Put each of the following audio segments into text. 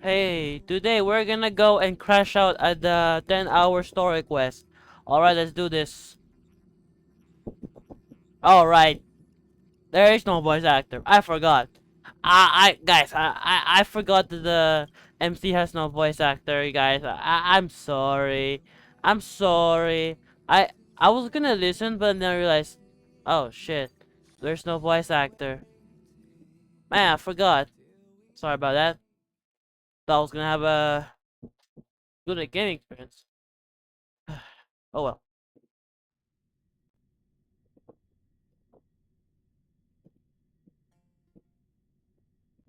Hey, today we're gonna go and crash out at the 10-hour story quest. Alright, let's do this. Alright, there is no voice actor. I forgot. I forgot that the MC has no voice actor, you guys. I'm sorry. I'm sorry. I I was gonna listen, but then I realized, oh shit, there's no voice actor. Man, I forgot. Sorry about that. Thought I was gonna have a good gaming experience. Oh well.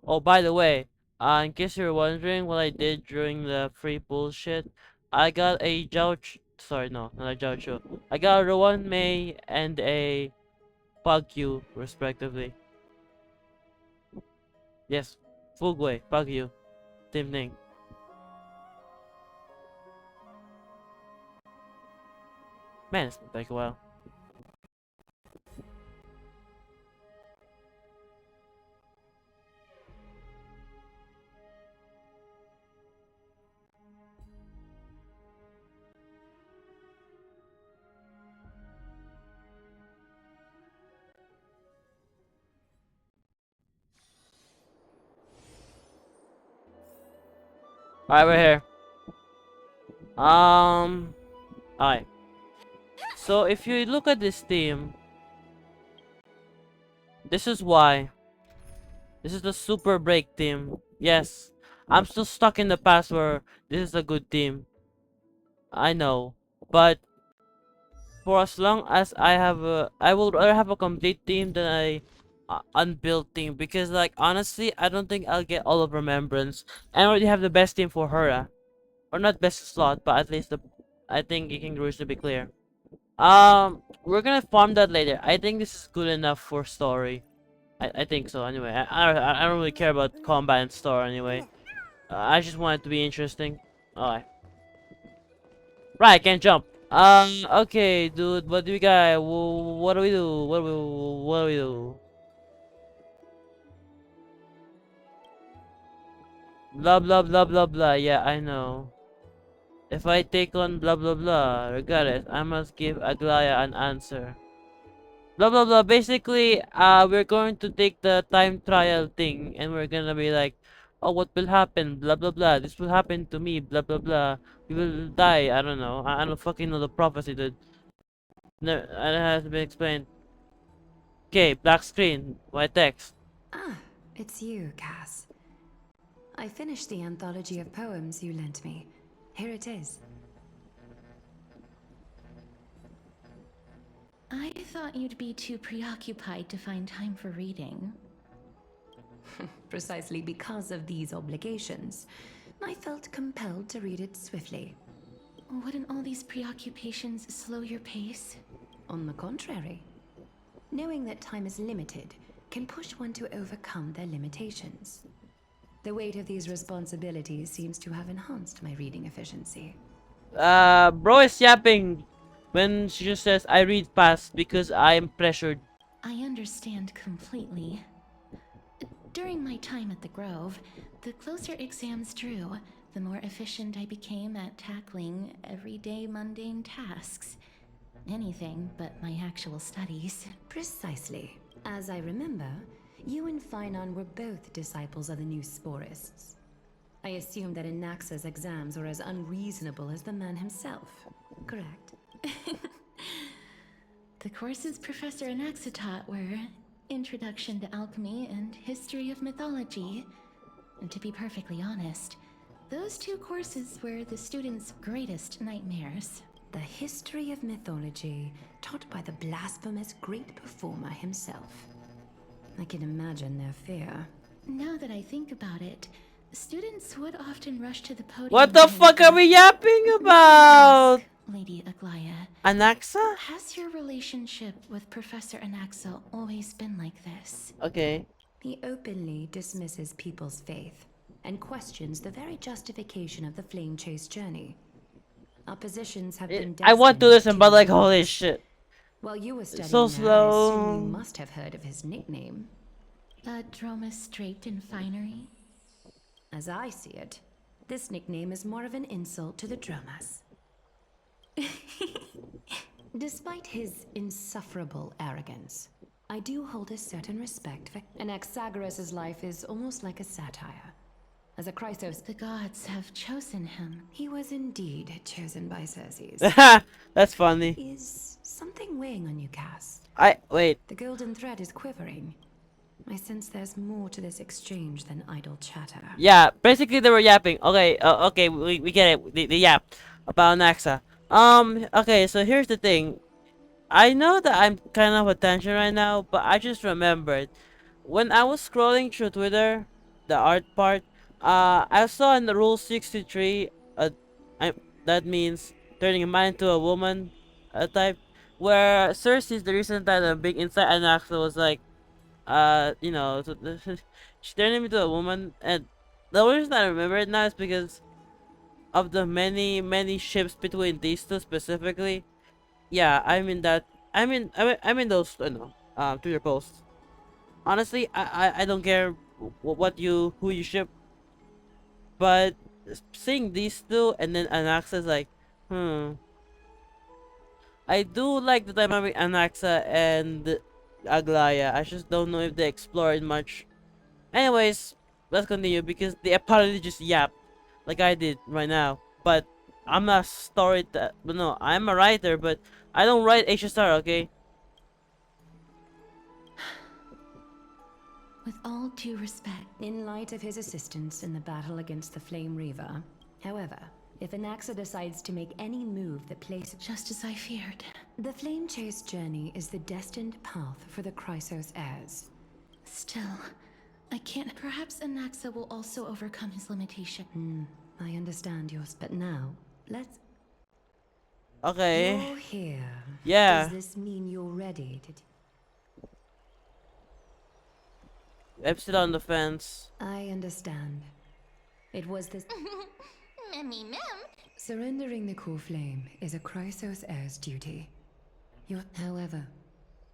Oh, by the way, in case you're wondering what I did during the free bullshit, I got a sorry, no, not a Jiaochu. I got a Rowan May and a Pagyu, respectively. Yes, Fugway, Pagyu, same thing. Man, it's been like a while. Alright, we're here. Alright. So if you look at this theme, this is why. This is the super break theme. Yes, I'm still stuck in the past where this is a good theme. I know, but for as long as I will rather have a complete team than a unbuilt team, because like honestly, I don't think I'll get all of Remembrance. I already have the best team for Hera, or not best slot, but at least I think it can to be clear. We're gonna farm that later. I think this is good enough for story. I think so. Anyway, I don't really care about combat and story anyway. I just want it to be interesting. Alright. Right, I can't jump. Okay, dude, what do we got? What do we do? What do we do? Blah, blah, blah, blah, blah. Yeah, I know. If I take on blah, blah, blah, regardless, I must give Aglaea an answer. Blah, blah, blah. Basically, we're going to take the time trial thing, and we're gonna be like, oh, what will happen? Blah, blah, blah. This will happen to me. Blah, blah, blah. We will die. I don't know. I don't fucking know the prophecy, dude. No, it has been explained. Okay, black screen, white text. Ah, it's you, Cass. I finished the anthology of poems you lent me. Here it is. I thought you'd be too preoccupied to find time for reading. Precisely because of these obligations, I felt compelled to read it swiftly. Wouldn't all these preoccupations slow your pace? On the contrary, knowing that time is limited can push one to overcome their limitations. The weight of these responsibilities seems to have enhanced my reading efficiency. Bro is yapping when she just says I read fast because I'm pressured. I understand completely. During my time at the Grove, the closer exams drew, the more efficient I became at tackling everyday mundane tasks. Anything but my actual studies. Precisely. As I remember, you and Finon were both disciples of the new Sporists. I assume that Anaxa's exams were as unreasonable as the man himself, correct? The courses Professor Anaxa taught were Introduction to Alchemy and History of Mythology. And to be perfectly honest, those two courses were the students' greatest nightmares. The history of mythology, taught by the blasphemous great performer himself. I can imagine their fear. Now that I think about it, students would often rush to the podium. What the fuck are we yapping about? Lady Aglaea, Anaxa? has your relationship with Professor Anaxa always been like this? Okay. He openly dismisses people's faith and questions the very justification of the flame chase journey. Our positions have been I want to listen, but like, holy diverge. shit. While you were studying So there, I assume slow. you must have heard of his nickname. A Dromus draped in finery? As I see it, this nickname is more of an insult to the Dromas. Despite his insufferable arrogance, I do hold a certain respect for Anaxagoras' life is almost like a satire. As a Chrysos, The gods have chosen him. he was indeed chosen by CERCES. That's funny. Is something weighing on you, Cass? Wait. The golden thread is quivering. I sense there's more to this exchange than idle chatter. Yeah, basically they were yapping. Okay, okay, we get it. They yap about Anaxa. Okay, so here's the thing. I know that I'm kind of attention right now, but I just remembered when I was scrolling through Twitter, the art part. I saw in the rule 63. I, that means turning a man into a woman, type. Where Cersei, the reason that the big inside Anaxa was like, you know, so she turned him into a woman, and the only reason I remember it now is because of the many ships between these two specifically. Yeah, I'm in those, you know, Twitter posts. Honestly, I don't care what you who you ship, but seeing these two and then Anaxa is like, I do like the dynamic Anaxa and Aglaea. I just don't know if they explore it much. Anyways, let's continue because they apparently just yapped like I did right now. But I'm not a story that, but no, I'm a writer, but I don't write HSR, okay? With all due respect, In light of his assistance in the battle against the Flame Reaver, however, if Anaxa decides to make any move that places just as I feared. the Flame Chase journey is the destined path for the Chrysos heirs. Still, I can't. Perhaps Anaxa will also overcome his limitation. I understand yours, but now, let's... Okay. You're here. Yeah. Does this mean you're ready to... I'm still on the fence. I understand. It was this... Memmy mem. Surrendering the core flame is a Chrysos heir's duty. However,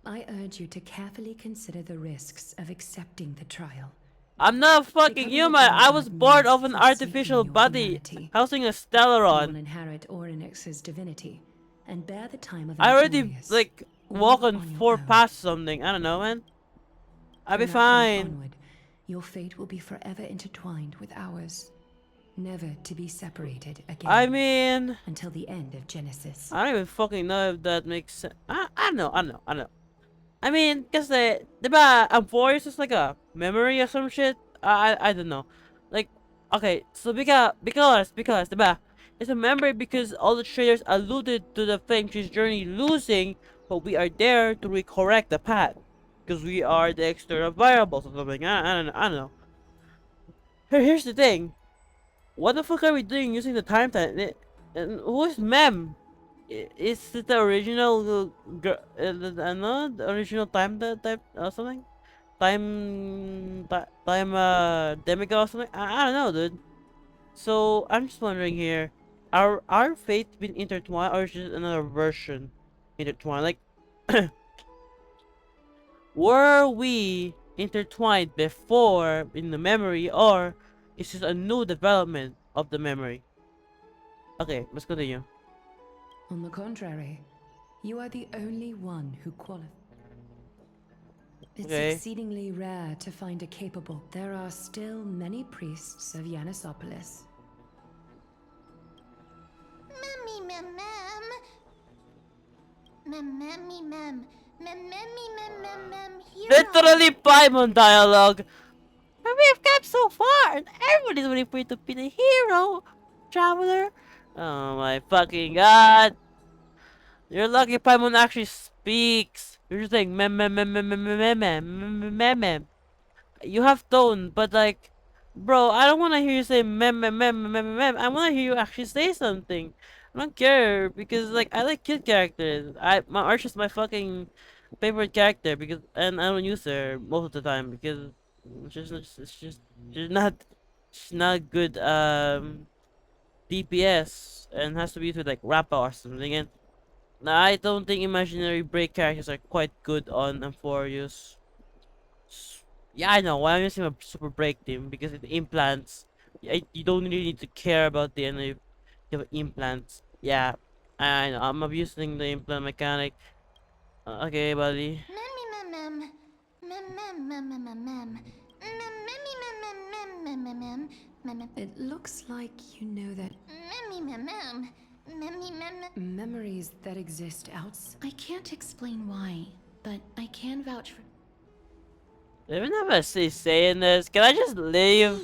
I urge you to carefully consider the risks of accepting the trial. I'm not fucking Becoming a human. I god was born of an means forsaking artificial your body humanity. housing a You will Stellaron. inherit Orynyx's divinity and bear the time of I already amphoreus, like all walk on your 4 own. past something. I don't know, man. I'll be From that point fine. onward, your fate will be forever intertwined with ours, never to be separated again. I mean, until the end of Genesis. I don't even fucking know if that makes sense. I don't know. I mean, kasi, diba, amphoreus is like a memory or some shit? I don't know. Like, okay, so because, diba, it's a memory because all the traders alluded to the Flame Tree's journey losing, but we are there to recorrect the path. Because we are the external variables or something. I don't know. Here's the thing. What the fuck are we doing using the time time? And who is Mem? Is it the original the original time type or something? Time demigod or something? I don't know, dude. So I'm just wondering here, our fates been intertwined or is just another version intertwined? Like, were we intertwined before in the memory, or is this a new development of the memory? Okay, let's continue. On the contrary, you are the only one who qualifies. It's Okay. exceedingly rare to find a capable. There are still many priests of Yanissopolis. Memmy mem mem. Memmy mem. Mem. Literally Paimon dialogue. But we've come so far, and everybody's waiting for you to be the hero, traveler. Oh my fucking god. You're lucky Paimon actually speaks. You're just saying mem. You have tone, but like, bro, I don't want to hear you say mem. I want to hear you actually say something. I don't care because like I like cute characters. My Arch is my fucking favorite character because and I don't use her most of the time because she's not good DPS and has to be used with like Rappa or something. And I don't think imaginary break characters are quite good on amphoreus. Yeah, I know why I'm using a super break team because it implants You don't really need to care about the end of your implants. Yeah, I know. I'm abusing the implant mechanic. Okay, buddy. It looks like you know that memories that exist outside. I can't explain why, but I can vouch for. Even if I say saying this, can I just leave?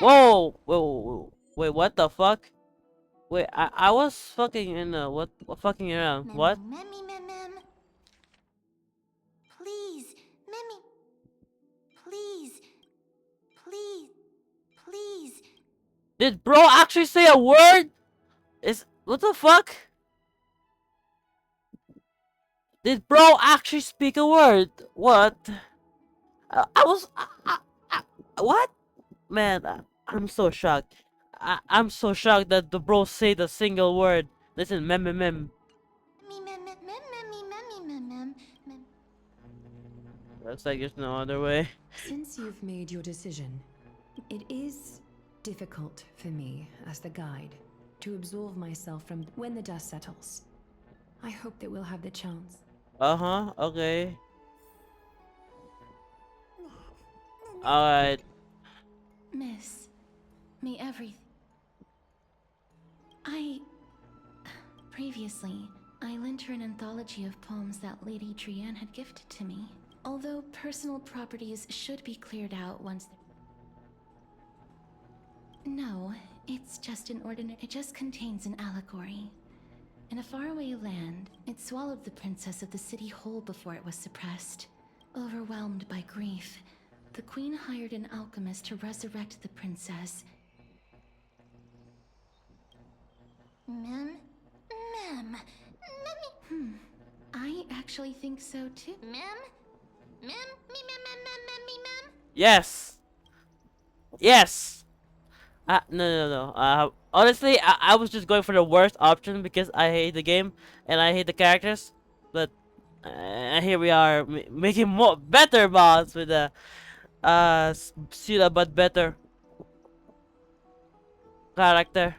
Whoa, whoa, whoa, wait, what the fuck? Wait, I was fucking in the what fucking around? What? Please, Mimi, please, please, please. Did bro actually say a word? Is what the fuck? Did bro actually speak a word? What? I was what? Man, I'm so shocked. I'm so shocked that the bro said a single word. Listen, mem. Looks like there's no other way. Since you've made your decision, it is difficult for me as the guide to absolve myself from when the dust settles. I hope that we'll have the chance. Uh-huh, okay. Alright. Miss, may everything. Previously, I lent her an anthology of poems that Lady Trianne had gifted to me. Although personal properties should be cleared out once. No, it's just an ordinary. It just contains an allegory. In a faraway land, it swallowed the princess of the city whole before it was suppressed. Overwhelmed by grief, the queen hired an alchemist to resurrect the princess. Mem, I actually think so too. mem. Yes. Yes. No. Honestly, I was just going for the worst option because I hate the game and I hate the characters. But here we are making more better boss with the Sila but better character.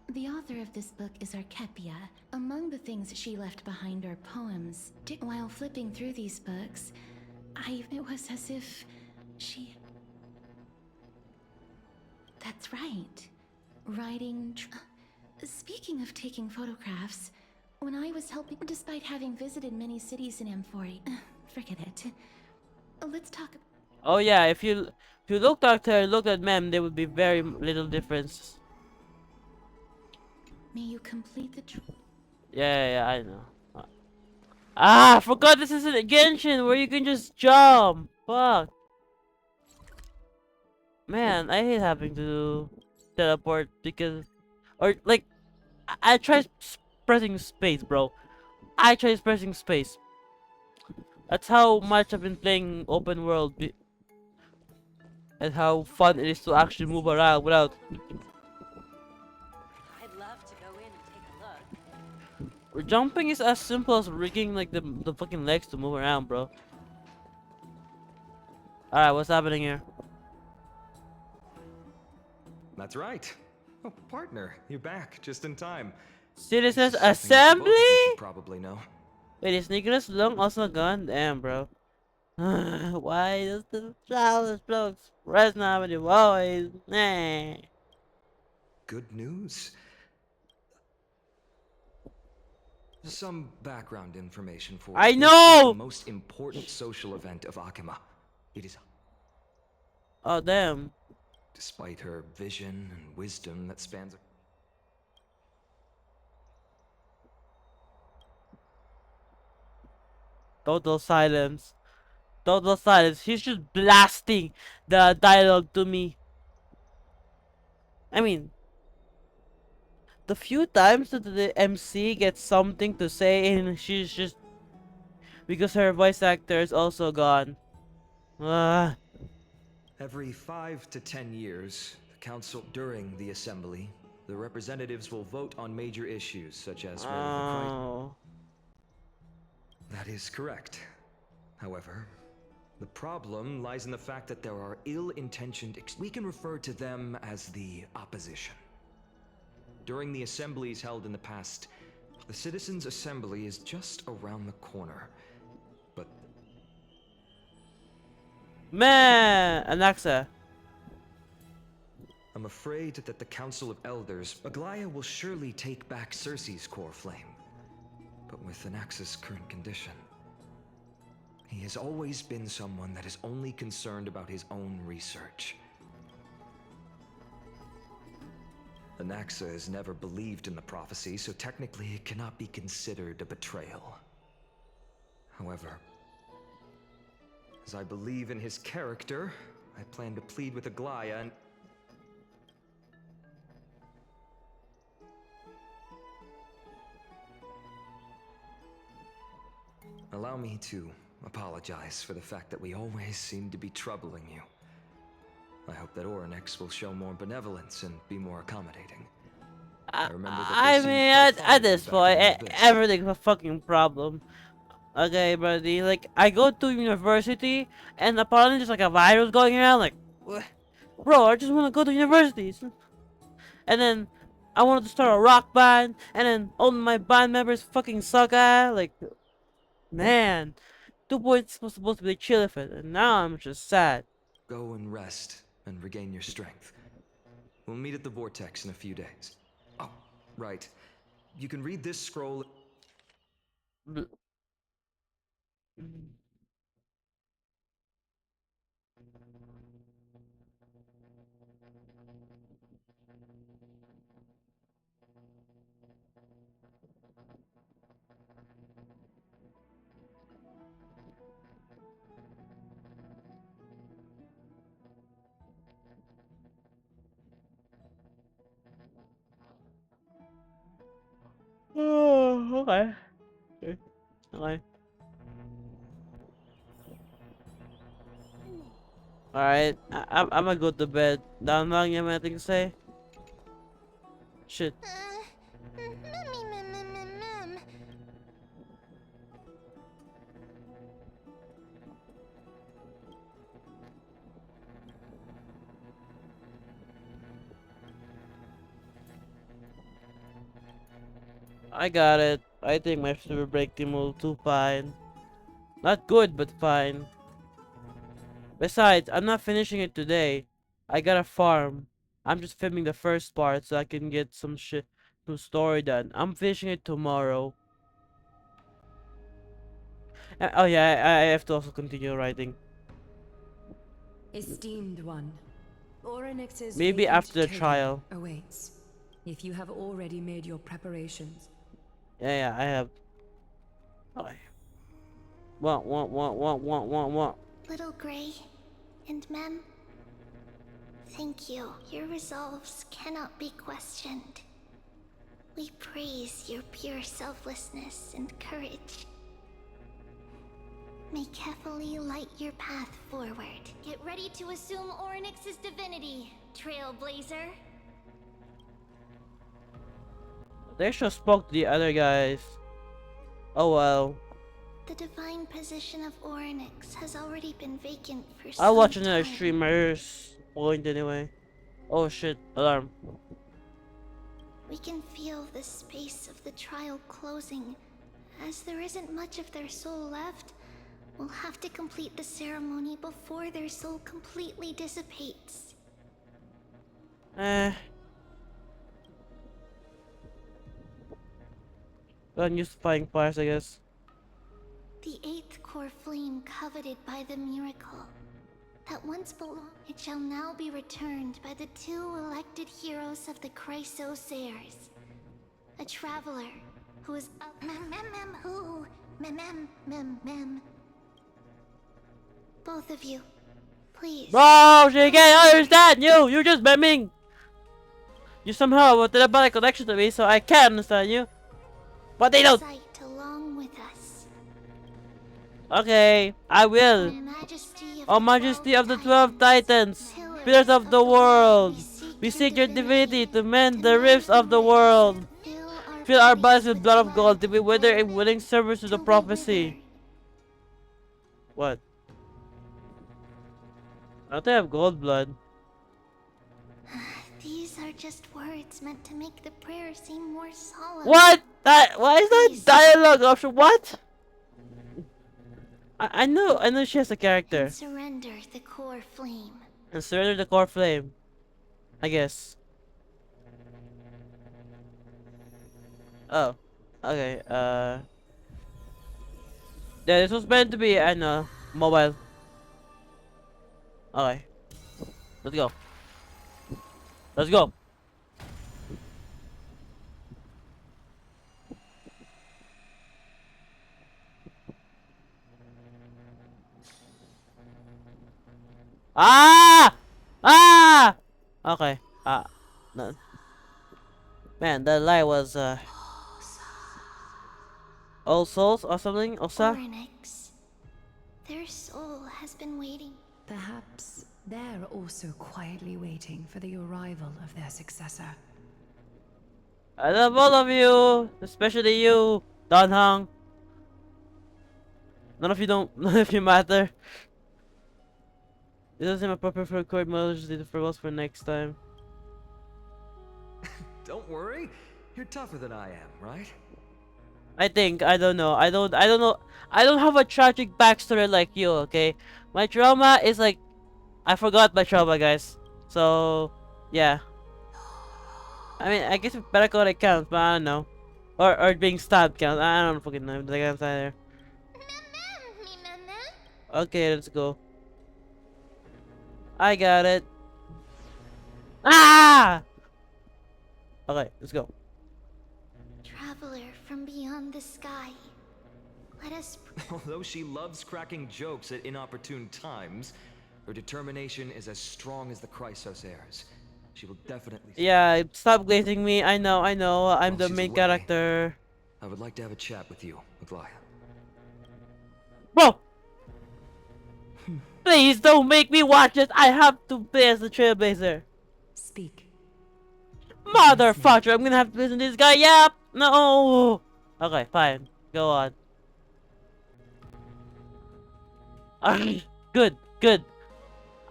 The author of this book is Archepia. Among the things she left behind are poems. While flipping through these books, it was as if she... That's right. Writing... Speaking of taking photographs, when I was helping, despite having visited many cities in Amphoreus... Forget it. Let's talk... Oh yeah, if you looked at her and looked at Mem, there would be very little difference. May you complete the... Yeah, I know. I forgot this is a Genshin where you can just jump. Fuck. Man, I hate having to teleport because, or like, I tried pressing space, bro. I tried pressing space. That's how much I've been playing open world, and how fun it is to actually move around without. I'd love to go in and take a look. Jumping is as simple as rigging like the fucking legs to move around, bro. Alright, what's happening here? That's right. Oh, partner, you're back just in time. Citizens Something that the both of Assembly? you should probably know. Wait, is Nicholas Long also gone? Damn, bro. Why does the childish bloke express now with your voice? Nah. Good news. Some background information for you. I This is know! the most important social event of Akima. It is, Oh, damn. despite her vision and wisdom that spans. Total silence. Total silence. He's just blasting the dialogue to me. I mean, the few times that the MC gets something to say and she's just... Because her voice actor is also gone. Ah. Every 5 to 10 years, the council during the assembly, the representatives will vote on major issues such as whether the crisis. Oh. That is correct. However, The problem lies in the fact that there are ill-intentioned we can refer to them as the opposition. During the assemblies held in the past, the Citizens' Assembly is just around the corner. But Man, Anaxa. I'm afraid that the Council of Elders, Aglaea will surely take back CERCES' core flame. But with Anaxa's current condition, he has always been someone that is only concerned about his own research. Anaxa has never believed in the prophecy, so technically it cannot be considered a betrayal. However, as I believe in his character, I plan to plead with Aglaea and... Allow me to apologize for the fact that we always seem to be troubling you. I hope that Orynyx will show more benevolence and be more accommodating. I mean, at this point, everything's a fucking problem. Okay, buddy. Like, I go to university, and apparently there's like a virus going around. Like, bro, I just want to go to universities. And then I wanted to start a rock band, and then all my band members fucking suck ass. Like, man, 2 points was supposed to be chill with it, and now I'm just sad. Go and rest and regain your strength. We'll meet at the Vortex in a few days. Oh, right. You can read this scroll. Oh, okay. Okay. Okay. Alright, I'm gonna go to bed. Down long, you have anything to say? Shit. Mem. I got it. I think my super break team will do fine. Not good, but fine. Besides, I'm not finishing it today. I got a farm. I'm just filming the first part so I can get some story done. I'm finishing it tomorrow. Oh yeah, I have to also continue writing. Esteemed one, Orynyx's Maybe vacant after the tomb trial. awaits. If you have already made your preparations. Yeah, I have. Okay. What? Little Gray and Mem, thank you. Your resolves cannot be questioned. We praise your pure selflessness and courage. May Kefali light your path forward. Get ready to assume Orynyx's divinity, Trailblazer. They should have spoke to the other guys. Oh well. The divine position of Orynyx has already been vacant for some I'll watch another time. streamer's point anyway. Oh shit, alarm. We can feel the space of the trial closing. As there isn't much of their soul left, we'll have to complete the ceremony before their soul completely dissipates. Unusifying fires, I guess. The 8th core flame coveted by the miracle that once belonged, it shall now be returned by the 2 elected heroes of the CERCES. A traveler who is Both of you, please. Bro, she can't understand you! You're just memeing! You somehow have a telepathic connection to me, so I can understand you. But they don't! Sight along with us. Okay, I will. O Majesty of the 12 Titans, Pillars of the world, we seek your divinity to mend the rifts of the world. Fill our bodies with blood of gold to be wither in willing service to the prophecy. What? I don't have gold blood. These are just words meant to make the prayer seem more solemn. What? That? Why is that Please. dialogue option? What? I know she has a character. And surrender the core flame. And surrender the core flame. I guess. Oh. Okay, yeah, this was meant to be, I know, mobile. Okay. Let's go. Let's go. Ah! Ah! Okay. No. Man, that lie was, All Souls or something? Osa? Oryx. Their soul has been waiting. Perhaps they're also quietly waiting for the arrival of their successor. I love all of you! Especially you, Don Hong. None of you matter. This doesn't seem appropriate for record mode, just leave the farewells for next time. Don't worry, you're tougher than I am, right? I think, I don't know. I don't know. I don't have a tragic backstory like you, okay? My trauma is like, I forgot my trauma, guys. So, yeah. I mean, I guess better call it counts, but I don't know. Or being stabbed counts. I don't fucking know. The counts either. Okay, let's go. I got it. Ah! Okay, let's go. Traveler from beyond the sky. Let us. Although she loves cracking jokes at inopportune times, her determination is as strong as the CERCES. She will definitely. Yeah, stop glazing me. I know. I'm While the she's main away, character. I would like to have a chat with you, Aglaea. Bro! Please don't make me watch this. I have to play as the Trailblazer. Speak. Motherfucker, I'm gonna have to listen to this guy. Yep. No. Okay, fine. Go on. Good.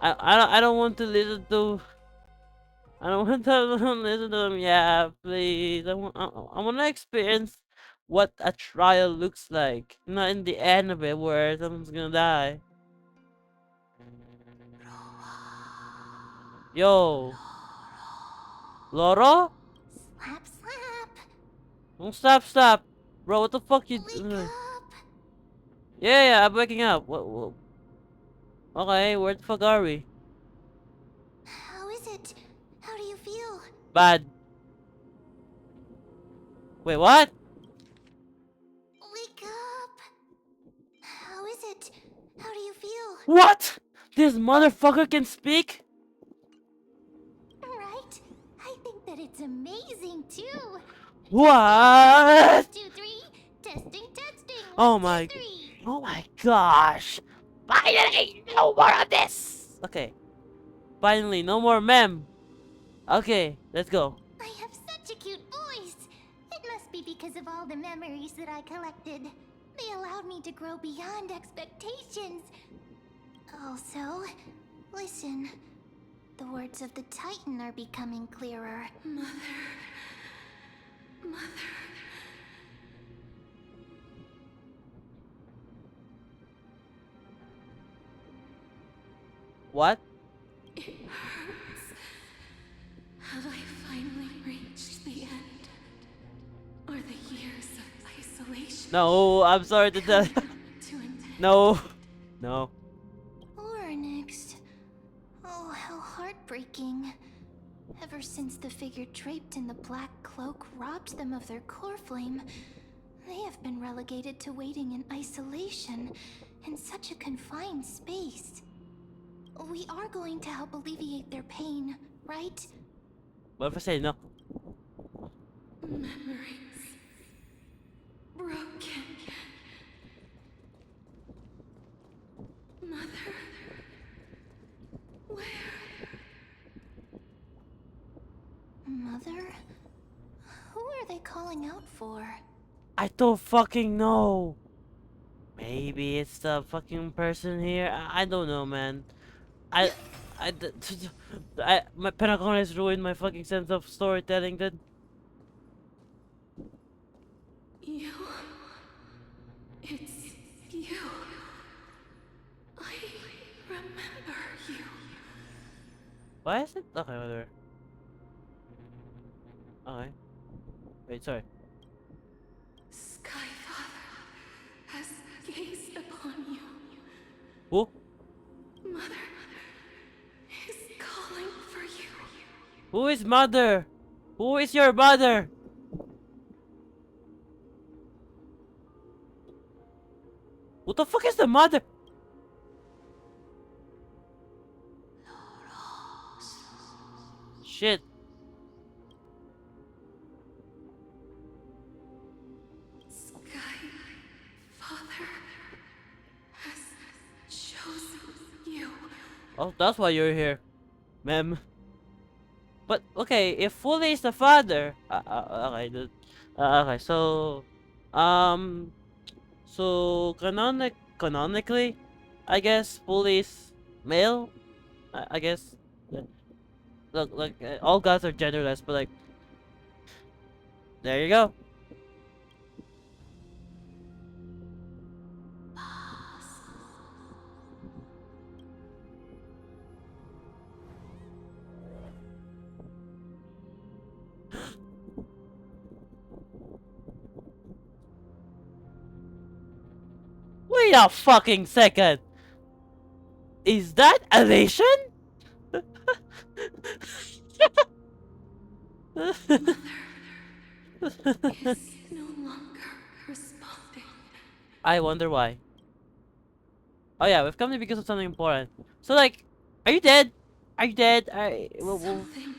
I don't want to listen to. I don't want to listen to him. Yeah, please. I want to experience what a trial looks like. Not in the end of it where someone's gonna die. Yo. Loro? Slap, slap. Don't stop. Bro, what the fuck you Wake up. Yeah, I'm waking up. What? Okay, where the fuck are we? How is it? How do you feel? Bad. Wait, what? Wake up. How is it? How do you feel? What? This motherfucker can speak? Right? I think that it's amazing too. What? 2, 3. Testing. Oh 1, my. 2, 3. Oh my gosh. Finally, no more of this. Okay. Finally, no more mem. Okay, let's go. I have such a cute voice. It must be because of all the memories that I collected. They allowed me to grow beyond expectations. Also, listen. The words of the Titan are becoming clearer. Mother. What? Have I finally reached the end? Or the years of isolation? No, I'm sorry to tell. To an end? No. Onyx. Oh, how heartbreaking. Ever since the figure draped in the black cloak robbed them of their core flame, they have been relegated to waiting in isolation in such a confined space. We are going to help alleviate their pain, right? What if I say no? Memories. Broken. Mother. Where? Mother? Who are they calling out for? I don't fucking know. Maybe it's the fucking person here. I don't know, man. My Pentagon has ruined my fucking sense of storytelling, dude. You. It's you. I remember you. Why is it? Okay, whatever. Okay. Wait, sorry. Skyfather has gazed upon you. Who? Mother is calling for you. Who is mother? Who is your mother? What the fuck is the mother? Shit. Skyfather has chosen you. Oh, that's why you're here, ma'am. But okay, if Fully is the father, okay, okay, um, so canonically, I guess Fully is male. I guess. Look, all gods are genderless, but like, there you go. Wait a fucking second. Is that elation? Is no longer responding. I wonder why. Oh yeah, we've come here because of something important. So like, are you dead? Are you dead? Something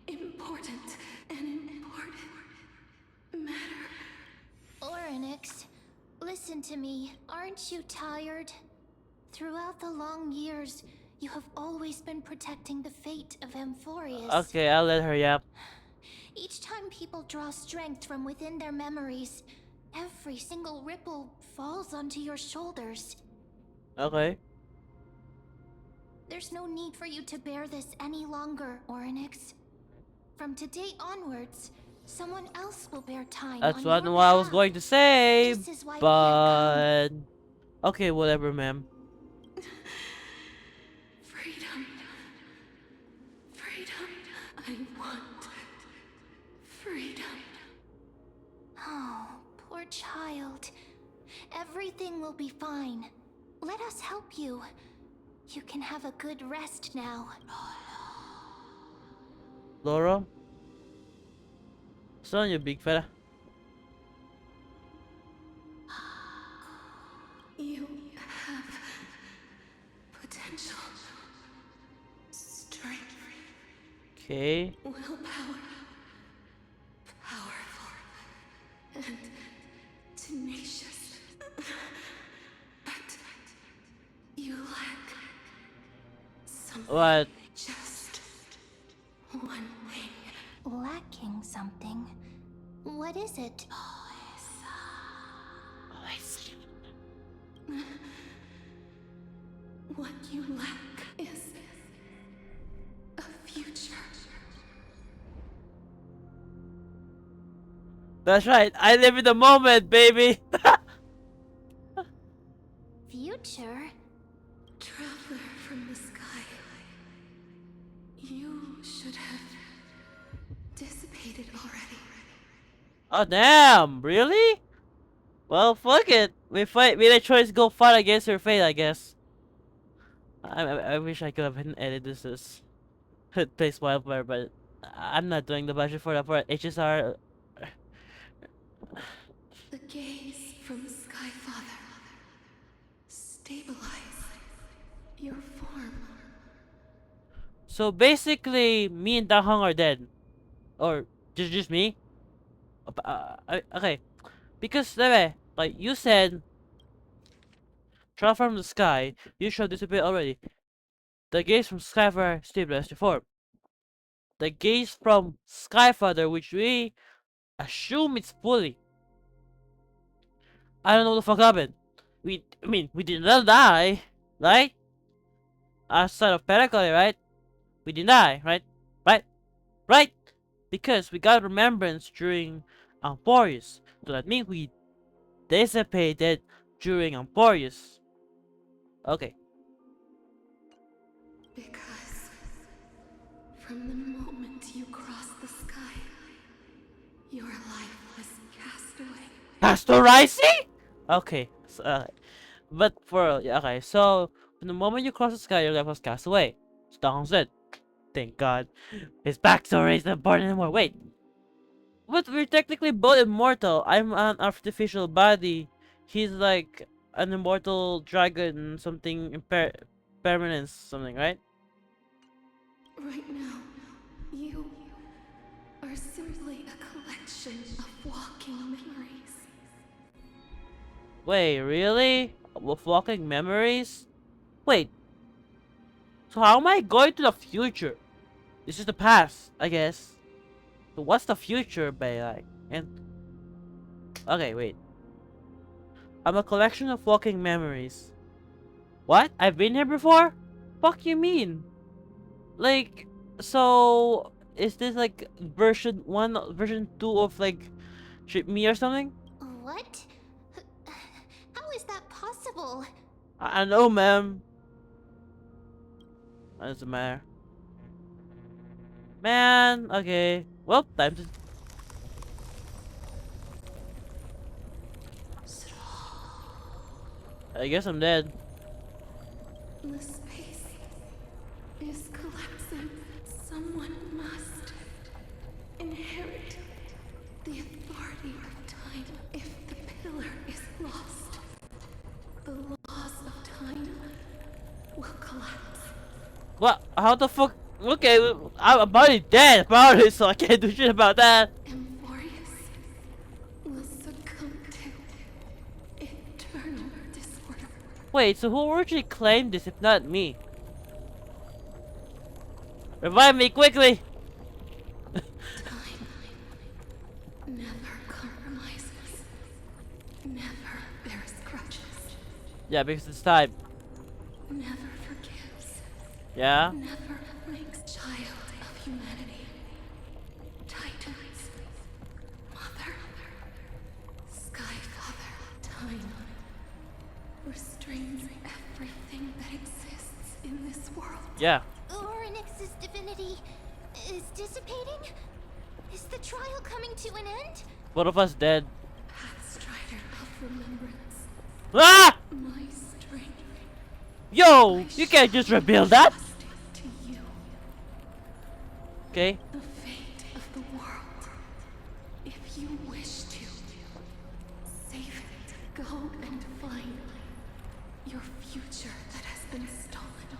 important. An important matter. Orynyx, listen to me. Aren't you tired? Throughout the long years, you have always been protecting the fate of Amphoreus. Okay, I'll let her yap. Each time people draw strength from within their memories, every single ripple falls onto your shoulders. Okay. There's no need for you to bear this any longer, Orynyx. From today onwards, someone else will bear time That's on your what I was behalf. going to say, This is why we have but okay, whatever, ma'am. Freedom. Freedom. I want freedom. Oh, poor child. Everything will be fine. Let us help you. You can have a good rest now. Laura? What's on you, big fella? You have potential, strength, Okay. willpower, powerful, and tenacious. But you lack something. What? Just one thing. Lacking something. What is it? What you lack is a future. That's right. I live in the moment, baby. Future? Traveler from the sky. You should have dissipated already. Oh damn! Really? Well, fuck it. We fight. We let choice go fight against her fate, I guess. I wish I could have edited this place wildfire, but I'm not doing the budget for that. For HSR. The gaze from Skyfather. Stabilize your form. So basically, me and Dahong are dead, or just me. Okay, because like you said, travel from the sky. You should disappear already. The gaze from Skyfather stabilized your form. The gaze from Skyfather, which we assume it's fully. I don't know what the fuck happened. I mean, we did not die, right? outside of Pericoli, right? We deny, right? Right? Right? Because we got remembrance during amphoreus. So that means we dissipated during amphoreus. Okay. Because from the moment you crossed the sky, your life was cast away. Pasteurizing? Okay. So, but for yeah, okay, so from the moment you cross the sky, your life was cast away. Stockholm said, "Thank God, his backstory is not important anymore." Wait, but we're technically both immortal. I'm an artificial body. He's like an immortal dragon, something permanence, something, right? Right now, you are simply a collection of walking memories. Wait, really? With walking memories? Wait, so how am I going to the future? This is the past, I guess. So what's the future be like? And okay, wait. I'm a collection of walking memories. What? I've been here before? Fuck you mean? Like, so is this like version 1, version 2 of like Trip Me or something? What? How is that possible? I know, ma'am. Doesn't matter. Man, okay. Well, time to. I guess I'm dead. The space is collapsing. Someone must inherit the authority of time. If the pillar is lost, the laws of time will collapse. What? How the fuck? Okay, I'm already dead about it, so I can't do shit about that. Amphoreus will succumb to eternal disorder. Wait, so who originally claimed this if not me? Revive me quickly! Time never compromises, never bears grudges, Yeah, because it's time. never forgives, Yeah? never makes child of humanity. Titans, Mother, Sky Father, time restrains everything that exists in this world. Yeah. Orynyx's divinity is dissipating? Is the trial coming to an end? Both of us dead. Pathstrider of remembrance, Ah! my strength. Yo! You can't just reveal that! Trust it to you. Okay. The fate of the world. If you wish to save it, go and find your future that has been stolen.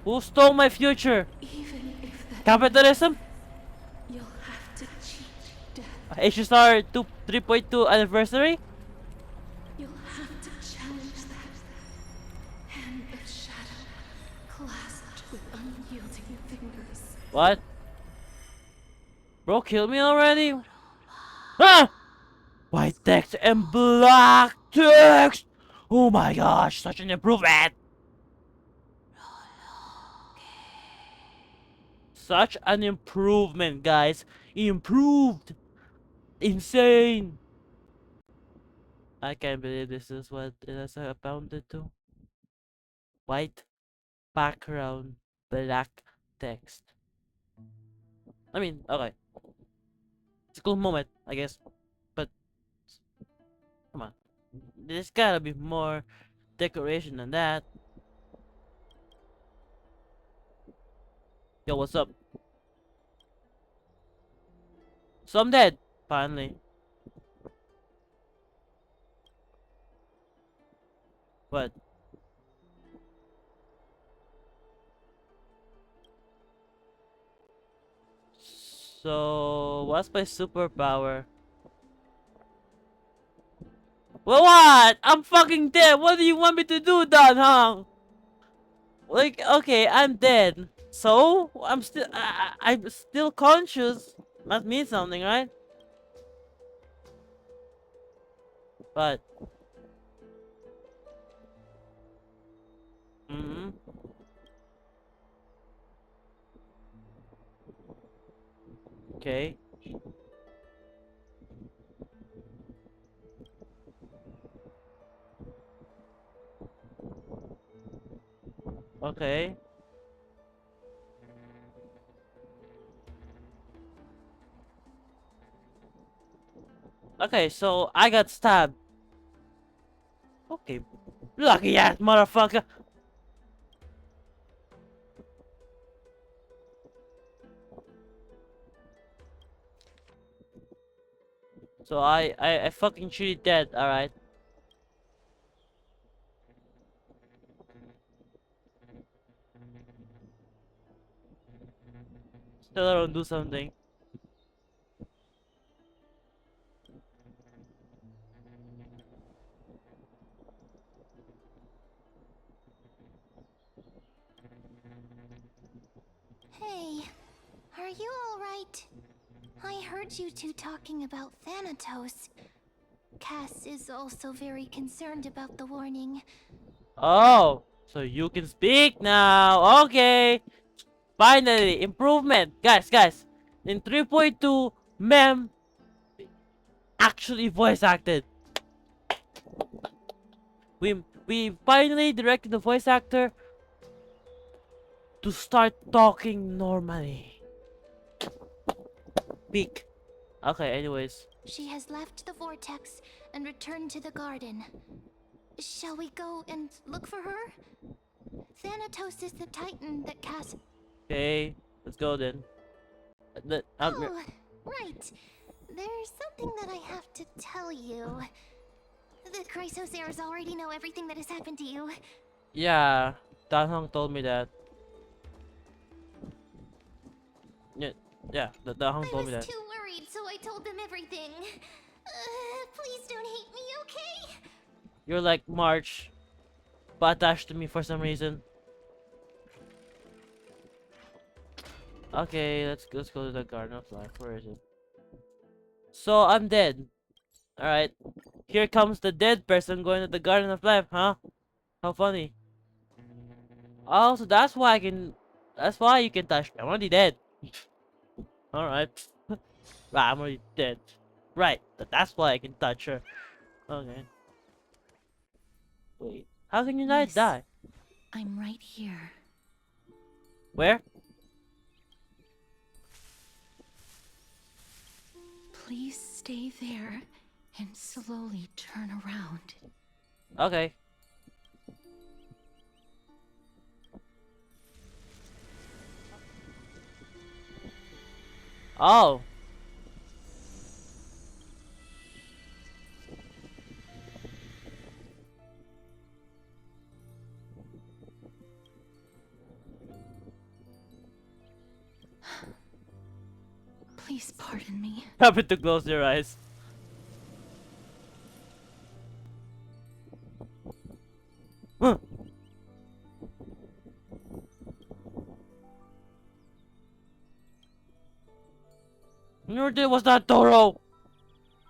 Who stole my future? Even if that Capitalism? you'll have to cheat death. HSR 3.2 anniversary? You'll have to challenge that. Hand of shadow, clasped with unyielding fingers. What? Bro, kill me already? Ah! White text and black text! Oh my gosh, such an improvement! Such an improvement, guys. Improved! Insane! I can't believe this is what it has abounded to. White background, black text. I mean, okay. It's a cool moment, I guess. But, come on. There's gotta be more decoration than that. Yo, what's up? So I'm dead, finally. But, so, what's my superpower? Well, what? I'm fucking dead. What do you want me to do, Don Hong? Like, okay, I'm dead. So, I'm still conscious. Must mean something, right? But, Okay. Okay. Okay, so I got stabbed. Okay. Lucky ass motherfucker. So I fucking cheated dead, alright. Still I don't do something. Hey, are you alright? I heard you two talking about Thanatos. Cass is also very concerned about the warning. Oh, so you can speak now. Okay. Finally, improvement. Guys. In 3.2, Mem actually voice acted. We finally directed the voice actor to start talking normally. Peak. Okay, anyways. She has left the vortex and returned to the garden. Shall we go and look for her? Thanatos is the titan that Cass... Okay, let's go then. Oh, right. There's something that I have to tell you. The Chrysosaurs already know everything that has happened to you. Yeah, Danhong told me that. Yeah, Danhong I told was me that. too worried, so I told them everything. Please don't hate me, okay? You're like March, but attached to me for some reason. Okay, let's go to the Garden of Life. Where is it? So I'm dead. All right, here comes the dead person going to the Garden of Life, huh? How funny. Oh, so that's why I can. That's why you can touch me. I'm already dead. All right. Right, I'm already dead. Right, that's why I can touch her. Okay. Wait, how can you not Miss, die? I'm right here. Where? Please stay there and slowly turn around. Okay. Oh. Please pardon me. Happen to close your eyes. Huh. Nor did was that Toro.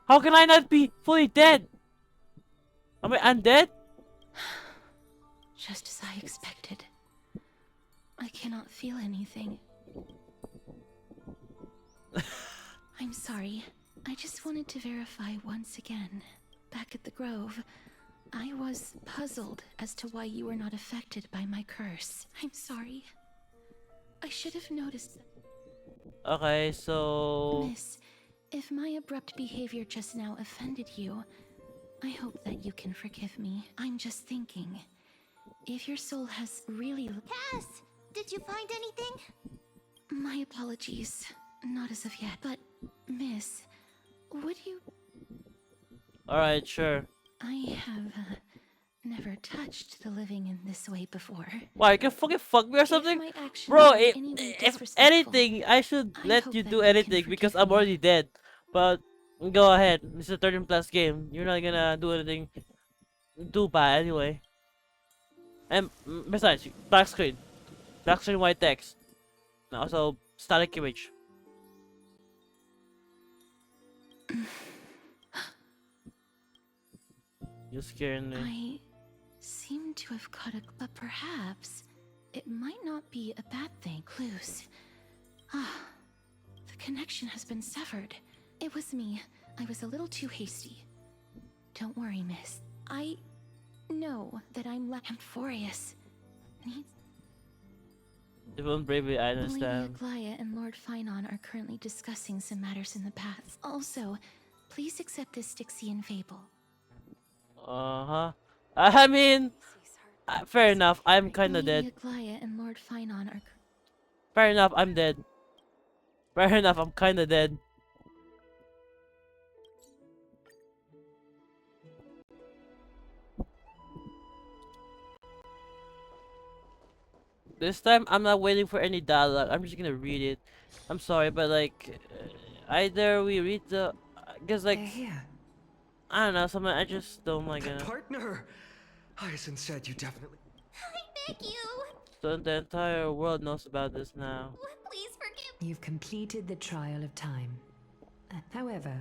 How can I not be fully dead? Am I undead? Just as I expected. I cannot feel anything. I'm sorry. I just wanted to verify once again. Back at the Grove, I was puzzled as to why you were not affected by my curse. I'm sorry. I should have noticed that. Okay, so Miss, if my abrupt behavior just now offended you, I hope that you can forgive me. I'm just thinking, if your soul has really... Cass, did you find anything? My apologies. Not as of yet. But, miss, would you... alright, sure. I have never touched the living in this way before. Why, you can fucking fuck me or something? If my actions Bro, were in any way if disrespectful, anything, I should I let hope you that do you can anything because forgive I'm me. already dead. But go ahead. It's a 13 plus game. You're not gonna do anything too bad anyway. And besides, black screen. Black screen, white text. And also, static image. You're scaring me. I seem to have caught a... But perhaps it might not be a bad thing. Clues. Ah, the connection has been severed. It was me. I was a little too hasty. Don't worry, miss. I know that I'm amphoreus. Even bravely, I Lady understand. Aglaea and Lord Finon are currently discussing some matters in the past. Also, please accept this Styxian fable. Uh-huh. I mean, fair enough. I'm kinda Lady dead. Aglaea and Lord Finon are... Fair enough, I'm dead. Fair enough, I'm kinda dead. This time, I'm not waiting for any dialogue. I'm just gonna read it. I'm sorry, but like, either we read the... Cause like, They're here. I don't know, something I just don't like it. Partner! Hyacinth said you definitely... I beg you. So the entire world knows about this now. Please forgive. You've completed the trial of time. However,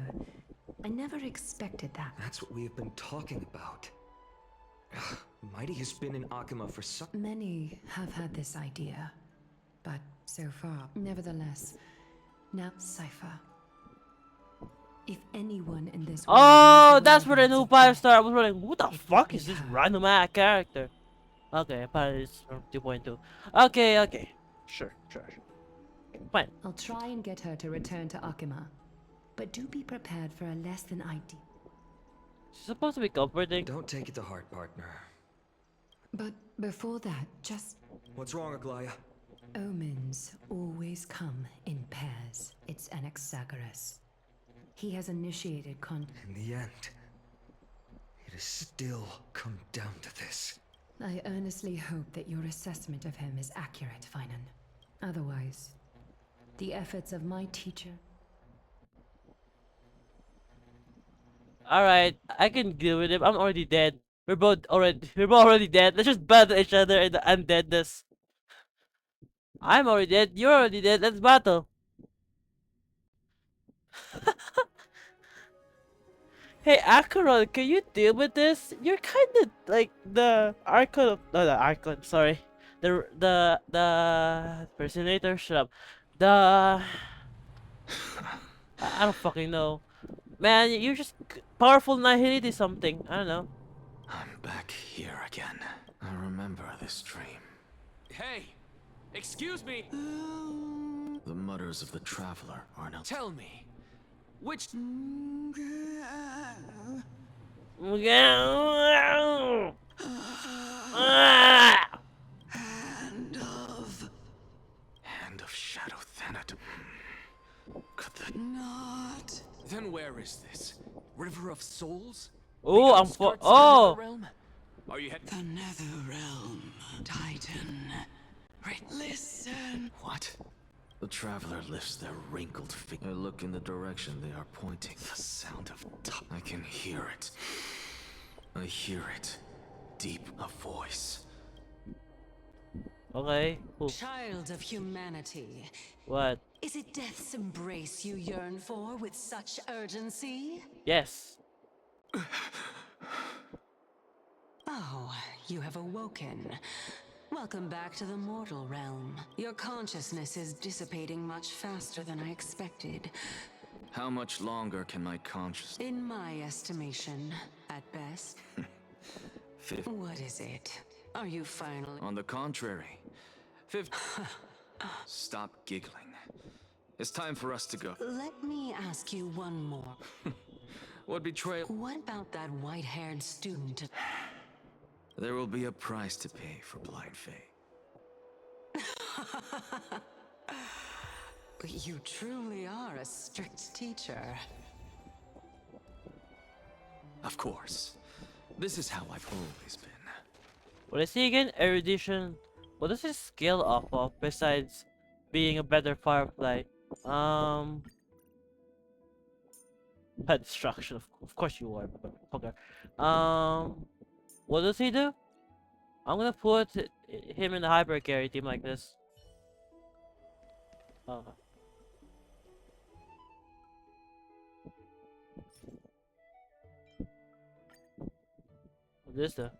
I never expected that. That's what we have been talking about. Mighty has been in Akuma for some... Many have had this idea, but so far, nevertheless, now Cypher. If anyone in this world Oh, knows that's where the whereabouts new of 5-star. I was wondering, who the It fuck will is be this her. random ass character? Okay, apparently it's from 2.2. Okay. Sure. Fine. I'll try and get her to return to Akuma, but do be prepared for a less than ideal. She's supposed to be comforting. Don't take it to heart, partner. But before that, just What's wrong, Aglaea? omens always come in pairs. It's Anaxagoras. He has initiated In the end, it has still come down to this. I earnestly hope that your assessment of him is accurate, Finan. Otherwise, the efforts of my teacher... Alright, I can deal with him. I'm already dead. We're both already dead. Let's just battle each other in the undeadness. I'm already dead. You're already dead. Let's battle. Hey, Acheron, can you deal with this? You're kind of like the Archon of... No, the Archon, sorry. The Personator, shut up. I don't fucking know. Man, you're just powerful nihility something. I don't know. I'm back here again. I remember this dream. Hey! Excuse me! The mutters of the traveler are now... Tell me, which... Hand of Shadow Thanatos. Could that... Not Then where is this? River of Souls? Oh, I'm Outskirts of the oh! Netherrealm? Are you head... the nether realm, Titan. Listen. What? The traveler lifts their wrinkled feet. I look in the direction they are pointing. The sound of... I can hear it. I hear it. Deep a voice. Okay, cool. Child of humanity, What? is it death's embrace you yearn for with such urgency? Yes. Oh, you have awoken. Welcome back to the mortal realm. Your consciousness is dissipating much faster than I expected. How much longer can my conscience... In my estimation, at best. What is it? Are you finally... On the contrary. 50... Stop giggling. It's time for us to go. Let me ask you one more. What betrayal... What about that white-haired student? There will be a price to pay for blind faith. You truly are a strict teacher. Of course. This is how I've always been. What is he again? Erudition. What does his skill off of besides being a better firefly? Bad destruction. Of course you are. Okay. What does he do? I'm gonna put him in the hyper carry team like this. Okay. What is this?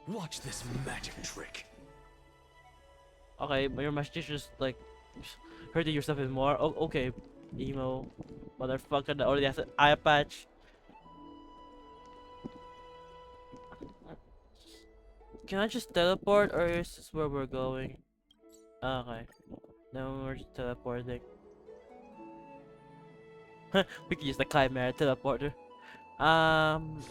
Watch this magic trick. Okay, but your magician is like hurting yourself even more. Oh, okay. emo motherfucker that already has an eye patch. Can I just teleport, or is this where we're going? Okay, then we're just teleporting. We can use the chimera teleporter.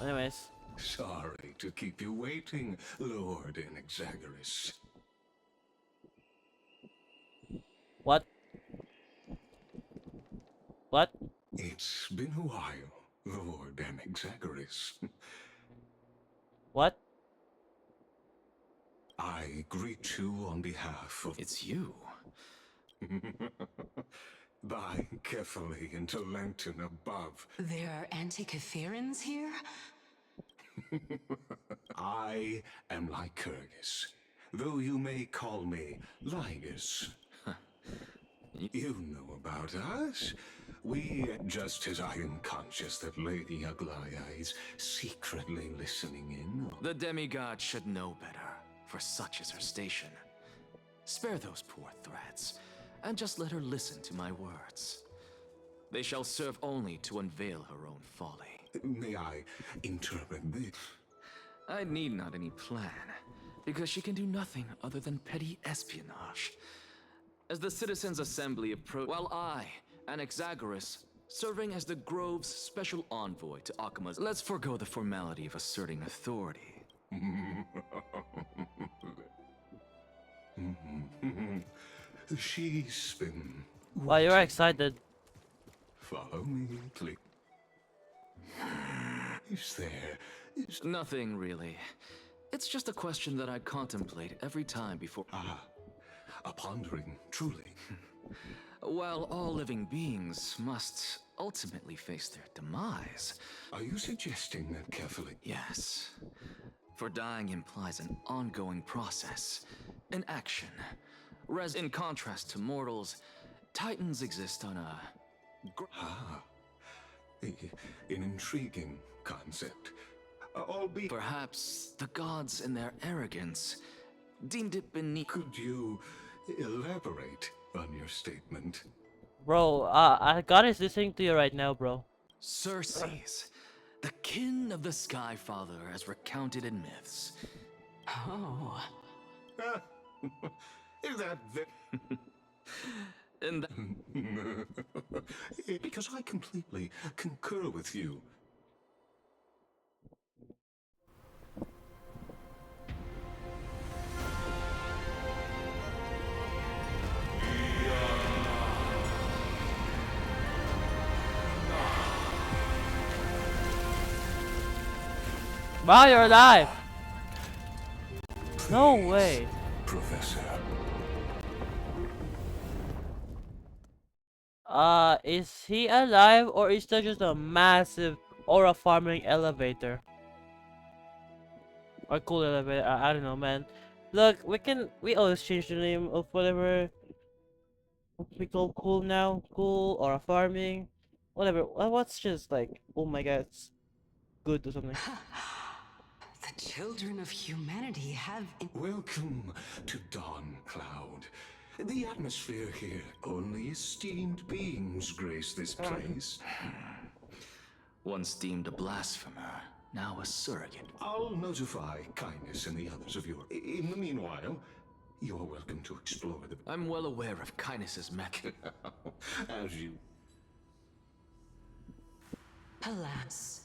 Anyways. Sorry to keep you waiting, Lord Inexagaris. What? What? It's been a while, Lord Inexagaris. What? I greet you on behalf of... It's you. Bye carefully into Lantern above. There are anti-Catherans here? I am Lycurgus, though you may call me Lygus. You know about us. We, just as I am conscious that Lady Aglaea is secretly listening in. The demigod should know better, for such is her station. Spare those poor threats, and just let her listen to my words. They shall serve only to unveil her own folly. May I interpret this? I need not any plan, because she can do nothing other than petty espionage. As the Citizens' Assembly approach, while I, Anaxagoras, serving as the Grove's special envoy to Akima's, let's forego the formality of asserting authority. She's been... Wow, you're excited. Follow me, please. Is there... Nothing, really. It's just a question that I contemplate every time before... Ah, a pondering, truly. While all living beings must ultimately face their demise... Are you suggesting that carefully? Yes. For dying implies an ongoing process, an action. Whereas in contrast to mortals, Titans exist on a... An intriguing concept. Albeit... Perhaps the gods in their arrogance deemed it beneath... Could you elaborate on your statement? Bro, God is listening to you right now, bro. CERCES, the kin of the Skyfather as recounted in myths. Oh. Is that the... And because I completely concur with you. Wow, you're alive! No way! Professor. Is he alive, or is that just a massive aura farming elevator? Or cool elevator, I don't know, man. Look, we always change the name of whatever we call cool now. Cool, aura farming, whatever. What's just like, oh my god, it's good or something. The children of humanity have... Welcome to Dawn Cloud. The atmosphere here, only esteemed beings grace this place. once deemed a blasphemer, now a surrogate. I'll notify Kindness and the others of your... In the meanwhile, you're welcome to explore the... I'm well aware of Kindness's method. As you... Alas,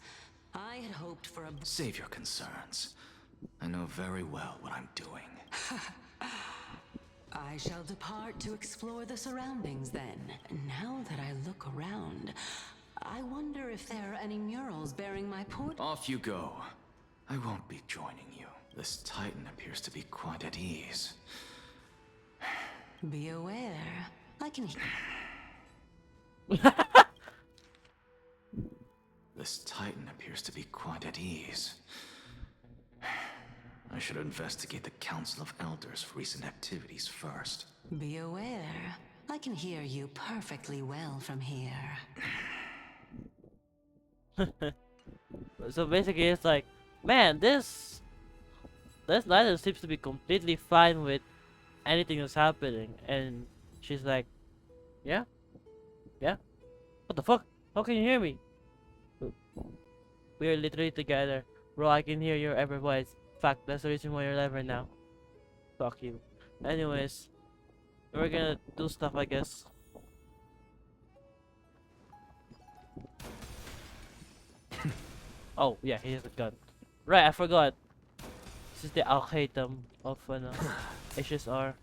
I had hoped for a... Save your concerns. I know very well what I'm doing. I shall depart to explore the surroundings then. Now that I look around, I wonder if there are any murals bearing my port... Off you go. I won't be joining you. This Titan appears to be quite at ease. Be aware. I can hear... This Titan appears to be quite at ease. I should investigate the Council of Elders' recent activities first. Be aware. I can hear you perfectly well from here. So basically it's like, man, this Lila seems to be completely fine with anything that's happening, and she's like, yeah, What the fuck? How can you hear me? We are literally together. Bro, I can hear your every voice. Fuck, that's the reason why you're live right now. Fuck you. Anyways, we're gonna do stuff, I guess. Oh, yeah, he has a gun. Right, I forgot. This is the algorithm of HSR.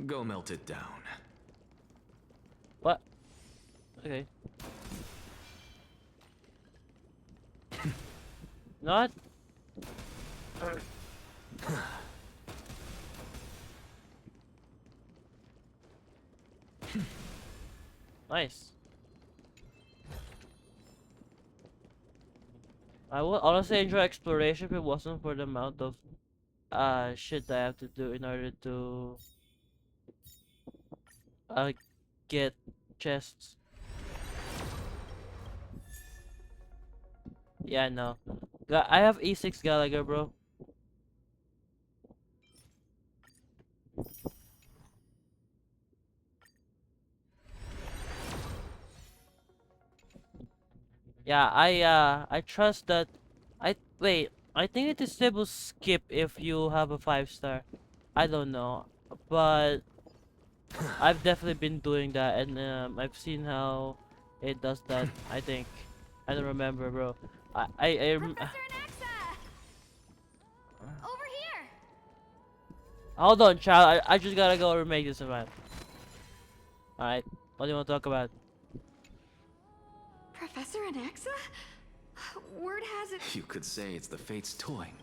Go melt it down. What? Okay. Not? Nice. I would honestly enjoy exploration if it wasn't for the amount of shit that I have to do in order to get chests. Yeah, no. I have E6 Gallagher, bro. Yeah, I trust that. Wait. I think it is able skip if you have a 5-star. I don't know, but I've definitely been doing that, and I've seen how it does that. I think I don't remember, bro. Professor Anaxa! Over here! Hold on, child. I just gotta go remake this event. Alright, what do you want to talk about? Professor Anaxa? Word has it. You could say it's the Fates toying.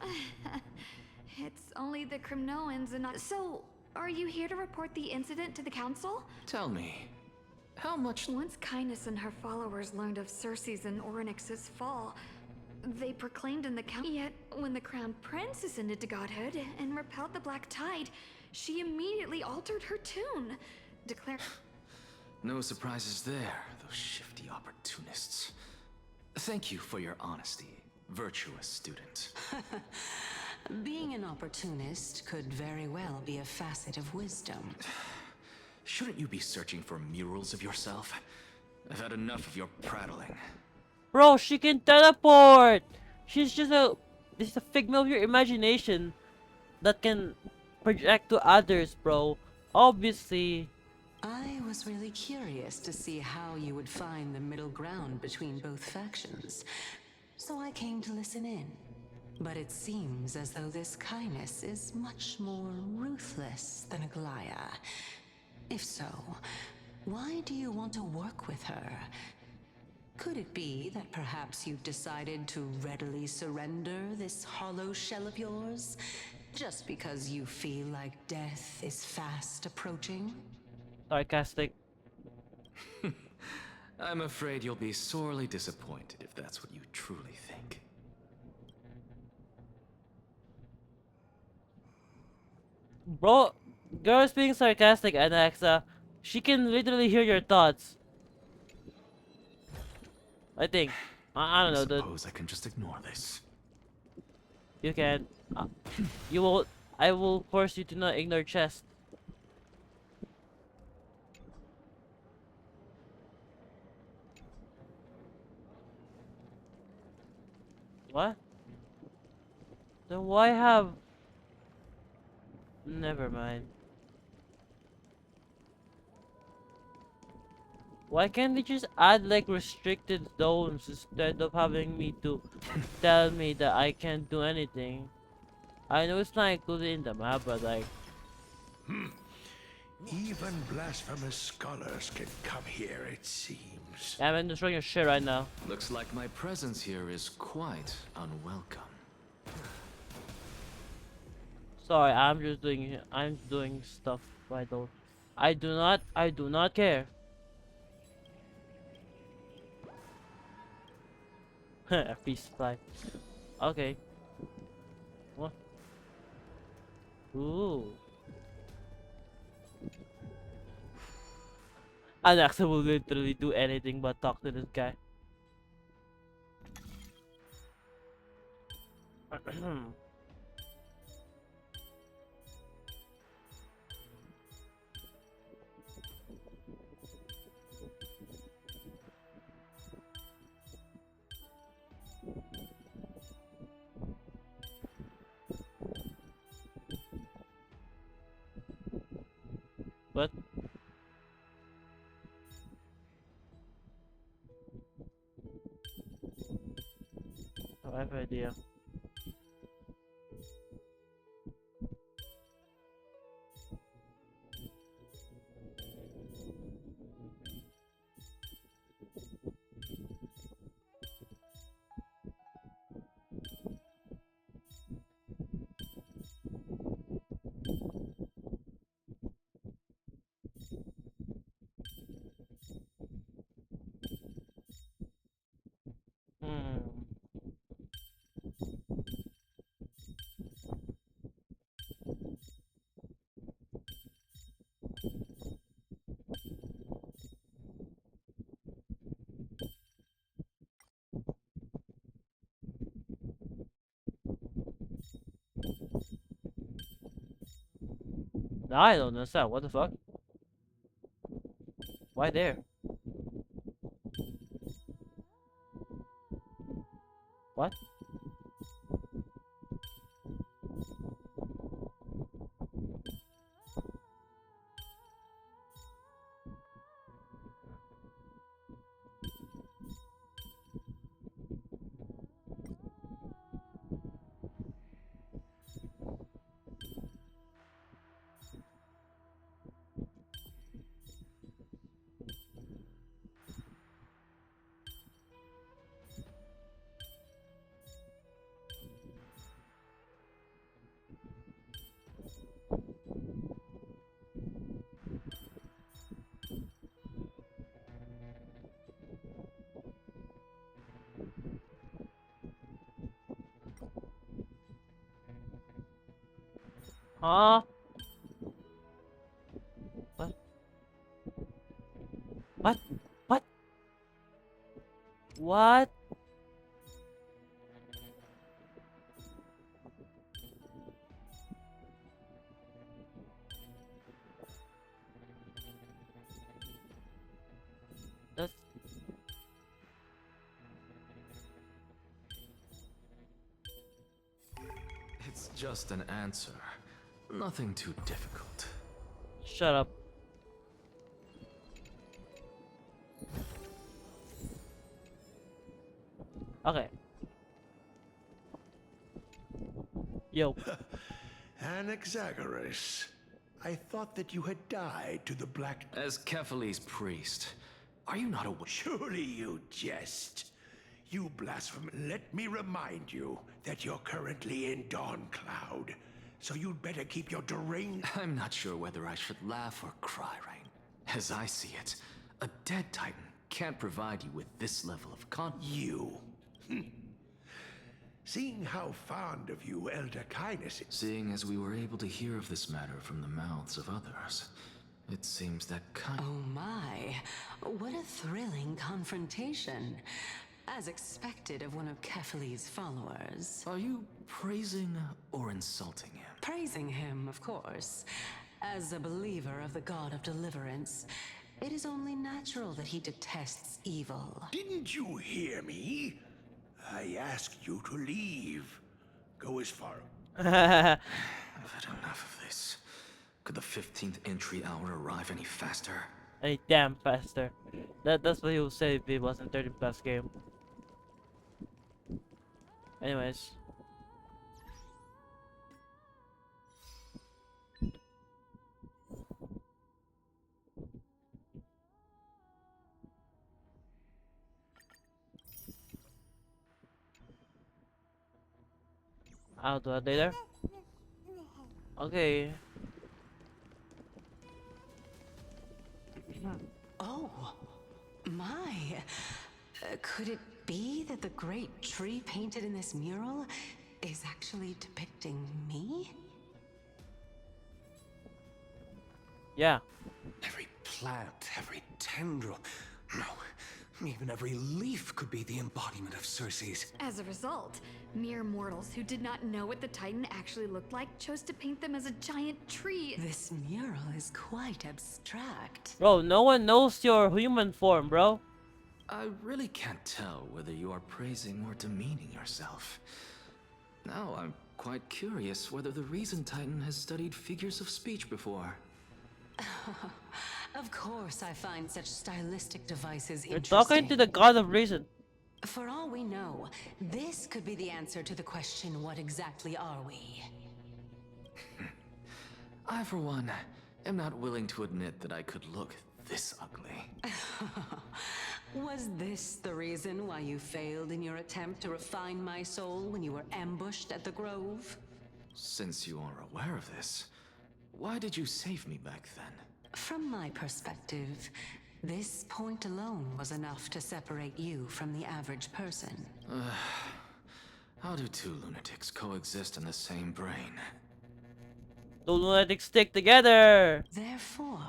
It's only the Crimnoans and not. So, are you here to report the incident to the council? Tell me, how much? Once Kindness and her followers learned of CERCES and Orynyx's fall, they proclaimed in the council. Yet, when the Crown Prince ascended to godhood and repelled the Black Tide, she immediately altered her tune, declaring. No surprises there, those shifty opportunists. Thank you for your honesty, virtuous student. Being an opportunist could very well be a facet of wisdom. Shouldn't you be searching for murals of yourself? I've had enough of your prattling. Bro, she can teleport! She's just this is a figment of your imagination that can project to others, bro. Obviously. I was really curious to see how you would find the middle ground between both factions, so I came to listen in. But it seems as though this Kindness is much more ruthless than Aglaea. If so, why do you want to work with her? Could it be that perhaps you've decided to readily surrender this hollow shell of yours, just because you feel like death is fast approaching? Sarcastic. I'm afraid you'll be sorely disappointed if that's what you truly think. Bro, girl's being sarcastic, Anaxa. She can literally hear your thoughts. I think. I don't know, dude. Suppose I can just ignore this. You can. You will. I will force you to not ignore chest. What? Then why have... Never mind. Why can't they just add like restricted zones instead of having me to tell me that I can't do anything? I know it's not included in the map, but like... Even blasphemous scholars can come here, it seems. Yeah, I'm destroying your shit right now. Looks like my presence here is quite unwelcome. Sorry, I'm doing stuff I don't. I do not care. A free supply. Okay. What? Ooh. Anaxa will literally do anything but talk to this guy. What? Oh, I have an idea. Hmm. Now I don't understand. What the fuck? Why there? What? Huh? What? What? What? What? That's It's just an answer. Nothing too difficult. shut up. Okay. Yo. Anaxagoras, I thought that you had died to the Black... As Kephale's priest, are you not aware? Surely you jest. You blasphemous. Let me remind you that you're currently in Dawn Cloud, so you'd better keep your deranged... I'm not sure whether I should laugh or cry, right? As I see it, a dead Titan can't provide you with this level of You. Seeing how fond of you Elder Kindness is... Seeing as we were able to hear of this matter from the mouths of others, it seems that Oh my, what a thrilling confrontation. As expected of one of Kephale's followers. Are you praising or insulting him? Praising him, of course. As a believer of the god of deliverance, it is only natural that he detests evil. Didn't you hear me? I asked you to leave. Go as far... I've had enough of this. Could the 15th entry hour arrive any faster? Any damn faster. That's what he would say if it wasn't 30 plus game. Anyways. I'll do that later. Okay. Oh, my. Could it be that the great tree painted in this mural is actually depicting me? Yeah. Every plant, every tendril, no, even every leaf could be the embodiment of CERCES. As a result, mere mortals who did not know what the Titan actually looked like chose to paint them as a giant tree. This mural is quite abstract. Bro, no one knows your human form, bro. I really can't tell whether you are praising or demeaning yourself. Now I'm quite curious whether the Reason Titan has studied figures of speech before. Of course, I find such stylistic devices You're interesting. talking to the god of reason. For all we know, this could be the answer to the question, what exactly are we? I, for one, am not willing to admit that I could look this ugly. Was this the reason why you failed in your attempt to refine my soul when you were ambushed at the Grove? Since you are aware of this, why did you save me back then? From my perspective, this point alone was enough to separate you from the average person. How do two lunatics coexist in the same brain? The lunatics stick together. Therefore,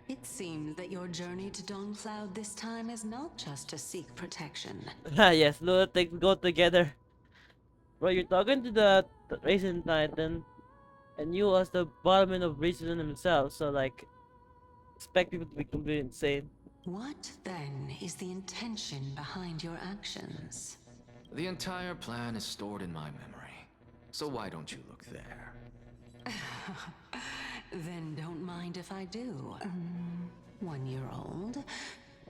it seems that your journey to Dawncloud this time is not just to seek protection. Yes, lunatics go together. Bro, you're talking to the Raisin Titan, and you as the bottom of Reason himself, so like, expect people to be completely insane. What then is the intention behind your actions? The entire plan is stored in my memory, so why don't you look there? Then don't mind if I do. 1 year old,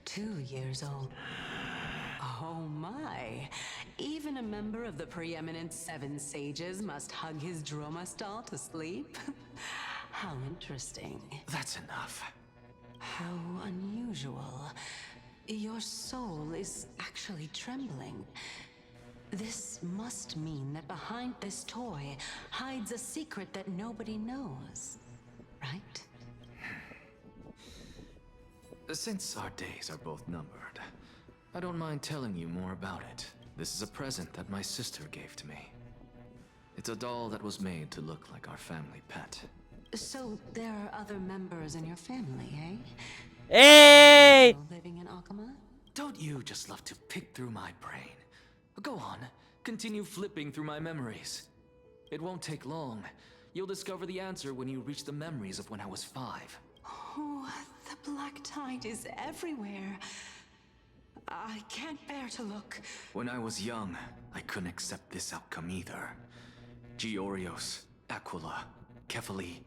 2 years old. Oh my! Even a member of the preeminent Seven Sages must hug his droma stall to sleep? How interesting. That's enough. How unusual. Your soul is actually trembling. This must mean that behind this toy hides a secret that nobody knows, right? Since our days are both numbered, I don't mind telling you more about it. This is a present that my sister gave to me. It's a doll that was made to look like our family pet. So there are other members in your family, eh? Hey! Living in Akama? Don't you just love to pick through my brain? Go on, continue flipping through my memories. It won't take long. You'll discover the answer when you reach the memories of when I was 5. Oh, the black tide is everywhere. I can't bear to look. When I was young, I couldn't accept this outcome either. Georios, Aquila, Kefali,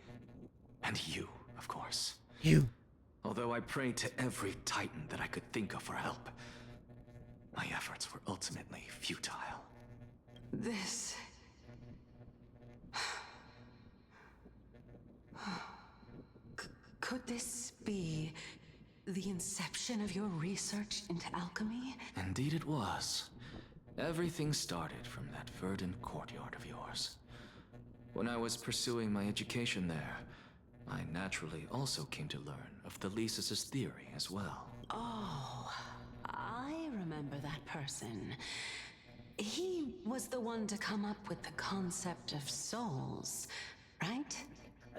and you, of course. You. Although I prayed to every titan that I could think of for help, my efforts were ultimately futile. This... Could this be the inception of your research into alchemy? Indeed it was. Everything started from that verdant courtyard of yours. When I was pursuing my education there, I naturally also came to learn of the Lysis' theory as well. Oh, I remember that person. He was the one to come up with the concept of souls, right?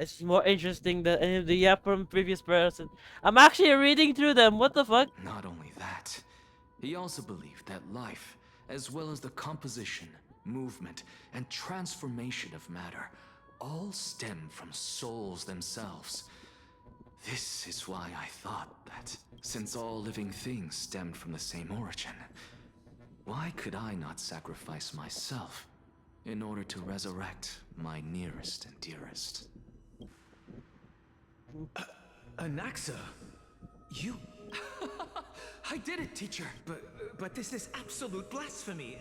It's more interesting than any of the yap from previous person. I'm actually reading through them. What the fuck? Not only that, he also believed that life, as well as the composition, movement, and transformation of matter, all stem from souls themselves. This is why I thought that, since all living things stemmed from the same origin, why could I not sacrifice myself in order to resurrect my nearest and dearest? Anaxa, you... I did it, teacher. But this is absolute blasphemy.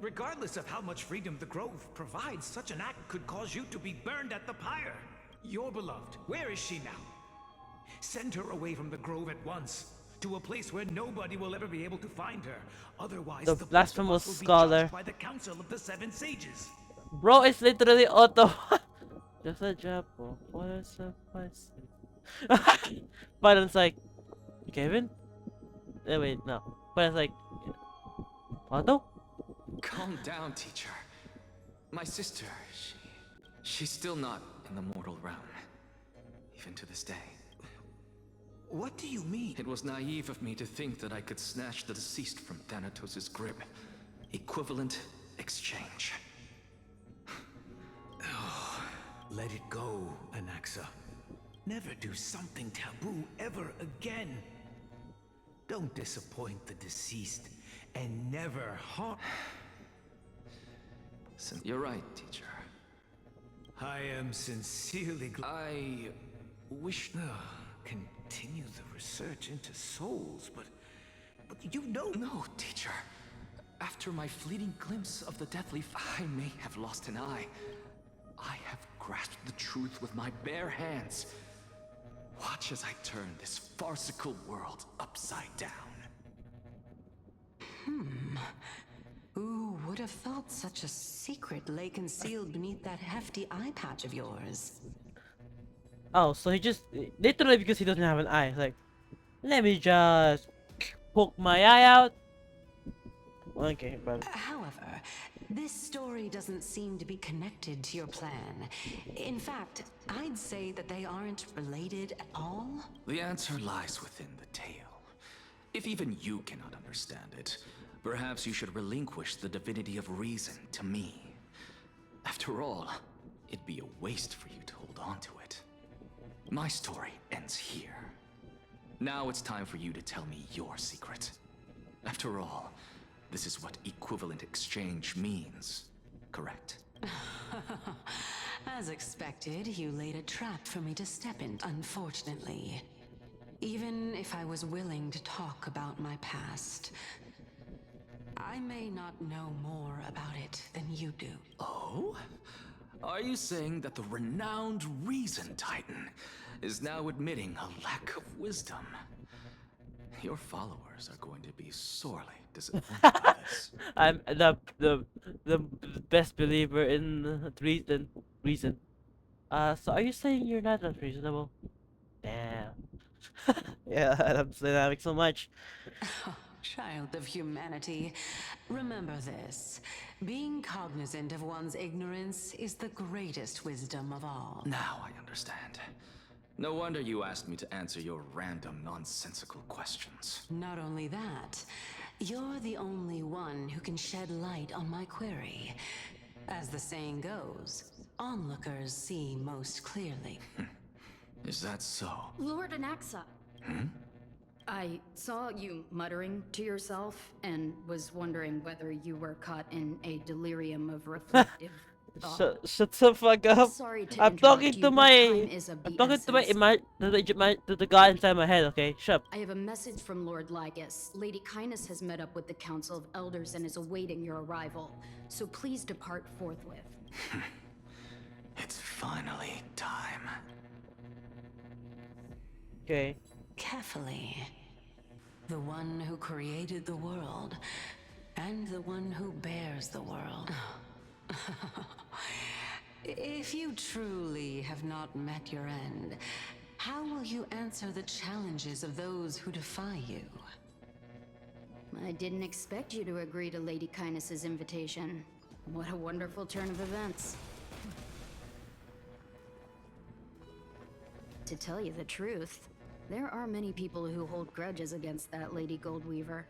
Regardless of how much freedom the Grove provides, such an act could cause you to be burned at the pyre. Your beloved, where is she now? Send her away from the Grove at once, to a place where nobody will ever be able to find her. Otherwise, The the blasphemous will be scholar. judged by the Council of the Seven Sages. Bro, it's literally auto. Just a job for a suffice. But it's like, Kevin? Wait, no. But it's like, Auto? Calm down, teacher. My sister, she's still not in the mortal realm. Even to this day. What do you mean? It was naive of me to think that I could snatch the deceased from Thanatos' grip. Equivalent exchange. Oh, let it go, Anaxa. Never do something taboo ever again. Don't disappoint the deceased, and never harm... You're right, teacher. I am sincerely glad. I wish to continue the research into souls, but you know... No, teacher. After my fleeting glimpse of the Deathleaf, I may have lost an eye. I have grasped the truth with my bare hands. Watch as I turn this farcical world upside down. Who would have thought such a secret lay concealed beneath that hefty eye patch of yours? Oh, so he just literally because he doesn't have an eye, like, let me just poke my eye out. Okay, but However, this story doesn't seem to be connected to your plan. In fact, I'd say that they aren't related at all. The answer lies within the tale. If even you cannot understand it, perhaps you should relinquish the divinity of reason to me. After all, it'd be a waste for you to hold on to it. My story ends here. Now it's time for you to tell me your secret. After all, this is what equivalent exchange means, correct? As expected, you laid a trap for me to step in, unfortunately. Even if I was willing to talk about my past, I may not know more about it than you do. Oh? Are you saying that the renowned Reason Titan is now admitting a lack of wisdom? Your followers are going to be sorely disappointed by this. I'm the best believer in reason. So are you saying you're not unreasonable? Damn. Yeah, I'm having so much. Child of humanity, remember this. Being cognizant of one's ignorance is the greatest wisdom of all. Now I understand. No wonder you asked me to answer your random, nonsensical questions. Not only that, you're the only one who can shed light on my query. As the saying goes, onlookers see most clearly. Is that so? Lord Anaxa. I saw you muttering to yourself and was wondering whether you were caught in a delirium of reflective thought. Shut the fuck up. Sorry to I'm interrupt talking you, to but my time is of I'm the talking to my essence. to the guy inside my head, okay? Shut up. I have a message from Lord Lygus. Lady Kindness has met up with the Council of Elders and is awaiting your arrival. So please depart forthwith. It's finally time. Okay. Carefully. The one who created the world, and the one who bears the world. If you truly have not met your end, how will you answer the challenges of those who defy you? I didn't expect you to agree to Lady Kindness's invitation. What a wonderful turn of events. To tell you the truth, there are many people who hold grudges against that Lady Goldweaver.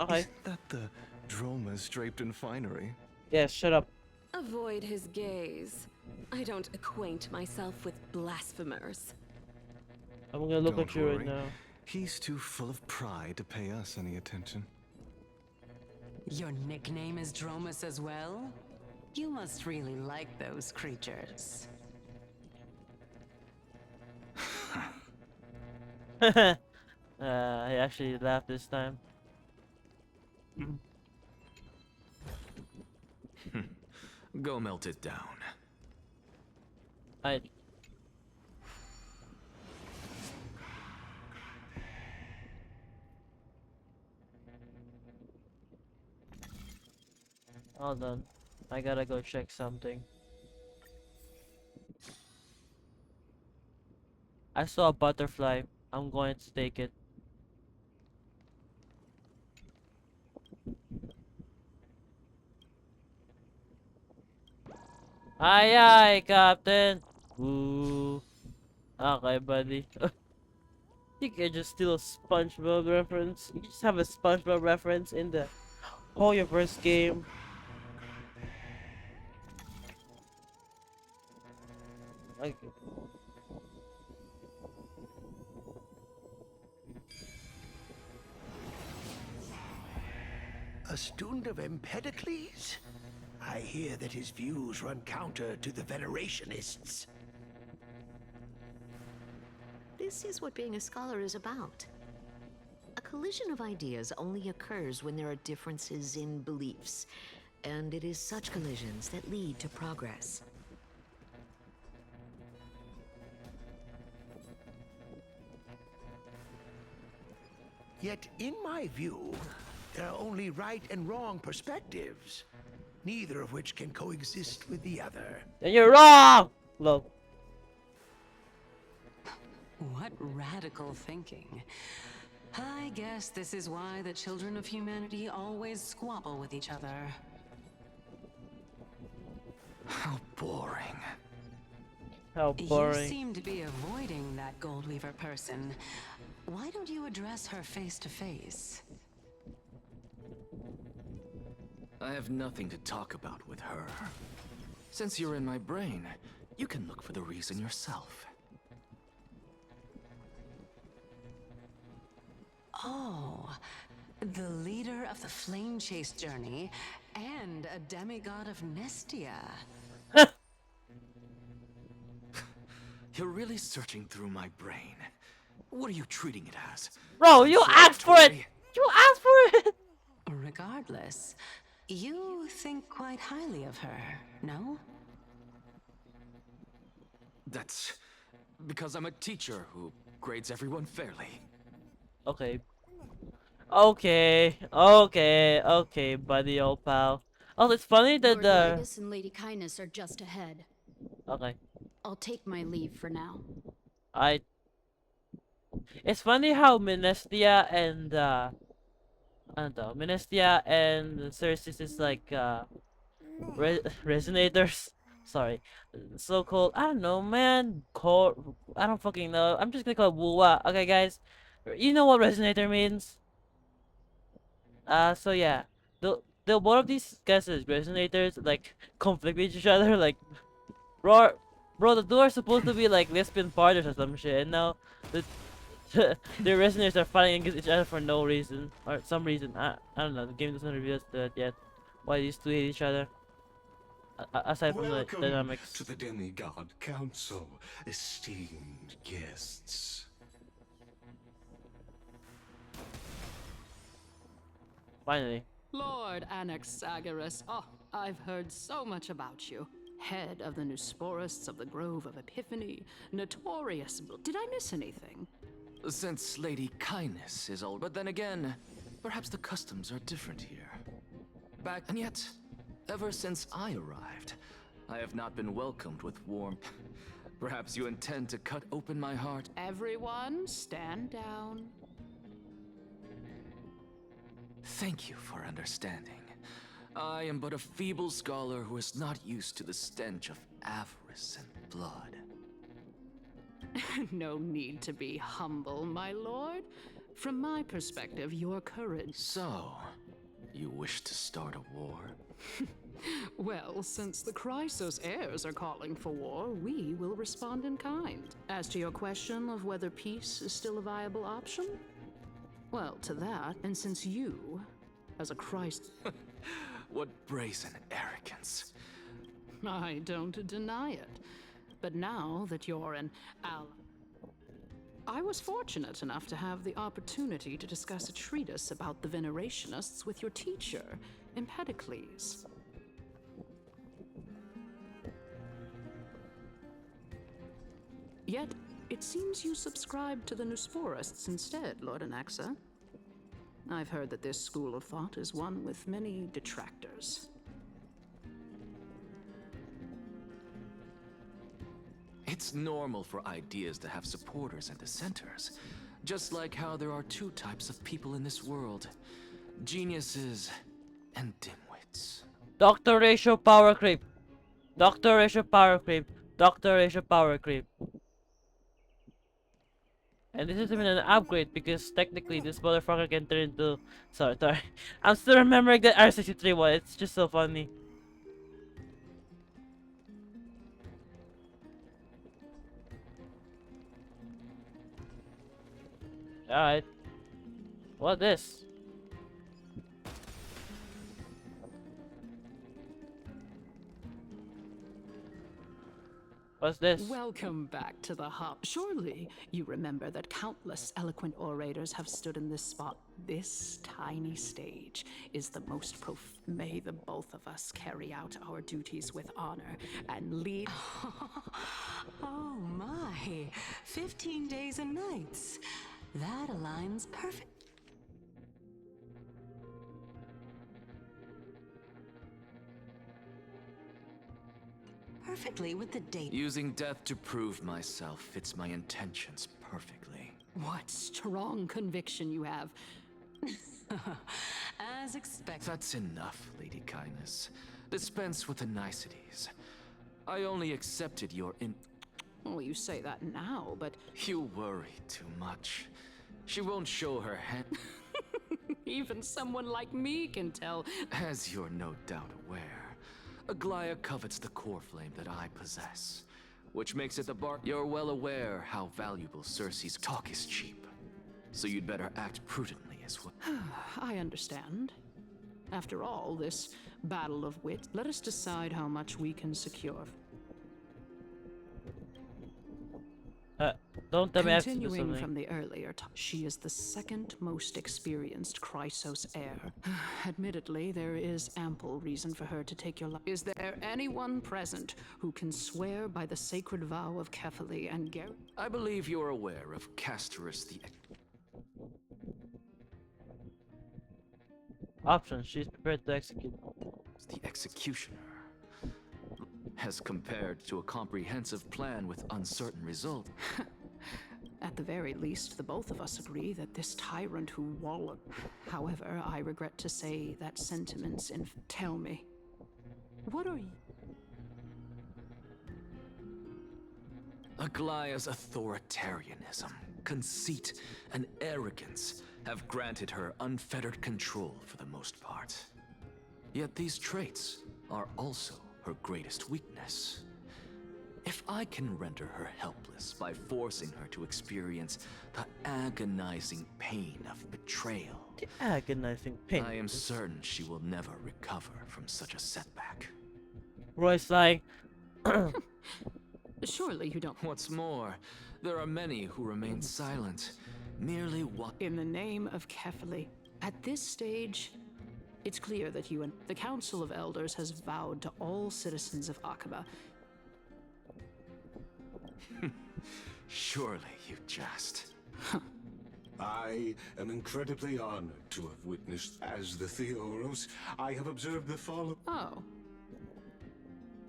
Okay. Isn't that the dromas draped in finery? Yes, shut up. Avoid his gaze. I don't acquaint myself with blasphemers. I'm gonna look Don't at you right worry. now. He's too full of pride to pay us any attention. Your nickname is Dromus as well? You must really like those creatures. I actually laughed this time. Go melt it down. Hold on. I gotta go check something. I saw a butterfly. I'm going to take it. Aye aye, Captain. Ooh. Okay, buddy. You can just steal a SpongeBob reference. You just have a SpongeBob reference in the Hoyoverse game. Okay. A student of Empedocles? I hear that his views run counter to the Venerationists. This is what being a scholar is about. A collision of ideas only occurs when there are differences in beliefs, and it is such collisions that lead to progress. Yet, in my view, there are only right and wrong perspectives, neither of which can coexist with the other. And you're wrong! Look. What radical thinking. I guess this is why the children of humanity always squabble with each other. How boring. How boring. You seem to be avoiding that Goldweaver person. Why don't you address her face to face? I have nothing to talk about with her. Since you're in my brain, you can look for the reason yourself. Oh, the leader of the flame chase journey and a demigod of Nestia. You're really searching through my brain. What are you treating it as? Bro, you asked for it! You asked for it! Regardless, you think quite highly of her, no? That's because I'm a teacher who grades everyone fairly. Okay. Okay, buddy, old pal. Oh, it's funny that Lord Lygus and Lady Kindness are just ahead. Okay. I'll take my leave for now. It's funny how Minestia and Minestia and CERCES is like resonators. Sorry, so called. I don't know, man. I don't fucking know. I'm just gonna call it Wuwa. Okay, guys, you know what resonator means. So yeah, the one of these guys is resonators like conflict with each other. Like, bro, the two are supposed to be like lesbian partners or some shit, and now the their resonators are fighting against each other for no reason or some reason. I don't know. The game doesn't reveal us that yet. Why these two hate each other? Aside from the Welcome dynamics. to the Demigod Council, esteemed guests. Finally. Lord Anaxagoras, oh, I've heard so much about you. Head of the Nusporists of the Grove of Epiphany, notorious. Did I miss anything? Since Lady Kindness is old, but then again, perhaps the customs are different here. And yet, ever since I arrived, I have not been welcomed with warmth. Perhaps you intend to cut open my heart. Everyone, stand down. Thank you for understanding. I am but a feeble scholar who is not used to the stench of avarice and blood. No need to be humble, my lord. From my perspective, your courage... So, you wish to start a war? Well, since the Chrysos heirs are calling for war, we will respond in kind. As to your question of whether peace is still a viable option, well, to that, and since you, as a Christ... What brazen arrogance. I don't deny it. But now that you're an ally... I was fortunate enough to have the opportunity to discuss a treatise about the Venerationists with your teacher, Empedocles. Yet, it seems you subscribe to the Nusporists instead, Lord Anaxa. I've heard that this school of thought is one with many detractors. It's normal for ideas to have supporters and dissenters, just like how there are two types of people in this world, geniuses and dimwits. Doctor Ratio Power Creep. Doctor Ratio Power Creep. Doctor Ratio Power Creep. And this is even an upgrade because technically this motherfucker can turn into... Sorry. I'm still remembering that R63 one. It's just so funny. Alright. What this? What's this? Welcome back to the hub. Surely you remember that countless eloquent orators have stood in this spot. This tiny stage is the most May the both of us carry out our duties with honor and lead. Oh my, 15 days and nights. That aligns perfectly with the date. Using death to prove myself fits my intentions perfectly. What strong conviction you have. As expected. That's enough, Lady Kindness. Dispense with the niceties. I only accepted your Well, you say that now, but... You worry too much. She won't show her hand. Even someone like me can tell. As you're no doubt aware, Aglaea covets the core flame that I possess, which makes it the bar. You're well aware how valuable CERCES talk is cheap, so you'd better act prudently as well. I understand. After all, this battle of wit, let us decide how much we can secure. Don't tell me I have to do Continuing something. from the earlier time, she is the second most experienced CERCES heir. Admittedly, there is ample reason for her to take your life. Is there anyone present who can swear by the sacred vow of Kefali and Ger? I believe you're aware of Castorus the Options. She's prepared to execute. the executioner. As compared to a comprehensive plan with uncertain result. At the very least, the both of us agree that this tyrant who walloped. However, I regret to say that sentiments in. Tell me, what are you? Aglaea's authoritarianism, conceit, and arrogance have granted her unfettered control for the most part. Yet these traits are also her greatest weakness. If I can render her helpless by forcing her to experience the agonizing pain of betrayal, The agonizing pain. I am certain she will never recover from such a setback. Roy's like, Surely you don't. What's more, there are many who remain silent, merely In the name of Kefali, at this stage, it's clear that you and the Council of Elders has vowed to all citizens of Aqaba. Surely you jest. I am incredibly honored to have witnessed as the Theoros. I have observed the fall of... Oh.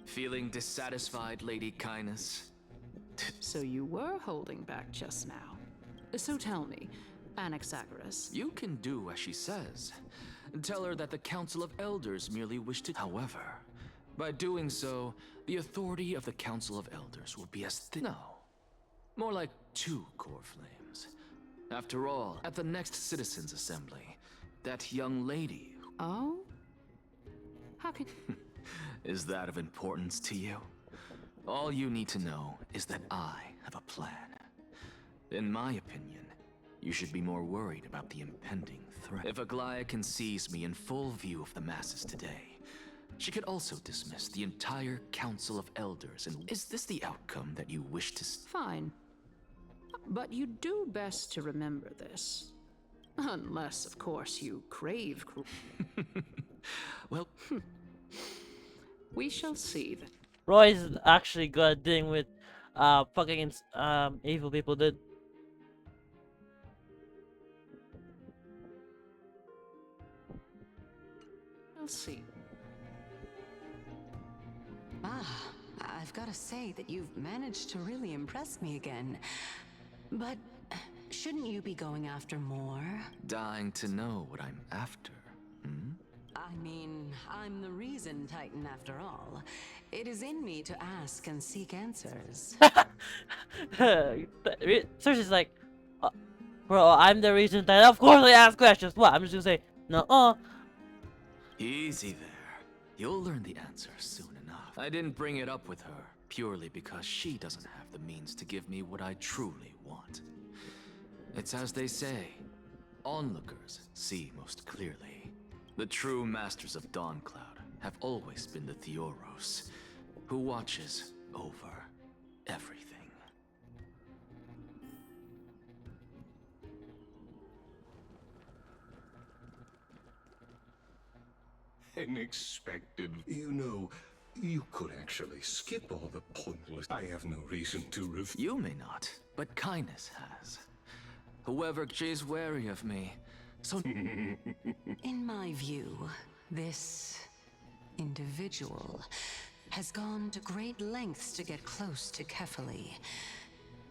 Feeling dissatisfied, Lady Kindness? So you were holding back just now. So tell me, Anaxagoras. You can do as she says. Tell her that the Council of Elders merely wish to... However, by doing so, the authority of the Council of Elders will be as thin... No. More like 2 core flames. After all, at the next Citizens' Assembly, that young lady... Oh? How can... Is that of importance to you? All you need to know is that I have a plan. In my opinion, you should be more worried about the impending threat. If Aglaea can seize me in full view of the masses today, she could also dismiss the entire Council of Elders. And is this the outcome that you wish to see? Fine. But you do best to remember this. Unless, of course, you crave... Well... We shall see then. Roy's actually good at dealing with fucking evil people, dude. We'll see. I've got to say that you've managed to really impress me again. But shouldn't you be going after more? Dying to know what I'm after, hmm? I mean, I'm the reason Titan after all. It is in me to ask and seek answers. Cersei's like, bro, I'm the reason that of course I ask questions. What? I'm just gonna say, no, Easy there. You'll learn the answer soon enough. I didn't bring it up with her purely because she doesn't have the means to give me what I truly want. It's as they say, onlookers see most clearly. The true masters of Dawncloud have always been the Theoros, who watches over everything. Unexpected. You know, you could actually skip all the pointless. I have no reason to You may not, but kindness has. Whoever she's wary of me, so... In my view, this individual has gone to great lengths to get close to Kefali.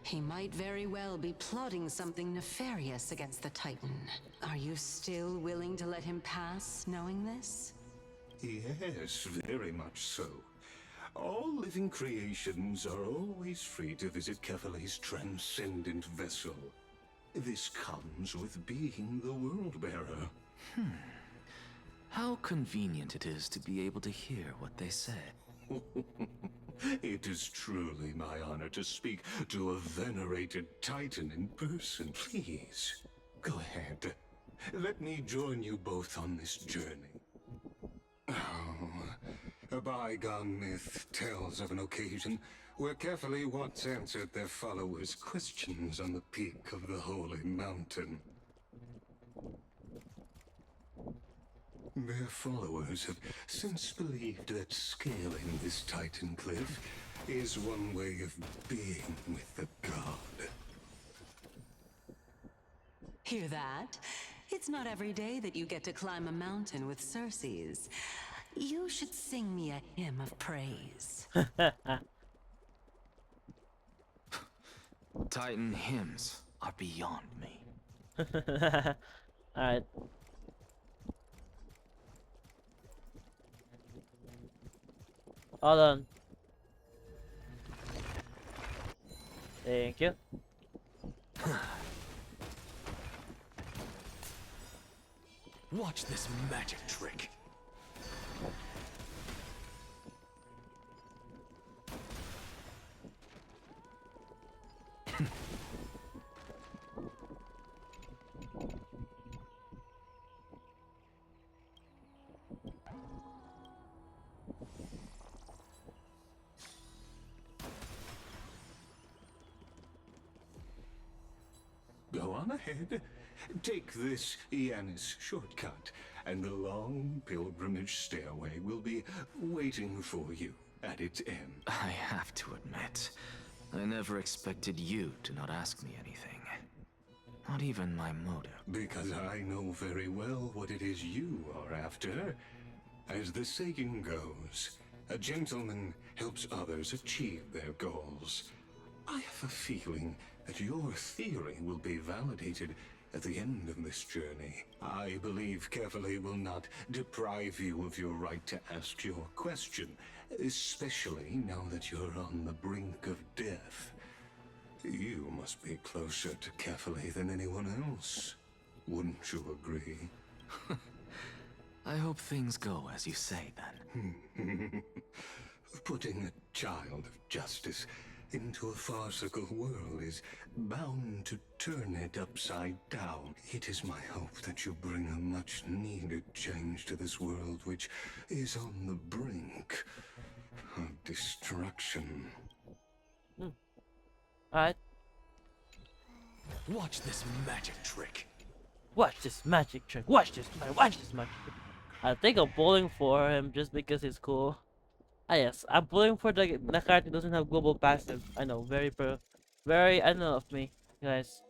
He might very well be plotting something nefarious against the Titan. Are you still willing to let him pass, knowing this? Yes, very much so. All living creations are always free to visit Kefali's transcendent vessel. This comes with being the World-Bearer. How convenient it is to be able to hear what they say. It is truly my honor to speak to a venerated Titan in person. Please, go ahead. Let me join you both on this journey. A bygone myth tells of an occasion where Kefali once answered their followers' questions on the peak of the holy mountain. Their followers have since believed that scaling this Titan cliff is one way of being with the god. Hear that? It's not every day that you get to climb a mountain with CERCES. You should sing me a hymn of praise. Titan hymns are beyond me. Alright. Hold on. Thank you. Watch this magic trick. Go on ahead. Take this Yanis shortcut, and the long pilgrimage stairway will be waiting for you at its end. I have to admit, I never expected you to not ask me anything. Not even my motive. Because I know very well what it is you are after. As the saying goes, a gentleman helps others achieve their goals. I have a feeling that your theory will be validated at the end of this journey. I believe Kefali will not deprive you of your right to ask your question, especially now that you're on the brink of death. You must be closer to Kefali than anyone else. Wouldn't you agree? I hope things go as you say, then. Putting a child of justice into a farcical world is bound to turn it upside down. It is my hope that you bring a much-needed change to this world, which is on the brink of destruction. Alright. Watch this magic trick. Watch this magic trick. Watch this magic trick. I think I'm pulling for him just because he's cool. Ah yes, I'm pulling for the character who doesn't have global passive. I know, very I know of me, guys.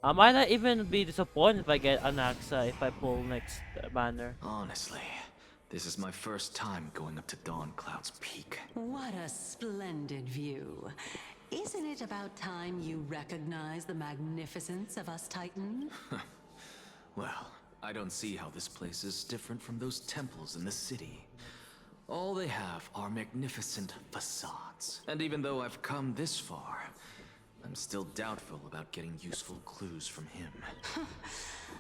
I might not even be disappointed if I get Anaxa if I pull next banner. Honestly, this is my first time going up to Dawn Cloud's peak. What a splendid view. Isn't it about time you recognize the magnificence of us Titan? Well, I don't see how this place is different from those temples in the city. All they have are magnificent facades. And even though I've come this far, I'm still doubtful about getting useful clues from him.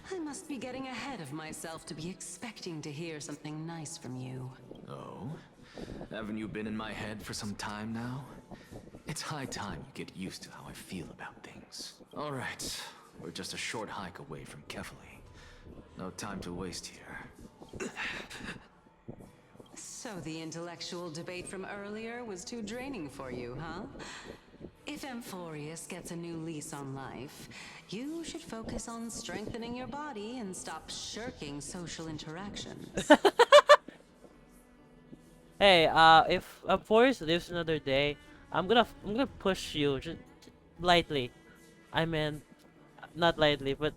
I must be getting ahead of myself to be expecting to hear something nice from you. Oh? Haven't you been in my head for some time now? It's high time you get used to how I feel about things. Alright, we're just a short hike away from Kefali. No time to waste here. So the intellectual debate from earlier was too draining for you, huh? If Amphoreus gets a new lease on life, you should focus on strengthening your body and stop shirking social interactions. Hey, if Forrest lives another day, I'm gonna push you just lightly. I mean, not lightly, but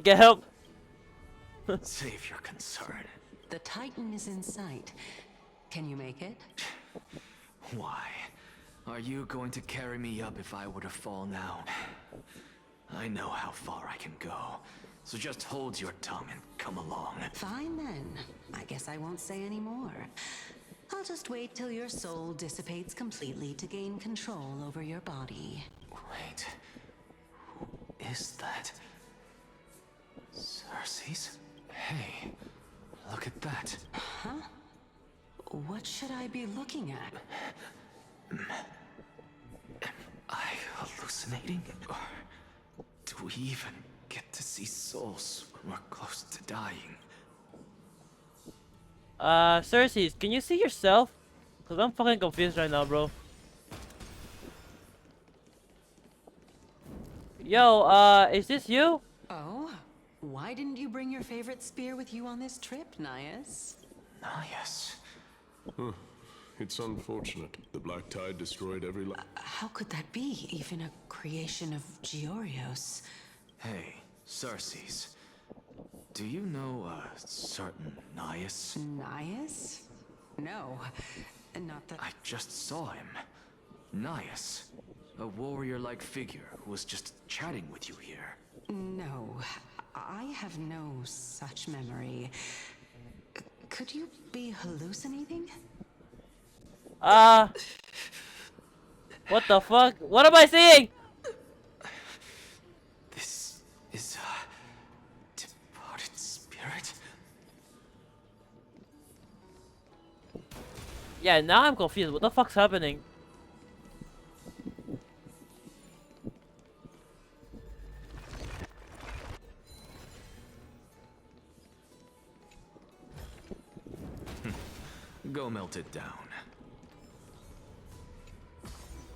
get help. Save your concern. The Titan is in sight. Can you make it? Why? Are you going to carry me up if I were to fall now? I know how far I can go, so just hold your tongue and come along. Fine then. I guess I won't say any more. I'll just wait till your soul dissipates completely to gain control over your body. Wait. Who is that? CERCES? Hey, look at that. Huh? What should I be looking at? Am I hallucinating? Or do we even get to see souls when we're close to dying? Cersei, can you see yourself? Cause I'm fucking confused right now, bro. Yo, is this you? Oh? Why didn't you bring your favorite spear with you on this trip, Nias? Nias? Huh. It's unfortunate. The Black Tide destroyed every How could that be? Even a creation of Georios. Hey, CERCES. Do you know a certain Nias? Nias? No, not that. I just saw him. Nias. A warrior-like figure who was just chatting with you here. No, I have no such memory. Could you be hallucinating? What the fuck? What am I seeing? This is a departed spirit? Yeah, now I'm confused. What the fuck's happening? Go melt it down.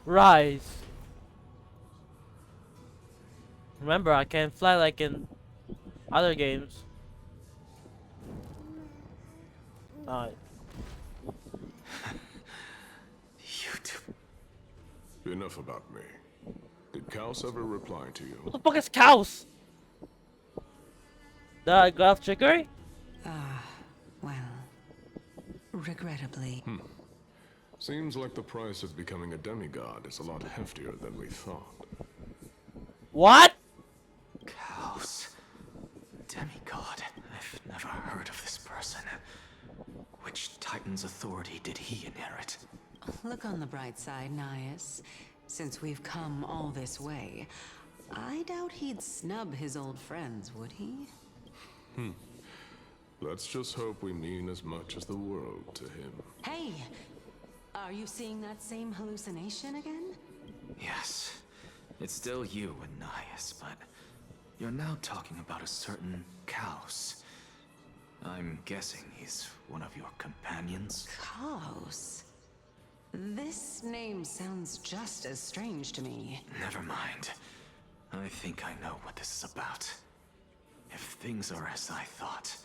Rise. Remember, I can fly like in other games. Alright. Enough about me. Did Kaos ever reply to you? What the fuck is Kaos? The Graph Trickery? Well, regrettably. Seems like the price of becoming a demigod is a lot heftier than we thought. What? Kaos. Demigod. I've never heard of this person. Which Titan's authority did he inherit? Look on the bright side, Nias. Since we've come all this way, I doubt he'd snub his old friends, would he? Let's just hope we mean as much as the world to him. Hey! Are you seeing that same hallucination again? Yes. It's still you and Nias, but you're now talking about a certain Kaos. I'm guessing he's one of your companions? Kaos? This name sounds just as strange to me. Never mind. I think I know what this is about. If things are as I thought,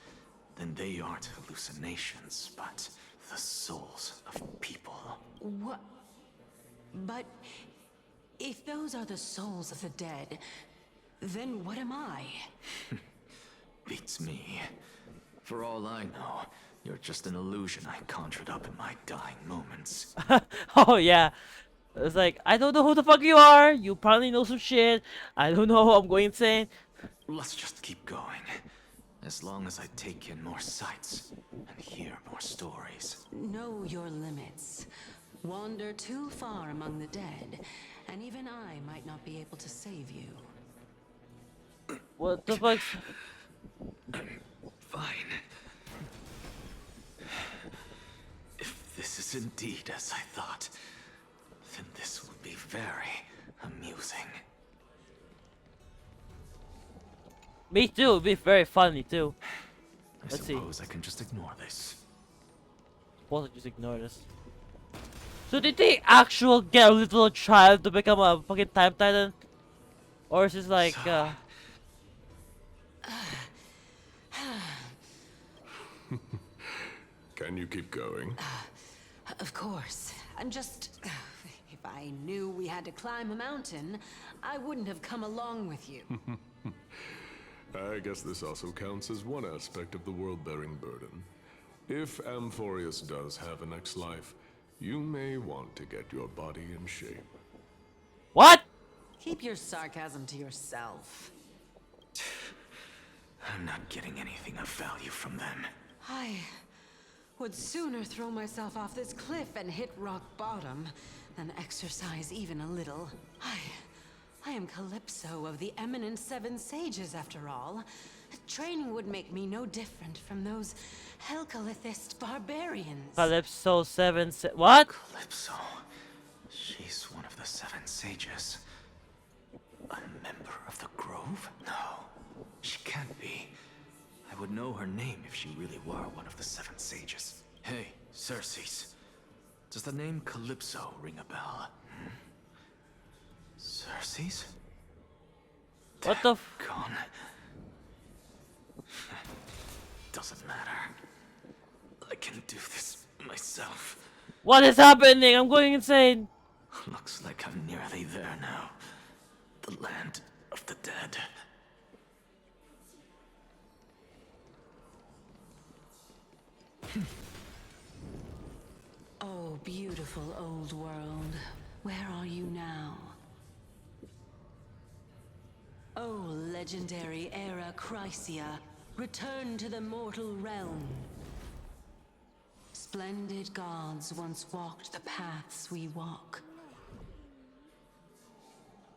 then they aren't hallucinations, but the souls of people. What? But if those are the souls of the dead, then what am I? Beats me. For all I know, you're just an illusion I conjured up in my dying moments. Oh yeah. It's like, I don't know who the fuck you are. You probably know some shit. I don't know. I'm going insane. Let's just keep going. As long as I take in more sights and hear more stories. Know your limits. Wander too far among the dead, and even I might not be able to save you. What the fuck? Fine. If this is indeed as I thought, then this will be very amusing. Me too. It'd be very funny too. I Let's see. suppose I can just ignore this. supposed to just ignore this. So did they actually get a little child to become a fucking time titan? Or is this like Can you keep going? Of course. I'm just... If I knew we had to climb a mountain, I wouldn't have come along with you. I guess this also counts as one aspect of the world-bearing burden. If Amphoreus does have a next life, you may want to get your body in shape. What? Keep your sarcasm to yourself. I'm not getting anything of value from them. I would sooner throw myself off this cliff and hit rock bottom than exercise even a little. I am Calypso of the eminent Seven Sages, after all. Training would make me no different from those Helcalithist barbarians. Calypso 7 what? Calypso. She's one of the Seven Sages. A member of the Grove? No, she can't be. I would know her name if she really were one of the Seven Sages. Hey, CERCES. Does the name Calypso ring a bell? CERCES? What the f- Gone. Doesn't matter. I can do this myself. What is happening? I'm going insane. Looks like I'm nearly there now. The land of the dead. Oh, beautiful old world. Where are you now? Oh, legendary era Chrysia, return to the mortal realm. Splendid gods once walked the paths we walk.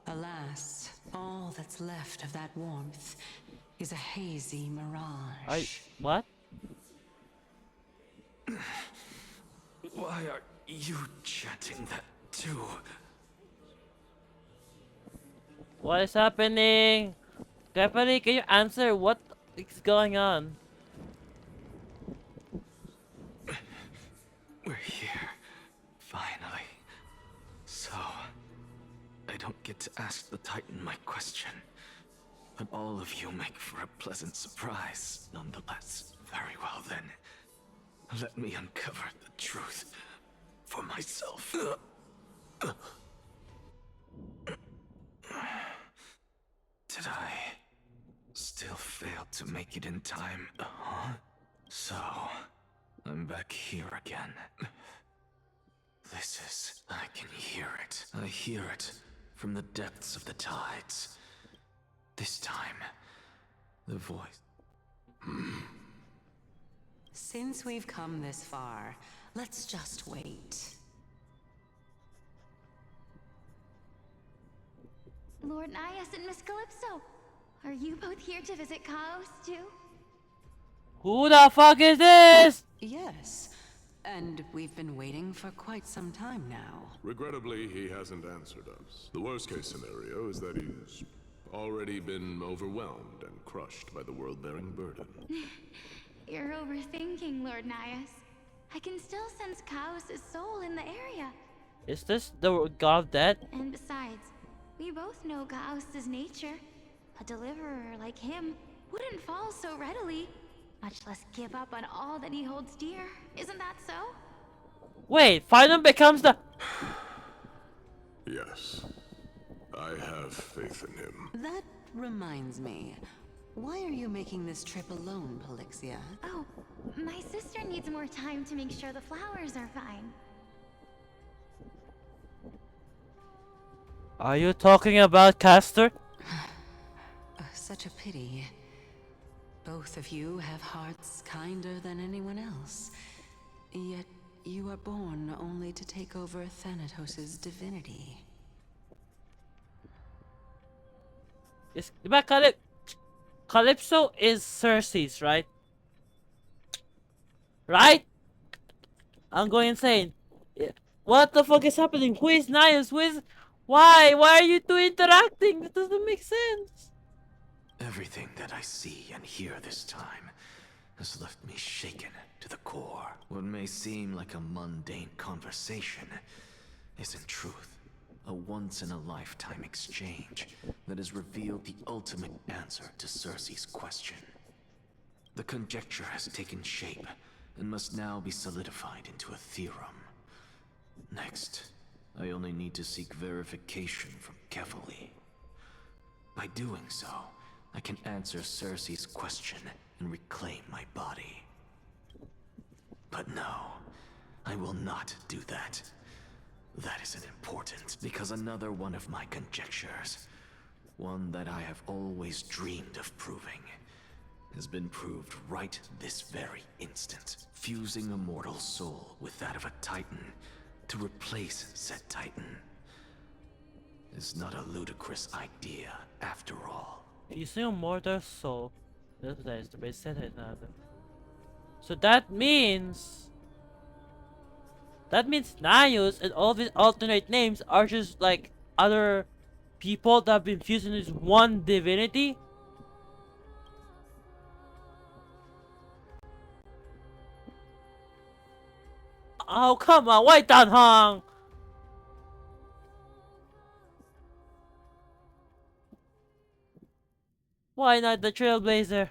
Alas, all that's left of that warmth is a hazy mirage. What? Why are you chanting that too? What is happening? Stephanie, can you answer what is going on? We're here. Finally. So, I don't get to ask the Titan my question. But all of you make for a pleasant surprise, nonetheless. Very well then. Let me uncover the truth for myself. Did I still fail to make it in time? So, I'm back here again. This is... I can hear it. I hear it from the depths of the tides. This time, the voice... Since we've come this far, let's just wait. Lord Nias and Miss Calypso, are you both here to visit Chaos too? Who the fuck is this? Yes, and we've been waiting for quite some time now. Regrettably, he hasn't answered us. The worst case scenario is that he's already been overwhelmed and crushed by the world-bearing burden. You're overthinking, Lord Nias. I can still sense Chaos' soul in the area. Is this the god of death? And besides, we both know Chaos' nature. A deliverer like him wouldn't fall so readily, much less give up on all that he holds dear. Isn't that so? Wait, Final becomes the... Yes. I have faith in him. That reminds me. Why are you making this trip alone, Polixia? Oh, my sister needs more time to make sure the flowers are fine. Are you talking about Castor? Such a pity. Both of you have hearts kinder than anyone else. Yet you are born only to take over Thanatos' divinity. Is Calypso is CERCES, right? Right? I'm going insane. What the fuck is happening? Who is Nias? Who is... Why? Why are you two interacting? That doesn't make sense. Everything that I see and hear this time has left me shaken to the core. What may seem like a mundane conversation is in truth a once-in-a-lifetime exchange that has revealed the ultimate answer to CERCES' question. The conjecture has taken shape and must now be solidified into a theorem. Next, I only need to seek verification from Kefali. By doing so, I can answer CERCES' question and reclaim my body. But no, I will not do that. That isn't important, because another one of my conjectures, one that I have always dreamed of proving, has been proved right this very instant. Fusing a mortal soul with that of a Titan to replace said Titan is not a ludicrous idea after all. Fusing a mortal soul. So that means Naios and all of his alternate names are just like other people that have been fused into this one divinity? Oh, come on, why Dan Hong? Why not the Trailblazer?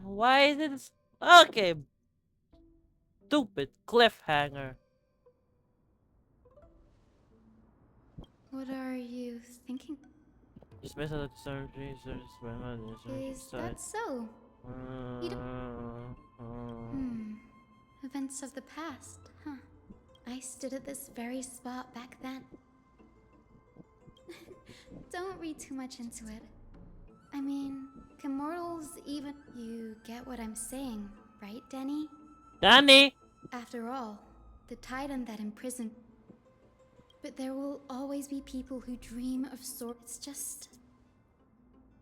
Why is it... Okay. Stupid cliffhanger. What are you thinking? Just miss out the surgery, Is that so? You don't... Events of the past, huh? I stood at this very spot back then. Don't read too much into it. I mean, can mortals even... You get what I'm saying, right, Denny? Danny! After all, the Titan that imprisoned... But there will always be people who dream of It's just...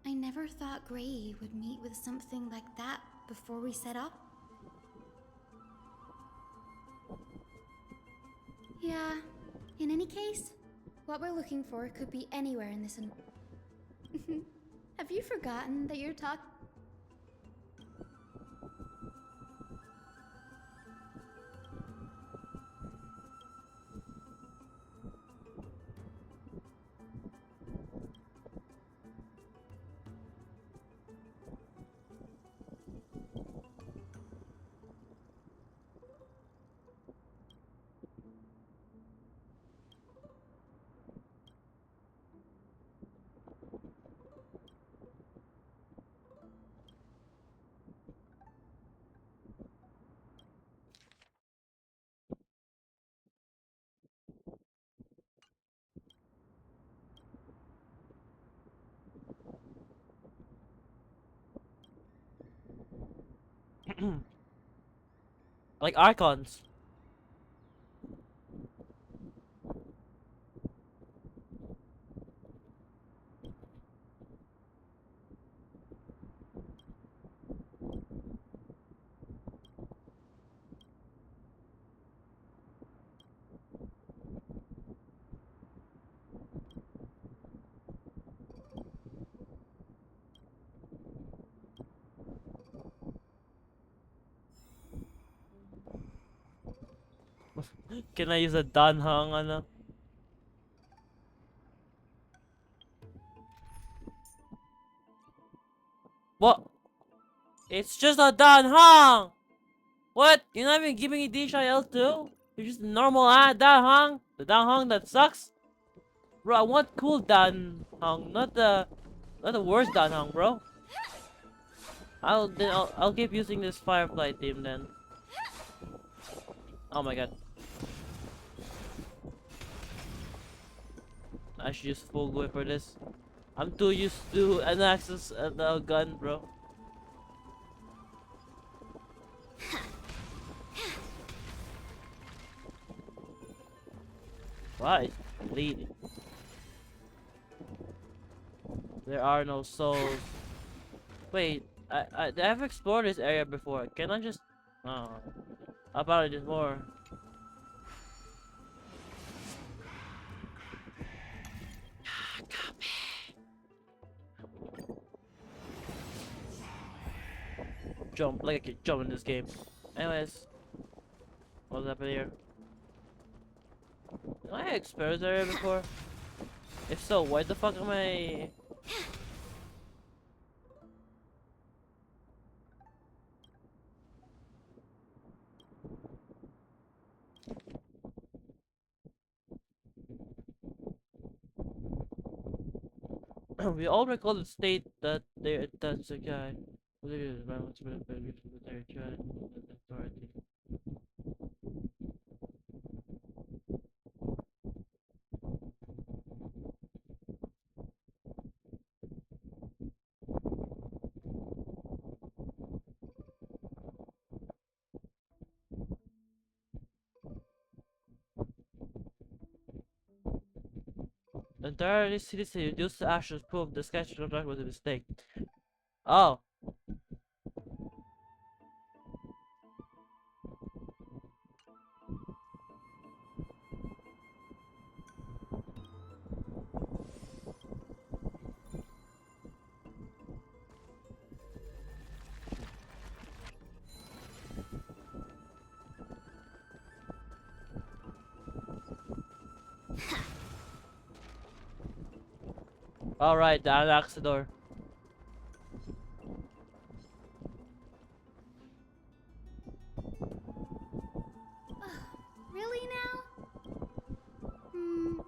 I never thought Gray would meet with something like that before we set up. Yeah, in any case, what we're looking for could be anywhere in this... Have you forgotten that you're talking... Like Archons. Can I use a Dan Hong ano? What? It's just a Dan Hong! What? You're not even giving it DHIL2? You're just a normal Dan Hong? The Dan Hong that sucks? Bro, I want cool Dan Hong, not the worst Dan Hong, bro. I'll keep using this Firefly team then. Oh my god. I should use full whip for this. I'm too used to Anaxa's gun, bro. Why? Bleeding. There are no souls. Wait, I've explored this area before. Can I just... Oh. How about I just more? jump like I can jump in this game. Anyways, what's happening here? Did I experience area before? If so, why the fuck am I? We all recall the state that that's a guy. The entire city reduced to ashes prove the sketch contract was a mistake. Oh. Alright, the Anaxa door. Really now?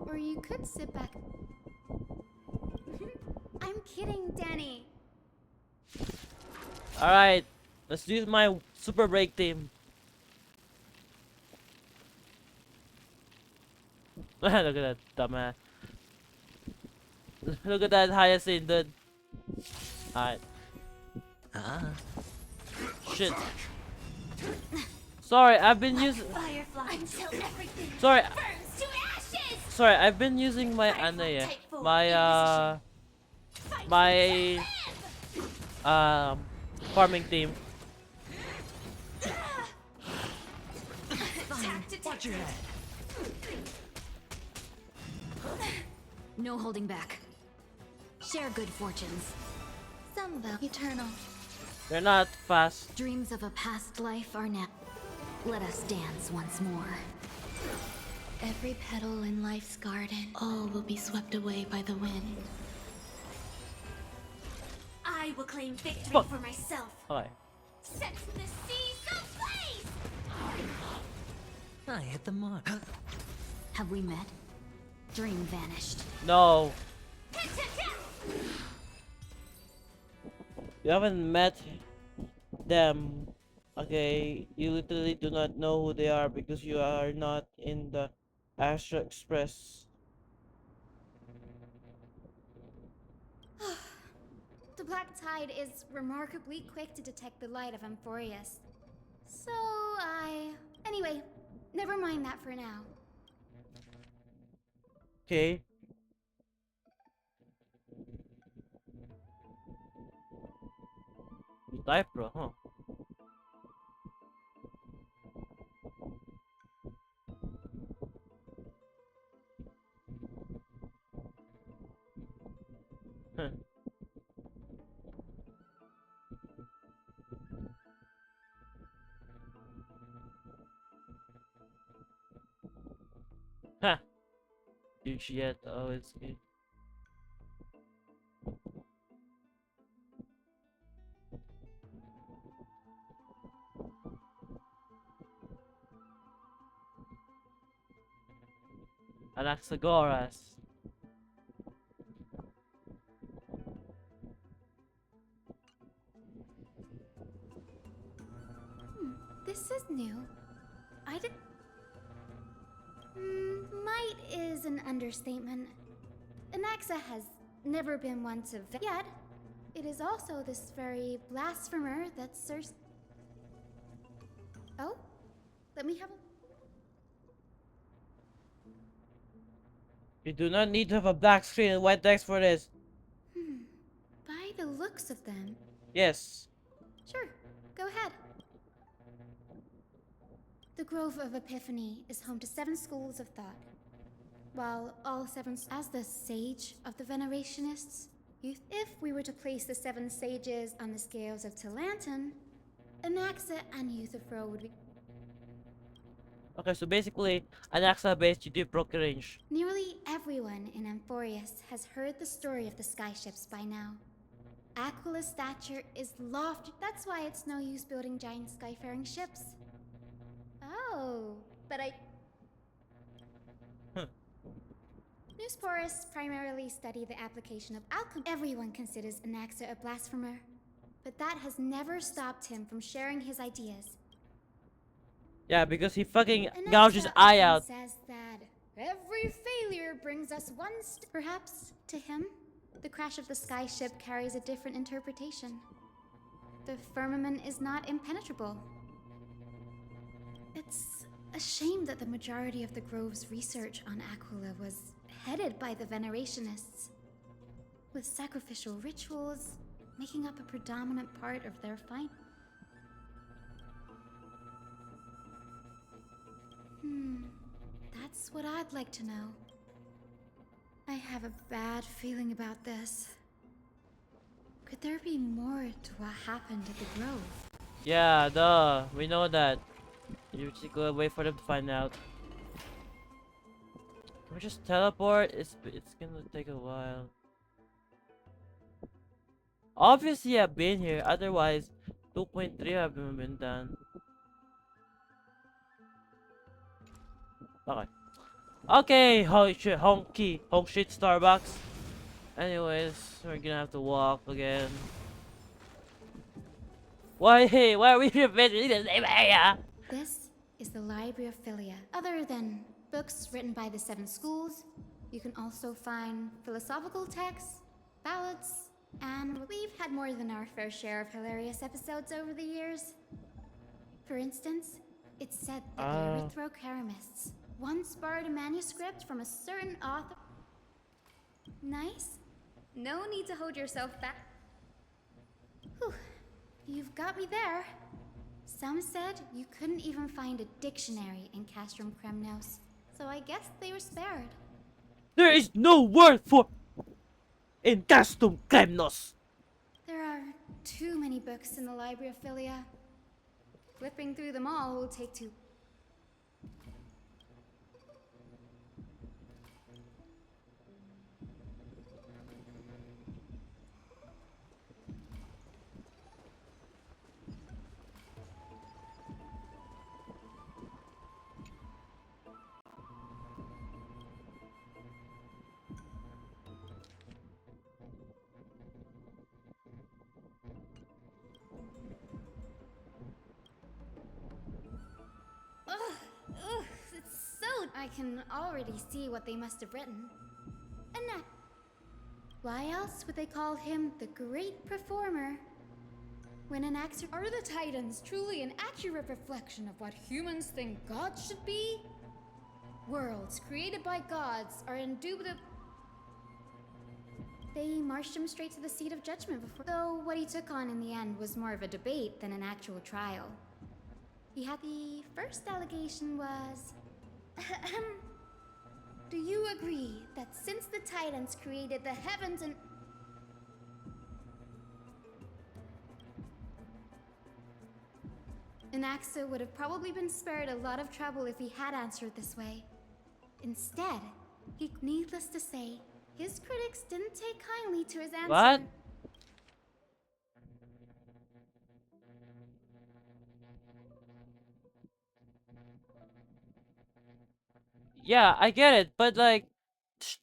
Or you could sit back. I'm kidding, Danny. Alright, let's use my super break team. Look at that dumbass. Look at that hyacinth, dude. Alright. Shit. Sorry, I've been using. Sorry. Sorry, I've been using my Anea. My farming team. Watch your head. No holding back. Share good fortunes. Some eternal. They're not fast. Dreams of a past life are now. Let us dance once more. Every petal in life's garden, all will be swept away by the wind. I will claim victory for myself. Hi. Set the seas ablaze! I hit the mark. Have we met? Dream vanished. No. You haven't met them. Okay, you literally do not know who they are because you are not in the Astro Express. The black tide is remarkably quick to detect the light of amphoreus. So Anyway, never mind that for now. Okay. Cyfer, huh? Huh. Ha! Huge yet, always good. Anaxagoras. This is new. I did. Might is an understatement. Anaxa has never been one to yet. It is also this very blasphemer that CERCES. Oh? Let me have a. You do not need to have a black screen and white text for this. By the looks of them. Yes. Sure, go ahead. The Grove of Epiphany is home to 7 schools of thought. While all 7, as the sage of the Venerationists, if we were to place the 7 sages on the scales of Talanton, Anaxa and Euthyphro would be. Okay, so basically, Anaxa-based, you do proc range. Nearly everyone in Amphoreus has heard the story of the skyships by now. Aquila's stature is lofty. That's why it's no use building giant skyfaring ships. Oh, but New sporists primarily study the application of alchemy. Everyone considers Anaxa a blasphemer, but that has never stopped him from sharing his ideas. Yeah, because he fucking gouges his eye out. Says that every failure brings us one step. Perhaps to him, the crash of the skyship carries a different interpretation. The firmament is not impenetrable. It's a shame that the majority of the Grove's research on Aquila was headed by the Venerationists, with sacrificial rituals making up a predominant part of their fight. That's what I'd like to know. I have a bad feeling about this. Could there be more to what happened at the Grove? Yeah, duh. We know that. You just gotta wait for them to find out. Can we just teleport? It's gonna take a while. Obviously, I've been here. Otherwise, 2.3 haven't been done. Okay. Okay, honky, honk shit, Starbucks. Anyways, we're gonna have to walk again. Why are we revisiting the same area? This is the Library of Philia. Other than books written by the 7 schools, you can also find philosophical texts, ballads, and we've had more than our fair share of hilarious episodes over the years. For instance, it's said that the Erythrocheramists once borrowed a manuscript from a certain author. Nice. No need to hold yourself back. Whew. You've got me there. Some said you couldn't even find a dictionary in Castrum Kremnos, so I guess they were spared. There is no word for in Castrum Kremnos. There are too many books in the Library of Philia. Flipping through them all will take too. I can already see what they must have written. And why else would they call him the Great Performer? When Anaxa are the Titans truly an accurate reflection of what humans think gods should be? Worlds created by gods are indubitably. They marched him straight to the seat of judgment before. Though what he took on in the end was more of a debate than an actual trial. He had the first allegation was. Do you agree that since the Titans created the heavens and... Anaxa would have probably been spared a lot of trouble if he had answered this way. Instead, needless to say, his critics didn't take kindly to his answer. What? Yeah, I get it, but like,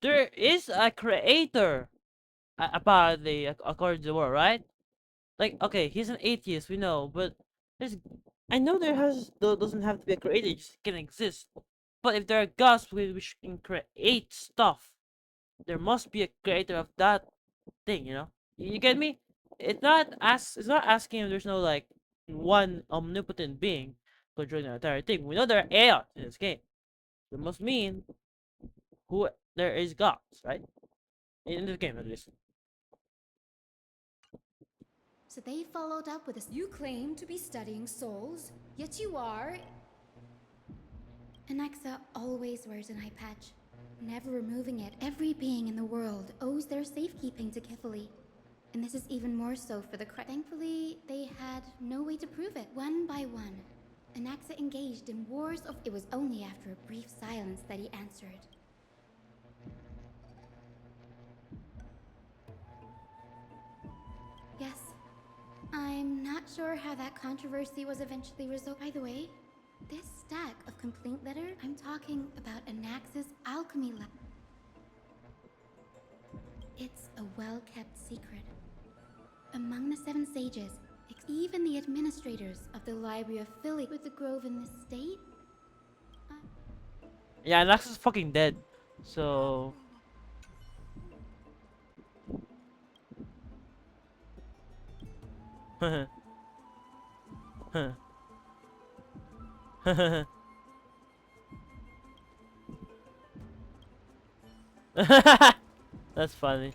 there is a creator, apparently, according to the world, right? Like, okay, he's an atheist, we know, but I know doesn't have to be a creator, it just can exist. But if there are gods which can create stuff, there must be a creator of that thing, you know? You get me? It's not asking if there's no like one omnipotent being controlling the entire thing. We know there are aeons in this game. It must mean there is gods, right? In this game, at least. So they followed up with this. You claim to be studying souls, yet you are. Anaxa always wears an eye patch, never removing it. Every being in the world owes their safekeeping to Kifili, and this is even more so for the Thankfully, they had no way to prove it, one by one. Anaxa engaged in wars of... It was only after a brief silence that he answered. Yes. I'm not sure how that controversy was eventually resolved. By the way, this stack of complaint letters, I'm talking about Anaxa's alchemy lab. It's a well-kept secret. Among the 7 sages, even the administrators of the Library of Philly with the grove in this state? Yeah, Anaxa's fucking dead. So... That's funny.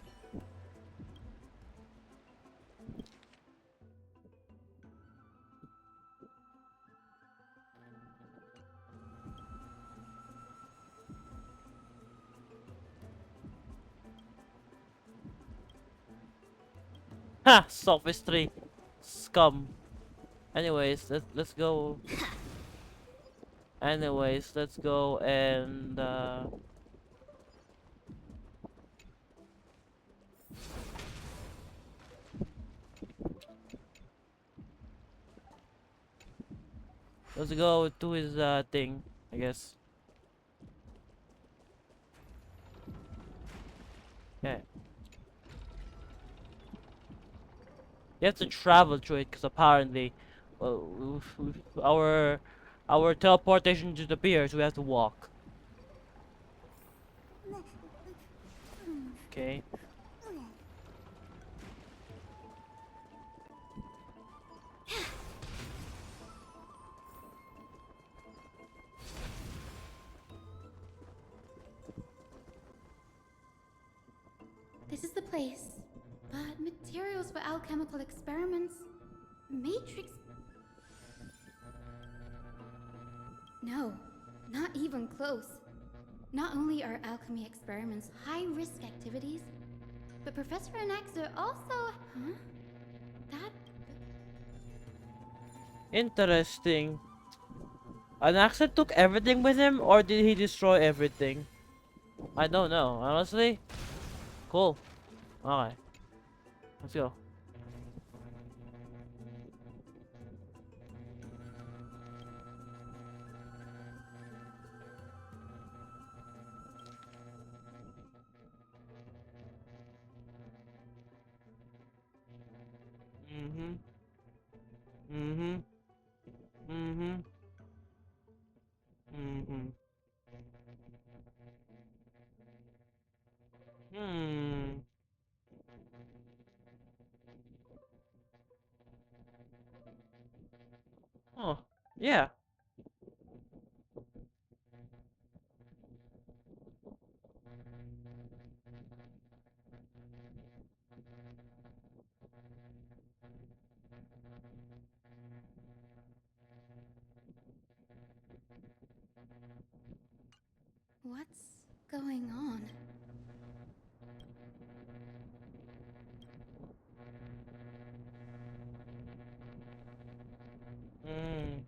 Ha! Sophistry. Scum. Anyways, let's go. Anyways, let's go and let's go to his thing, I guess. Yeah. You have to travel through it because apparently, well, our teleportation disappears. So we have to walk. Okay. This is the place. But materials for alchemical experiments... Matrix... No, not even close. Not only are alchemy experiments high-risk activities, but Professor Anaxa also... Huh? That... Interesting. Anaxa took everything with him, or did he destroy everything? I don't know, honestly. Cool. Okay. Let's go. Mm-hmm. Mm-hmm. Mm-hmm. Mm-hmm. Hmm. Oh, yeah. What's going on? Mm.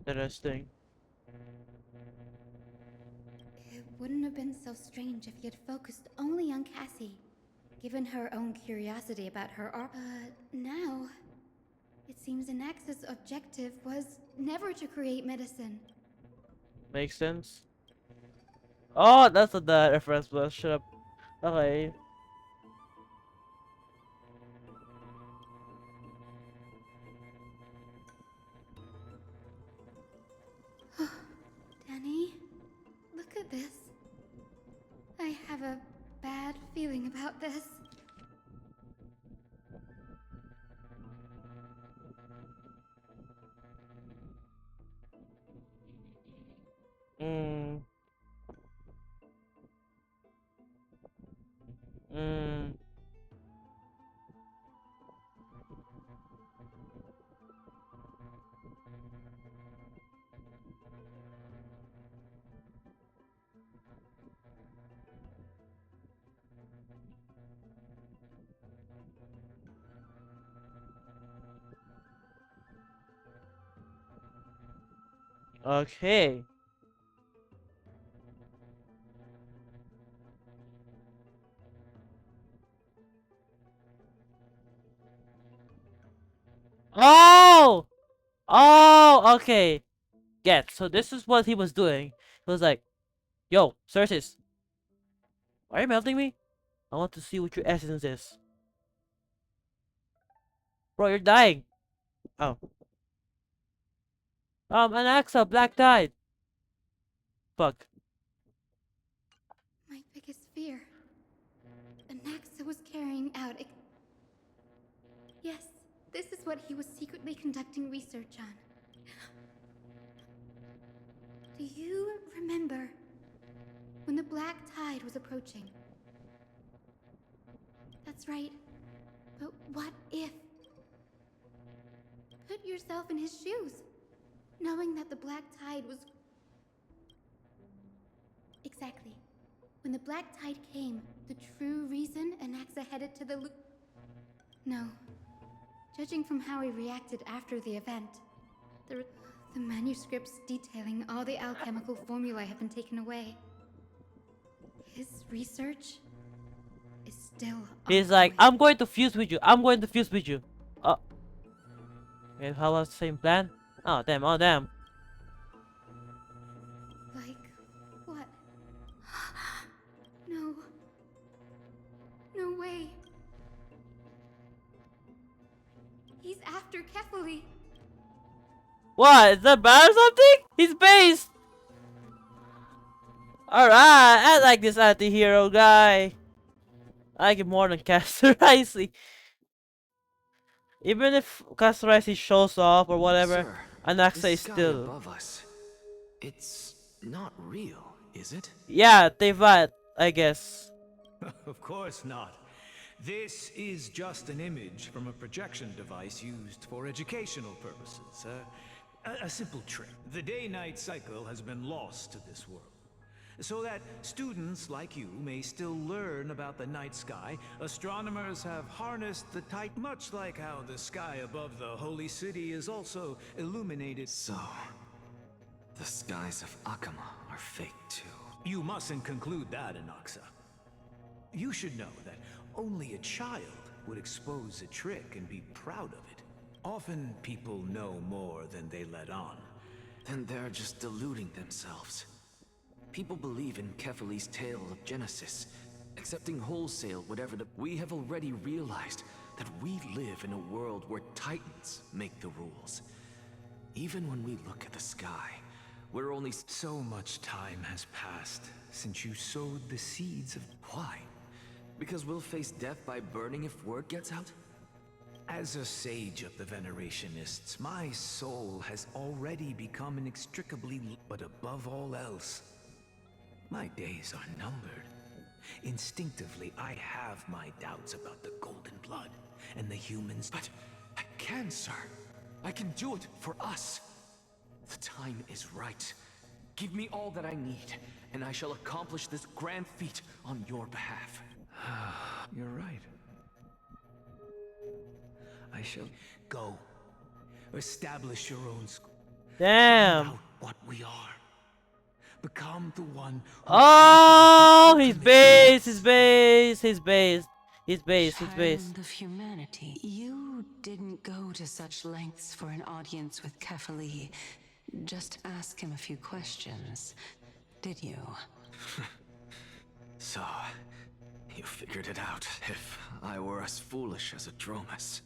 Interesting. It wouldn't have been so strange if he had focused only on Cassie, given her own curiosity about her art. But now, it seems Anaxa's objective was never to create medicine. Makes sense. Oh, that's what the reference was. Shut up. Okay. Danny, look at this. I have a bad feeling about this. Mm. Mm. Okay. Oh! Oh, okay. Get. So this is what he was doing. He was like, yo, CERCES, are you melting me? I want to see what your essence is. Bro, you're dying. Oh. Anaxa, black tide. Fuck. My biggest fear. Anaxa was carrying out Yes, this is what he was secretly conducting research on. Do you remember when the black tide was approaching? That's right. But what if? Put yourself in his shoes, knowing that the black tide was... Exactly. When the black tide came, the true reason Anaxa headed to the No. Judging from how he reacted after the event, the manuscripts detailing all the alchemical formulae have been taken away. His research is still He's like, I'm going to fuse with you. I'm going to fuse with you. Oh. Okay, how was the same plan? Oh, damn. Oh, damn. Like, what? No. No way. He's after Kefali. What? Is that bad or something? He's based. Alright, I like this anti-hero guy. I like it more than Castorizzi. Even if Castorizzi shows off or whatever, Sir, Anaxa this is sky still... above us, it's not real, is it? Yeah, Tevat, I guess. Of course not. This is just an image from a projection device used for educational purposes. A simple trick. The day-night cycle has been lost to this world. So that students like you may still learn about the night sky, astronomers have harnessed the tight, much like how the sky above the holy city is also illuminated. So, the skies of Akama are fake too. You mustn't conclude that, Anaxa. You should know that only a child would expose a trick and be proud of it. Often people know more than they let on. Then they're just deluding themselves. People believe in Kefali's tale of Genesis, accepting wholesale whatever we have already realized that we live in a world where Titans make the rules. Even when we look at the sky, we're only... So much time has passed since you sowed the seeds of... Why? Because we'll face death by burning if word gets out? As a sage of the Venerationists, my soul has already become inextricably... But above all else, my days are numbered. Instinctively, I have my doubts about the Golden Blood and the humans. But I can, sir. I can do it for us. The time is right. Give me all that I need, and I shall accomplish this grand feat on your behalf. You're right. I shall go. Establish your own school. Damn. Find out what we are. Become the one who... Oh, he's based, he's based, he's based. He's based, he's based. Child of humanity, you didn't go to such lengths for an audience with Kefali. Just ask him a few questions, did you? So, you figured it out. If I were as foolish as a Dromus,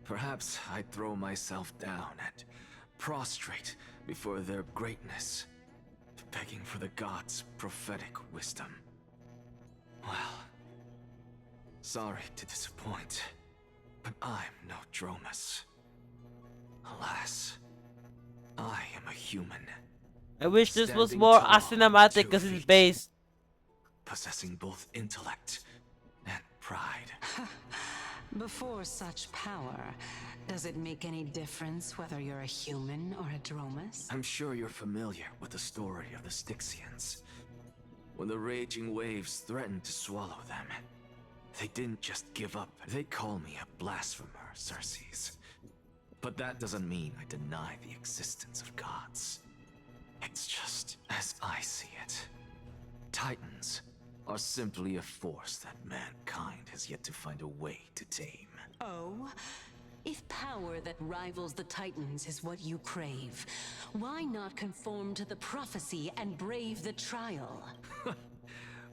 perhaps I'd throw myself down and prostrate before their greatness, begging for the gods' prophetic wisdom. Well, sorry to disappoint, but I'm no Dromus. Alas, I am a human. I wish this was Standing more tall, cinematic 2 because it's feet, based. possessing both intellect and pride. Before such power, does it make any difference whether you're a human or a Dromus? I'm sure you're familiar with the story of the Styxians. When the raging waves threatened to swallow them, they didn't just give up. They call me a blasphemer, CERCES. But that doesn't mean I deny the existence of gods. It's just as I see it. Titans are simply a force that mankind has yet to find a way to tame. Oh? If power that rivals the Titans is what you crave, why not conform to the prophecy and brave the trial?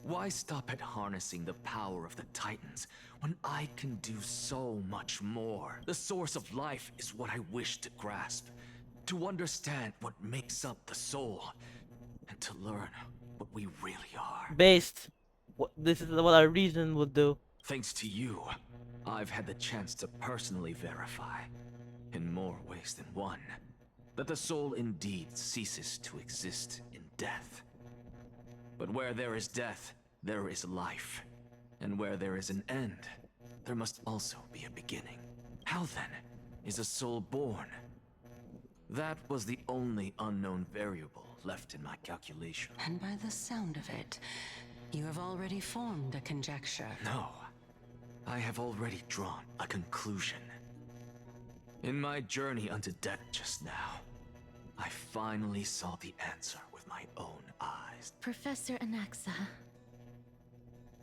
Why stop at harnessing the power of the Titans when I can do so much more? The source of life is what I wish to grasp, to understand what makes up the soul, and to learn what we really are. Based. This is what our reason would do. Thanks to you, I've had the chance to personally verify, in more ways than one, that the soul indeed ceases to exist in death. But where there is death, there is life. And where there is an end, there must also be a beginning. How then is a soul born? That was the only unknown variable left in my calculation. And by the sound of it, you have already formed a conjecture. No, I have already drawn a conclusion. In my journey unto death just now, I finally saw the answer with my own eyes. Professor Anaxa,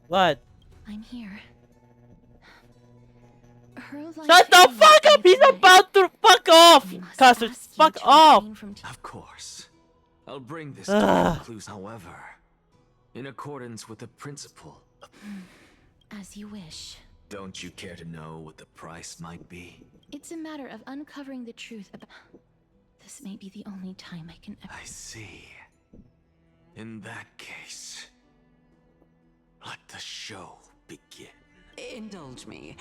What? I'm here. Her life Shut the fuck up! He's about to fuck off! Custard, fuck off! Of course. I'll bring this Ugh. to a conclusion, however, in accordance with the principle of... As you wish. Don't you care to know what the price might be? It's a matter of uncovering the truth about... This may be the only time I can ever... I see. In that case, let the show begin. Indulge me.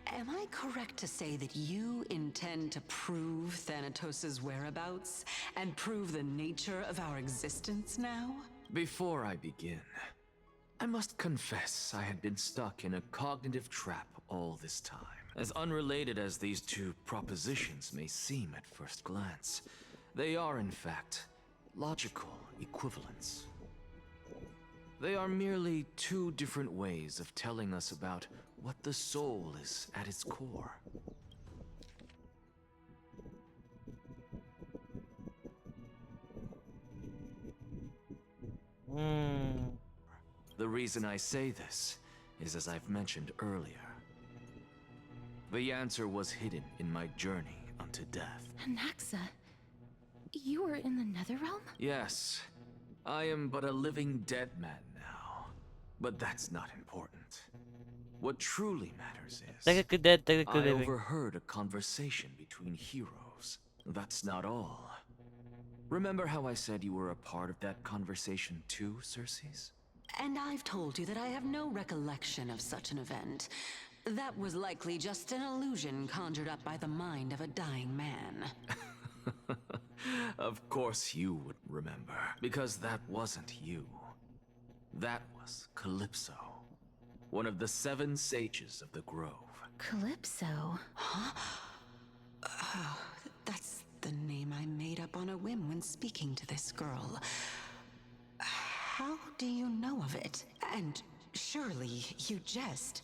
Am I correct to say that you intend to prove Thanatos' whereabouts and prove the nature of our existence now? Before I begin, I must confess I had been stuck in a cognitive trap all this time. As unrelated as these two propositions may seem at first glance, they are in fact logical equivalents. They are merely two different ways of telling us about what the soul is at its core. The reason I say this is as I've mentioned earlier. The answer was hidden in my journey unto death. Anaxa, you were in the Netherrealm? Yes, I am but a living dead man now, but that's not important. What truly matters is, Technically dead, technically I living. overheard a conversation between heroes. That's not all. Remember how I said you were a part of that conversation too, CERCES? And I've told you that I have no recollection of such an event. That was likely just an illusion conjured up by the mind of a dying man. Of course you would remember, because that wasn't you. That was Calypso, one of the 7 sages of the Grove. Calypso? Huh? Oh, that's the name I made up on a whim when speaking to this girl. How do you know of it? And surely you jest.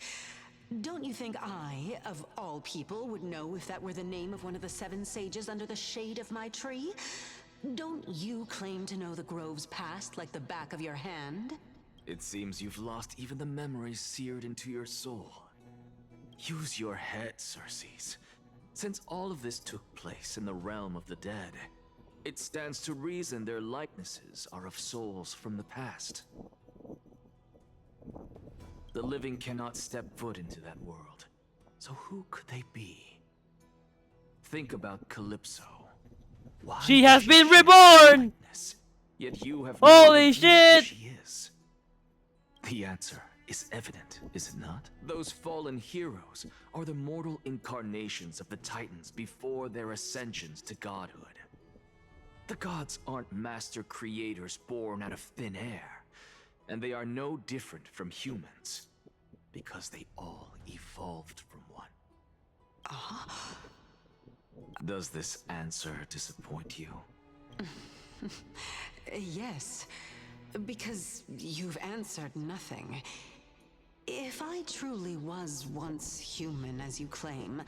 Don't you think I, of all people, would know if that were the name of one of the 7 sages under the shade of my tree? Don't you claim to know the Grove's past like the back of your hand? It seems you've lost even the memories seared into your soul. Use your head, CERCES. Since all of this took place in the realm of the dead, it stands to reason their likenesses are of souls from the past. The living cannot step foot into that world, so who could they be? Think about Calypso. Why She does has been share reborn! likeness, yet you have Holy no idea shit! who she is. The answer is evident, is it not? Those fallen heroes are the mortal incarnations of the Titans before their ascensions to godhood. The gods aren't master creators born out of thin air, and they are no different from humans, because they all evolved from one. Does this answer disappoint you? Yes, because you've answered nothing. If I truly was once human, as you claim,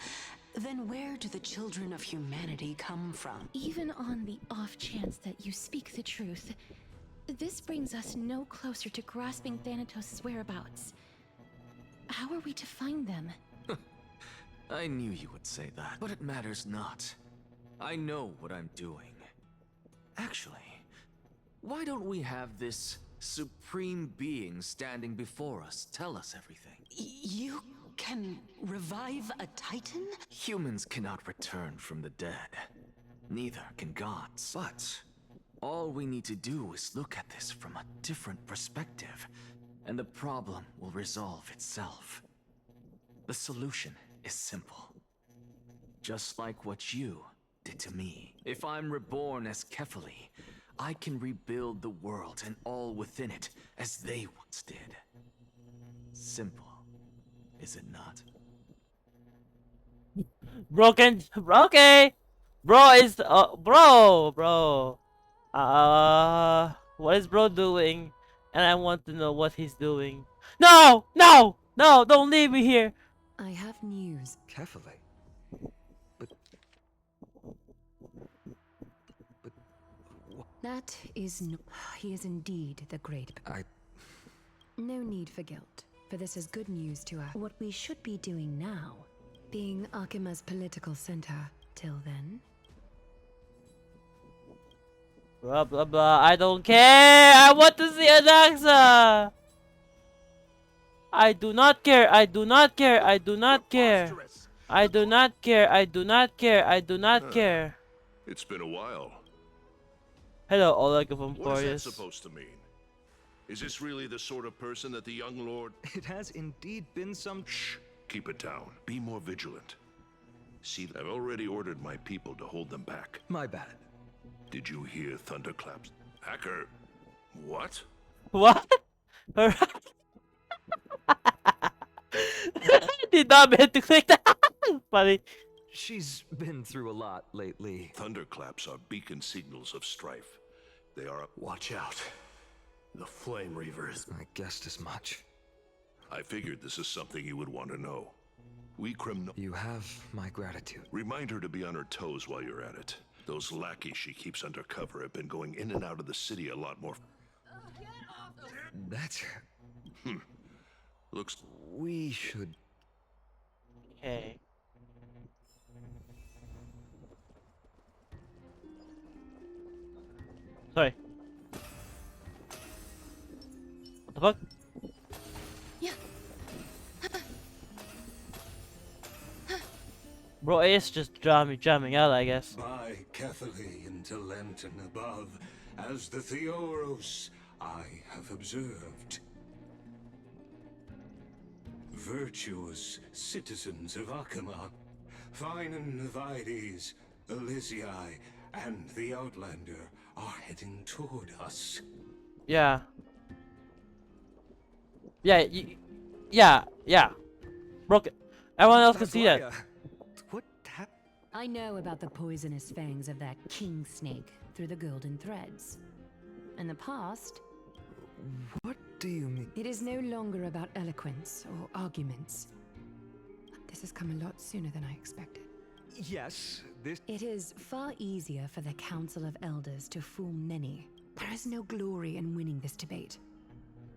Then where do the children of humanity come from? Even on the off chance that you speak the truth, this brings us no closer to grasping Thanatos' whereabouts. How are we to find them? I knew you would say that, but it matters not. I know what I'm doing. Actually, why don't we have this supreme being standing before us tell us everything? You can revive a titan? Humans cannot return from the dead. Neither can gods. But all we need to do is look at this from a different perspective, and the problem will resolve itself. The solution is simple. Just like what you did to me. If I'm reborn as Kefali, I can rebuild the world and all within it as they once did. Simple, is it not? Broken. Okay. Bro is bro. What is bro doing? And I want to know what he's doing. No! No! No! Don't leave me here. I have news. Kefali? That is no. He is indeed the great. No need for guilt, for this is good news to us. What we should be doing now, being Akima's political center. Till then. Blah blah blah. I don't care. I want to see Anaxa. I do not care. I do not care. I do not care. I do not care. I do not care. I do not care. It's been a while. Hello, Oleg of What is that Amphoreus. supposed to mean? Is this really the sort of person that the young lord... It has indeed been some... Shh! Keep it down. Be more vigilant. See, I've already ordered my people to hold them back. My bad. Did you hear thunderclaps? Hacker... What? What? Did not meant to click that. Funny. She's been through a lot lately. Thunderclaps are beacon signals of strife. They are... Watch out. The Flame Reavers. I guessed as much. I figured this is something you would want to know. We criminal... You have my gratitude. Remind her to be on her toes while you're at it. Those lackeys she keeps undercover have been going in and out of the city a lot more... That's... Looks... We should... Okay. Sorry. What the fuck? Yeah. Bro is just jamming out, I guess. By Kefali into Lent and above, as the Theoros I have observed. Virtuous citizens of Akima, fine and Vides, Elysiae, and the Outlander are heading toward us. Yeah. Yeah. Broken. Everyone else can see that. I know about the poisonous fangs of that king snake through the golden threads. In the past... What do you mean? It is no longer about eloquence or arguments. This has come a lot sooner than I expected. Yes, this... It is far easier for the Council of Elders to fool many. There is no glory in winning this debate.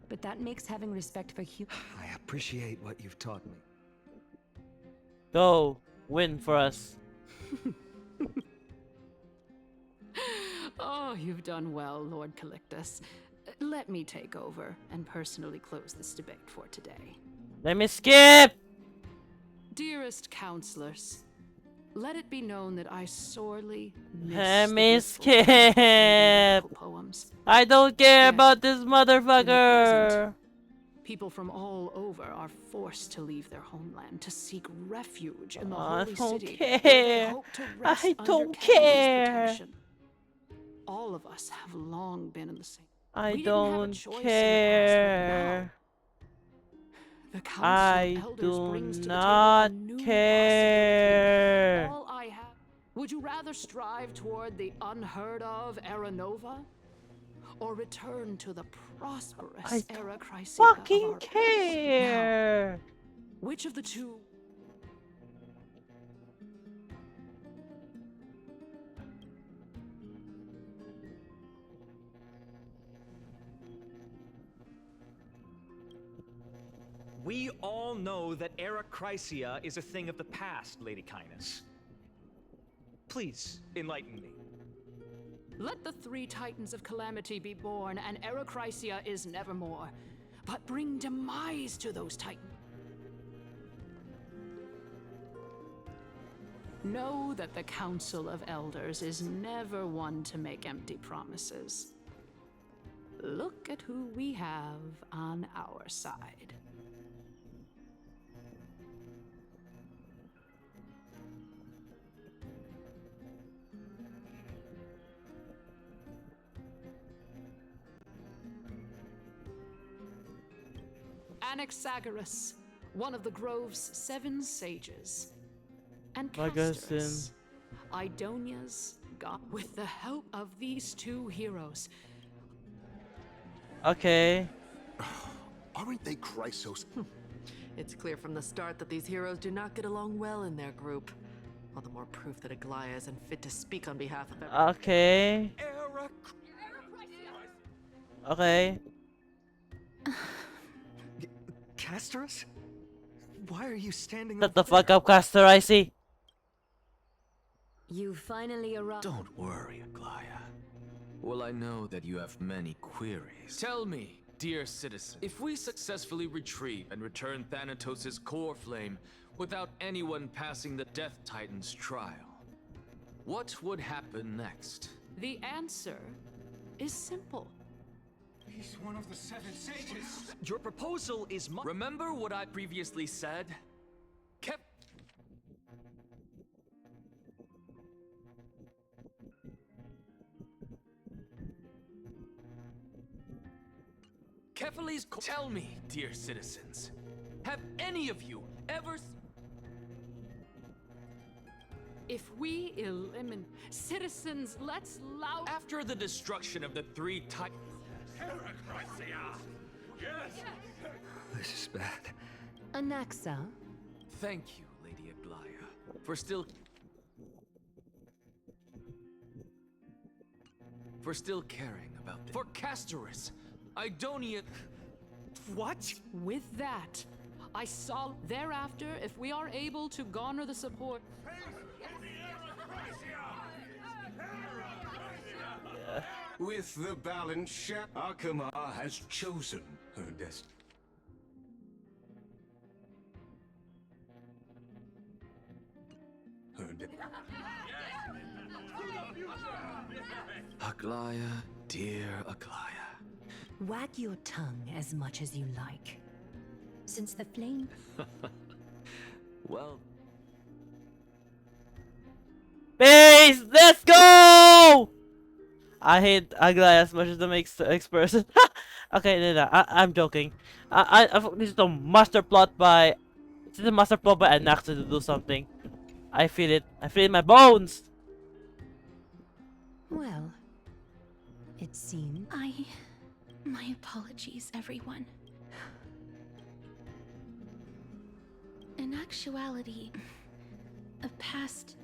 But that makes having respect for I appreciate what you've taught me. Go. Win for us. Oh, you've done well, Lord Calictus. Let me take over and personally close this debate for today. Let me skip! Dearest counselors, let it be known that I sorely Let miss me the skip! poems. I don't care Yet, about this in the motherfucker! present, people from all over are forced to leave their homeland to seek refuge in the I holy don't city. care. Where they hope to rest I under don't Kefali's care. protection. All of us have long been in the same. I We didn't have a don't choice in the past, but now care. the Council I of Elders do brings to the not table a new care. possibility. All I have. Would you rather strive toward the unheard of Era Nova, or return to the prosperous I Era Chrysaea fucking of our care. past? Now, which of the two? We all know that Arakrysia is a thing of the past, Lady Kindness. Please, enlighten me. Let the 3 Titans of Calamity be born, and Arakrysia is nevermore. But bring demise to those Titans. Know that the Council of Elders is never one to make empty promises. Look at who we have on our side. Anaxa, one of the Grove's 7 sages. And Castorus, Idonia's god. With the help of these 2 heroes. Okay. Aren't they Chrysos? It's clear from the start that these heroes do not get along well in their group. All the more proof that Aglaea isn't fit to speak on behalf of everyone. Okay. Okay. Castorus? Why are you standing Shut the fuck up, Castor, I see. You finally arrived. Don't worry, Aglaea. Well, I know that you have many queries. Tell me, dear citizen, if we successfully retrieve and return Thanatos' core flame without anyone passing the Death Titan's trial, what would happen next? The answer is simple. He's one of the 7 sages. Your proposal is Remember what I previously said? Kephales's Tell me, dear citizens, have any of you ever... If we eliminate citizens, let's loud... After the destruction of the 3 Titans... Yes! This is bad. Anaxa. Thank you, Lady Aglaea, for still caring about this. For Castorus, Idonia... What? With that, I saw thereafter if we are able to garner the support... With the balance ship, Akama has chosen her destiny. Aglaea, dear Aglaea. Wag your tongue as much as you like. Since the flame... Well... Base! Let's go! I hate Aglaea as much as the next person. Okay, no, I'm joking. This is a master plot by... This is a master plot by Anaxa to do something. I feel it. I feel it in my bones! Well, it seems... My apologies, everyone. In actuality, a past...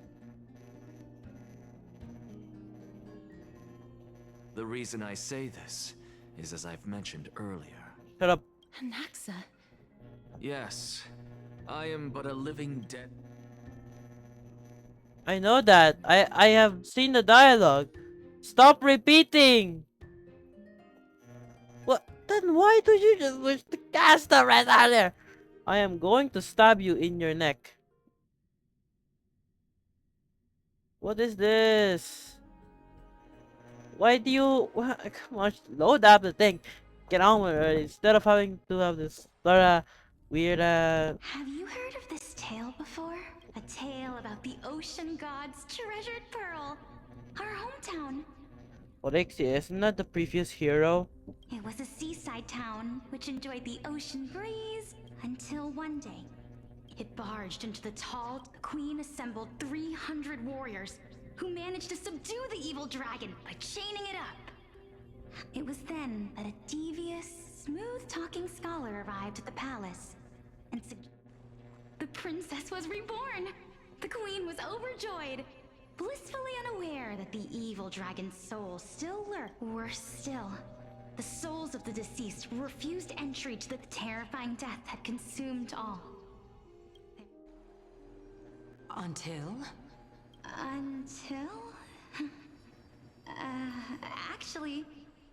The reason I say this is as I've mentioned earlier. Shut up. Anaxa. Yes, I am but a living dead. I know that. I have seen the dialogue. Stop repeating! What? Then why do you just wish to cast the red out there? I am going to stab you in your neck. What is this? Why do you... Come on, load up the thing. Get on with it instead of having to have this sort of weird... Have you heard of this tale before? A tale about the ocean god's treasured pearl. Our hometown. Orexia, isn't that the previous hero? It was a seaside town which enjoyed the ocean breeze until one day it barged into the tall... The queen assembled 300 warriors who managed to subdue the evil dragon by chaining it up. It was then that a devious, smooth-talking scholar arrived at the palace and the princess was reborn. The queen was overjoyed, blissfully unaware that the evil dragon's soul still lurked. Worse still, The souls of the deceased refused entry to the terrifying death that consumed all. Until? Until? Actually,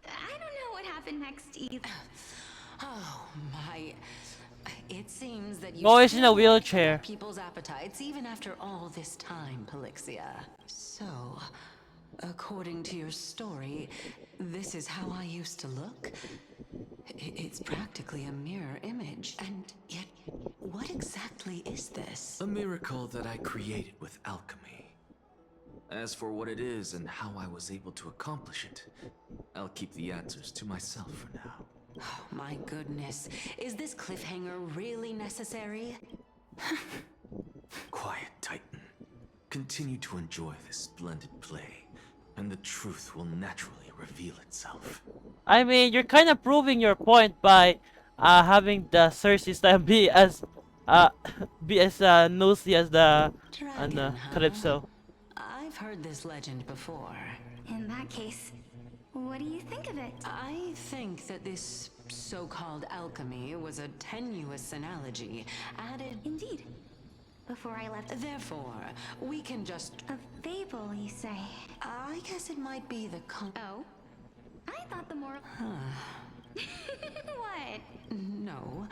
I don't know what happened next either. Oh my. It seems that you Always in a still wheelchair. people's appetites even after all this time, Polixia. So, according to your story, this is how I used to look? It's practically a mirror image. And yet, what exactly is this? A miracle that I created with alchemy. As for what it is and how I was able to accomplish it, I'll keep the answers to myself for now. Oh my goodness. Is this cliffhanger really necessary? Quiet, Titan. Continue to enjoy this splendid play, and the truth will naturally reveal itself. I mean, you're kind of proving your point by having the CERCES be as nosy as the Calypso. I've heard this legend before. In that case, what do you think of it? I think that this so-called alchemy was a tenuous analogy added. Indeed. Before I left. Therefore, we can just. A fable, you say? I guess it might be the Oh? I thought the moral. What? No.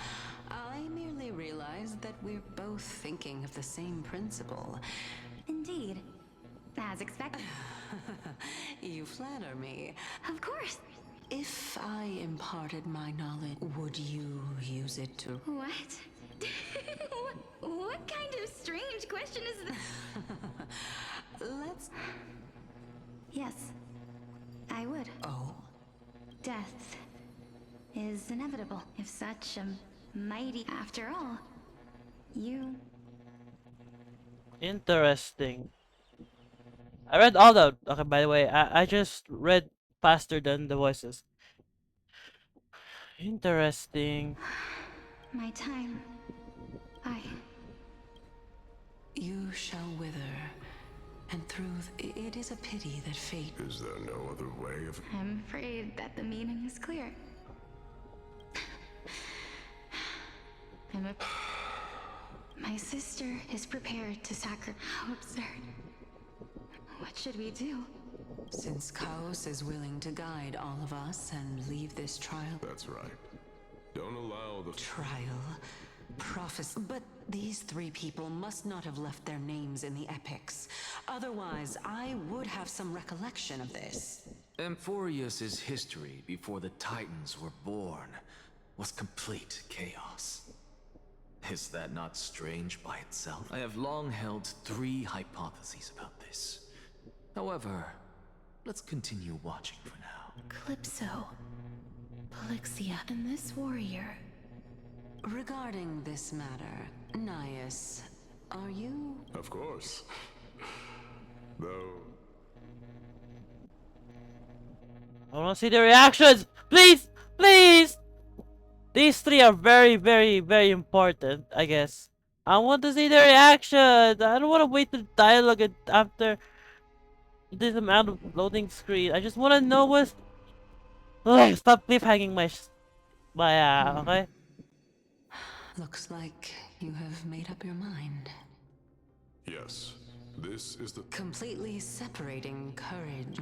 I merely realized that we're both thinking of the same principle. Indeed. As expected. You flatter me. Of course. If I imparted my knowledge, would you use it to... What? What kind of strange question is this? Let's... Yes, I would. Oh? Death is inevitable. If such a mighty... After all, you... Interesting. I read all the... Okay, by the way, I just read faster than the voices. Interesting. My time... You shall wither, and through it is a pity that fate... Is there no other way of... I'm afraid that the meaning is clear. My sister is prepared to sacrifice... How absurd. What should we do? Since Chaos is willing to guide all of us and leave this trial... That's right. Don't allow the... Trial... Prophecy. But these three people must not have left their names in the epics. Otherwise, I would have some recollection of this. Amphoreus' history before the Titans were born was complete chaos. Is that not strange by itself? I have long held three hypotheses about this. However, let's continue watching for now. Calypso, Polixia, and this warrior. Regarding this matter, Nias, are you... Of course. Though... I want to see the reactions! Please! Please! These three are very, very, very important, I guess. I want to see the reactions! I don't want to wait the dialogue after this amount of loading screen. I just want to know what's... Ugh, stop cliffhanging okay? Looks like you have made up your mind. Yes, this is the... Completely separating courage.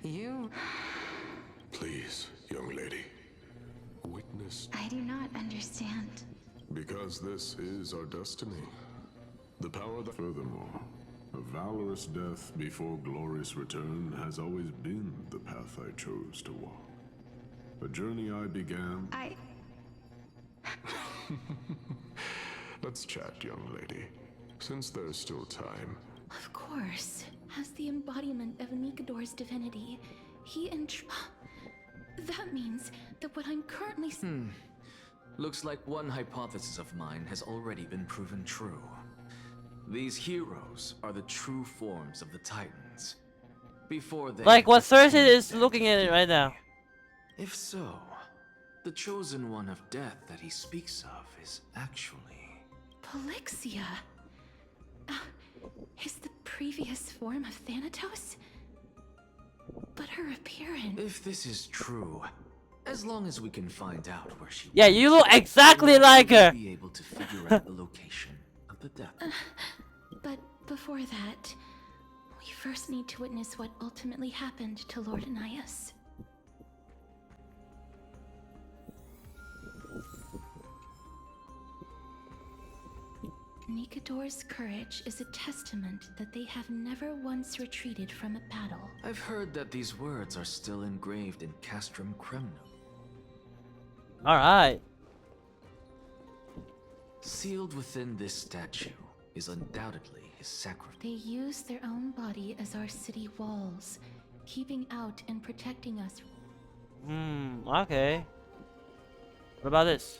You... Please, young lady. Witness... I do not understand. Because this is our destiny. The power that... Furthermore, a valorous death before glorious return has always been the path I chose to walk. A journey I began... Let's chat, young lady. Since there's still time. Of course. As the embodiment of Nikador's divinity, he That means that what I'm currently... Looks like one hypothesis of mine has already been proven true. These heroes are the true forms of the Titans. Before they... Like what CERCES is looking at it right now. If so, the chosen one of death that he speaks of is actually... Polixia? Is the previous form of Thanatos? But her appearance. If this is true, as long as we can find out where she Yeah, you look exactly like her. be able to figure out the location of the death. But before that, we first need to witness what ultimately happened to Lord Anias. Nikador's courage is a testament that they have never once retreated from a battle. I've heard that these words are still engraved in Castrum Cremnum. Alright. Sealed within this statue is undoubtedly his sacrifice. They use their own body as our city walls, keeping out and protecting us. Okay. What about this?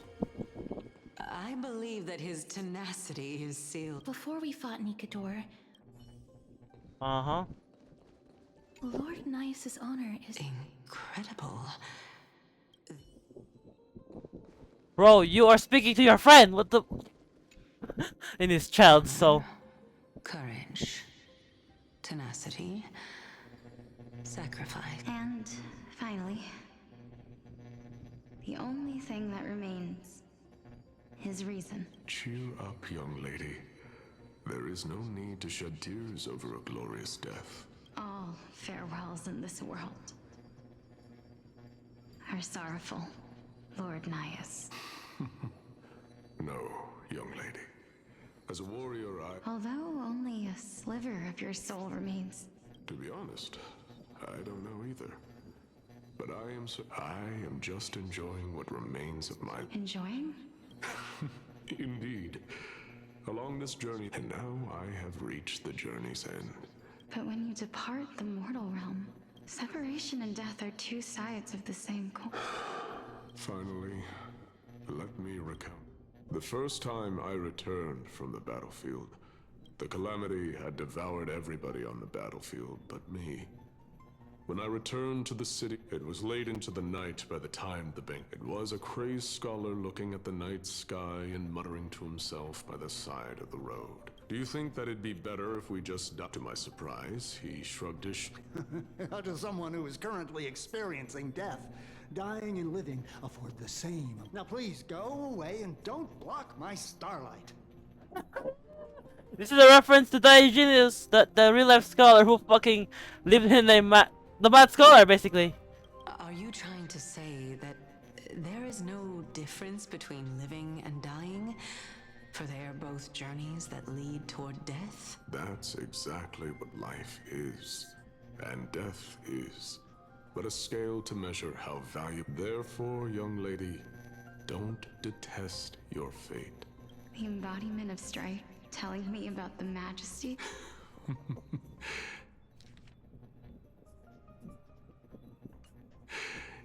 I believe that his tenacity is sealed. Before we fought Nikador, Uh-huh. Lord Anias' honor is incredible. Bro, you are speaking to your friend. What the? In his child soul. Courage, tenacity, sacrifice. And finally, the only thing that remains, his reason. Cheer up, young lady. There is no need to shed tears over a glorious death. All farewells in this world are sorrowful, Lord Anias. No, young lady. As a warrior, Although only a sliver of your soul remains. To be honest, I don't know either. But I am just enjoying what remains of my... Enjoying? Indeed. Along this journey, and now I have reached the journey's end. But when you depart the mortal realm, separation and death are two sides of the same coin. Finally, let me recount. The first time I returned from the battlefield, the calamity had devoured everybody on the battlefield but me. When I returned to the city, it was late into the night by the time the bank. It was a crazed scholar looking at the night sky and muttering to himself by the side of the road. Do you think that it'd be better if we just died? To my surprise, he shrugged his How does someone who is currently experiencing death, dying and living, afford the same? Now please go away and don't block my starlight. This is a reference to Diogenes, the real life scholar who fucking lived in the mad scholar, basically. Are you trying to say that there is no difference between living and dying? For they are both journeys that lead toward death? That's exactly what life is, and death is, but a scale to measure how valuable. Therefore, young lady, don't detest your fate. The embodiment of strife, telling me about the majesty.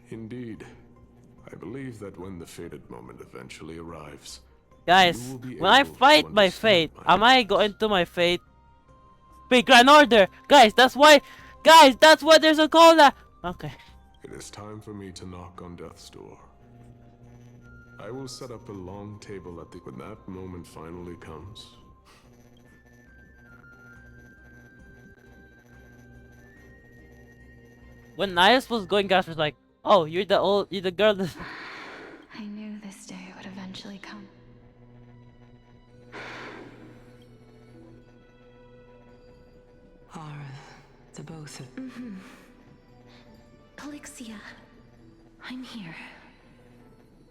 Indeed, I believe that when the fated moment eventually arrives, guys, when I fight my fate, am I going to my fate? Wait, Grand Order! Guys, that's why there's a cola! Okay. It is time for me to knock on death's door. I will set up a long table at the... When that moment finally comes... When Nias was going, Gas was like, oh, you're the girl that... I knew this day would eventually come. Are the both of... Polixia, I'm here.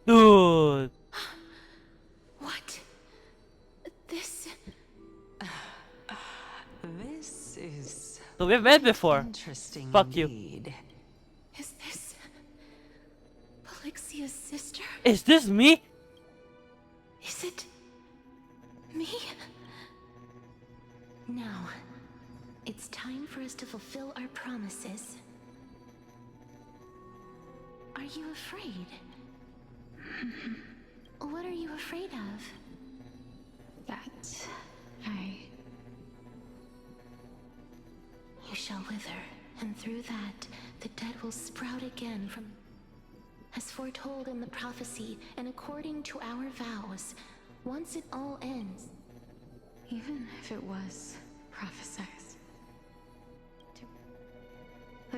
Dude. What? This... This is... So we've met before. Interesting. Fuck you. Indeed. Is this... Polixia's sister? Is this me? Is it... me? Now, it's time for us to fulfill our promises. Are you afraid? What are you afraid of? That... You shall wither, and through that, the dead will sprout again from... As foretold in the prophecy, and according to our vows, once it all ends... Even if it was prophesized.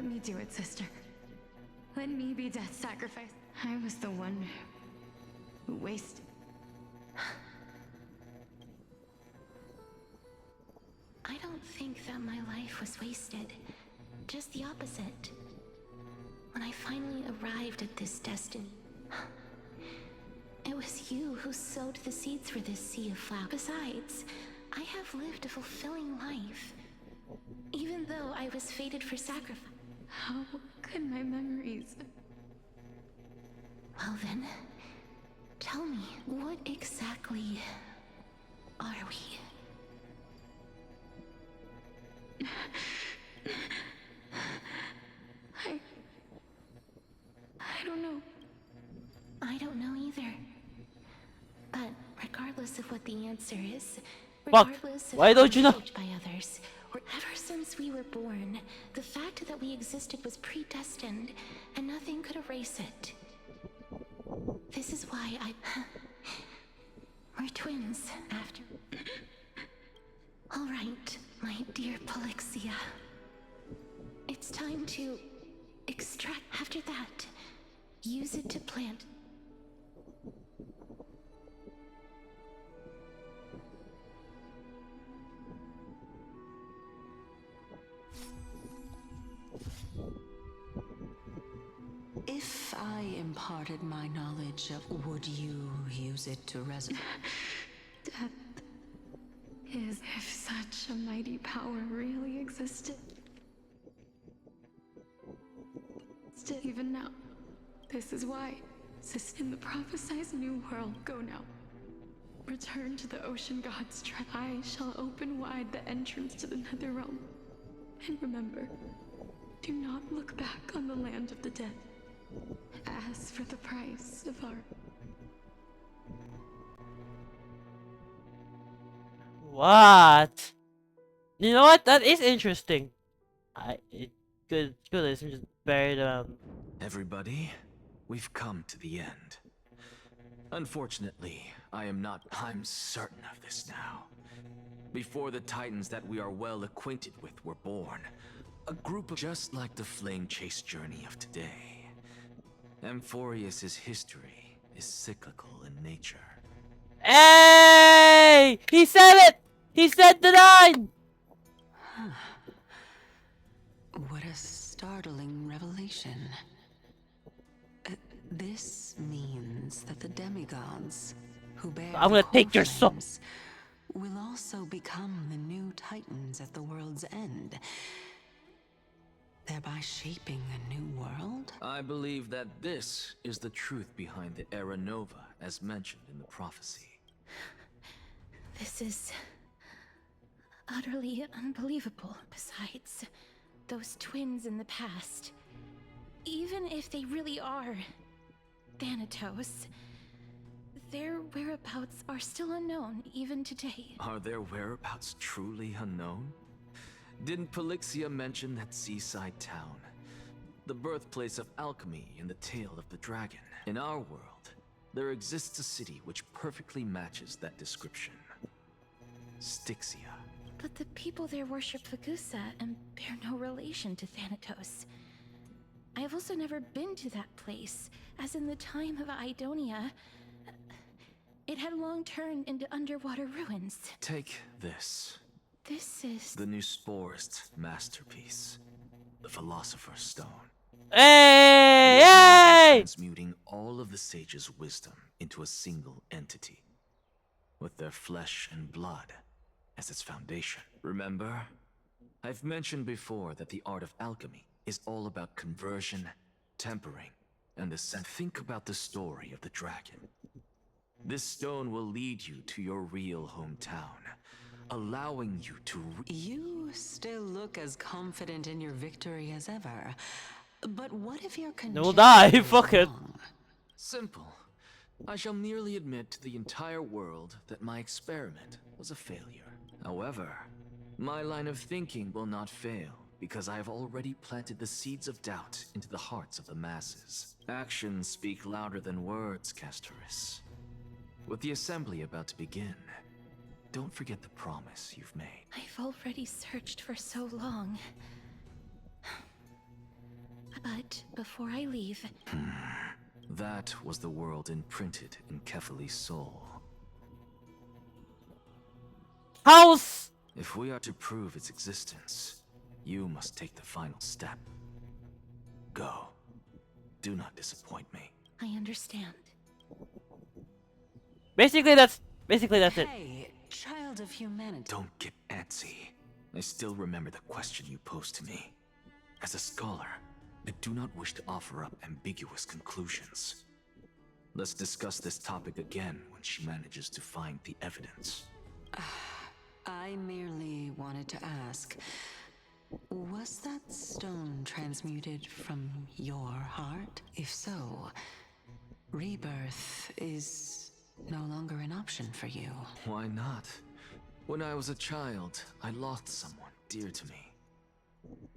Let me do it, sister. Let me be death sacrifice. I was the one who wasted. I don't think that my life was wasted. Just the opposite. When I finally arrived at this destiny, it was you who sowed the seeds for this sea of flowers. Besides, I have lived a fulfilling life, even though I was fated for sacrifice. How could my memories... Well then, tell me, what exactly are we? I don't know. I don't know either. But regardless of what the answer is, Fuck. regardless of Why how don't you know? shaped by others, or ever since we were born, the fact that we existed was predestined, and nothing could erase it. This is why we're twins after. All right, my dear Polixia. It's time to extract. After that, use it to plant. If I imparted my knowledge of, would you use it to resurrect? Death is, if such a mighty power really existed. Still, even now, this is why, in the prophesized new world, go now. Return to the ocean god's trap. I shall open wide the entrance to the nether realm. And remember, do not look back on the land of the dead. As for the price of our... What? You know what? That is interesting. Good. Let's just bury them. Everybody, we've come to the end. Unfortunately, I'm certain of this now. Before the Titans that we are well acquainted with were born, a group of just like the flame chase journey of today. Amphoreus's history is cyclical in nature. Hey! He said it! He said the line! What a startling revelation. This means that the demigods, who bear I'm gonna take your soul, will also become the new Titans at the world's end, thereby shaping a new world? I believe that this is the truth behind the Era Nova, as mentioned in the prophecy. This is utterly unbelievable. Besides, those twins in the past, even if they really are Thanatos, their whereabouts are still unknown even today. Are their whereabouts truly unknown? Didn't Polixia mention that seaside town? The birthplace of alchemy in the tale of the dragon. In our world, there exists a city which perfectly matches that description. Styxia. But the people there worship Fagusa and bear no relation to Thanatos. I have also never been to that place, as in the time of Idonia, it had long turned into underwater ruins. Take this. This is... the new Sporist masterpiece. The Philosopher's Stone. Hey! Hey! Transmuting all of the sage's wisdom into a single entity, with their flesh and blood as its foundation. Remember? I've mentioned before that the art of alchemy is all about conversion, tempering, and the sense. Think about the story of the dragon. This stone will lead you to your real hometown, allowing you to... You still look as confident in your victory as ever. But what if your conjecture We'll die, is fuck it. wrong? Simple. I shall merely admit to the entire world that my experiment was a failure. However, my line of thinking will not fail, because I have already planted the seeds of doubt into the hearts of the masses. Actions speak louder than words, Castoris. With the assembly about to begin, don't forget the promise you've made. I've already searched for so long. But before I leave... That was the world imprinted in Kefali's soul. House! If we are to prove its existence, you must take the final step. Go. Do not disappoint me. I understand. Basically, that's it. Hey, child of humanity. Don't get antsy. I still remember the question you posed to me. As a scholar, I do not wish to offer up ambiguous conclusions. Let's discuss this topic again when she manages to find the evidence. I merely wanted to ask, was that stone transmuted from your heart? If so, rebirth is no longer an option for you. Why not? When I was a child, I lost someone dear to me.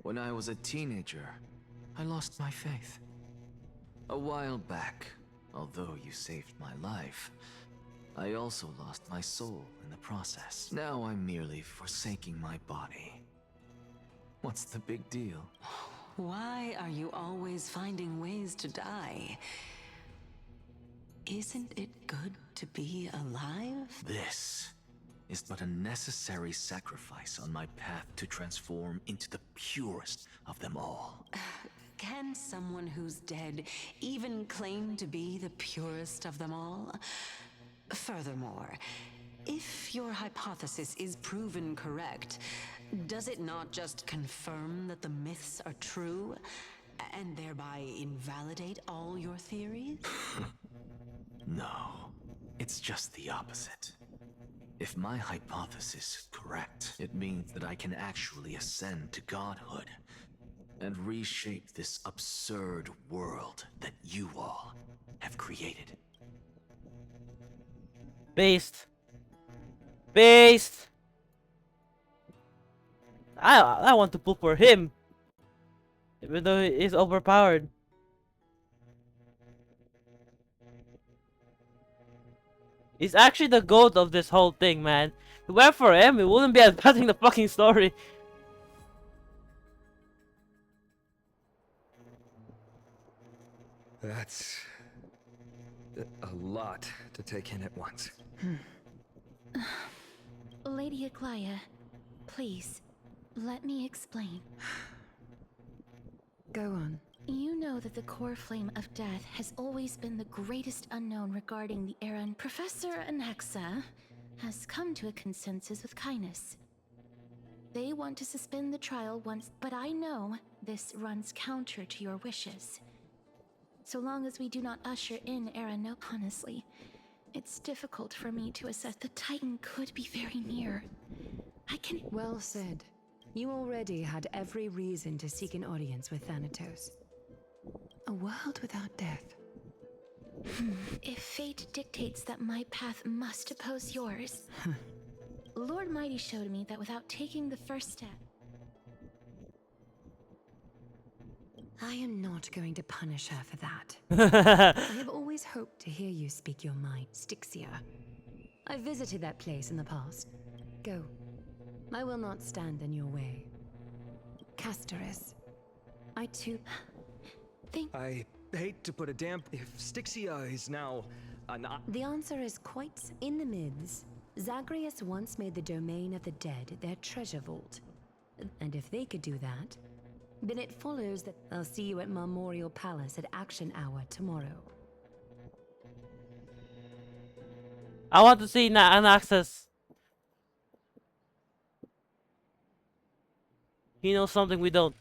When I was a teenager, I lost my faith. A while back, although you saved my life, I also lost my soul in the process. Now I'm merely forsaking my body. What's the big deal? Why are you always finding ways to die? Isn't it good to be alive? This is but a necessary sacrifice on my path to transform into the purest of them all. Can someone who's dead even claim to be the purest of them all? Furthermore, if your hypothesis is proven correct, does it not just confirm that the myths are true, and thereby invalidate all your theories? No, it's just the opposite. If my hypothesis is correct, it means that I can actually ascend to godhood and reshape this absurd world that you all have created. Based. I want to pull for him, even though he's overpowered. He's actually the goat of this whole thing, man. If it weren't for him, we wouldn't be advancing the fucking story. That's a lot to take in at once. Lady Aglaea, please, let me explain. Go on. You know that the core flame of death has always been the greatest unknown regarding the era, and Professor Anaxa has come to a consensus with Kindness. They want to suspend the trial once, but I know this runs counter to your wishes. So long as we do not usher in era, no, honestly, it's difficult for me to assess. The Titan could be very near. I can... Well said. You already had every reason to seek an audience with Thanatos. A world without death. If fate dictates that my path must oppose yours, Lord Mighty showed me that without taking the first step... I am not going to punish her for that. I have always hoped to hear you speak your mind, Styxia. I visited that place in the past. Go. I will not stand in your way. Castoris. I too... I hate to put a damp... If Styxia is now... not... The answer is quite in the myths. Zagreus once made the domain of the dead their treasure vault. And if they could do that, then it follows that I'll see you at Memorial Palace at Action Hour tomorrow. I want to see Anaxa's. He knows something we don't.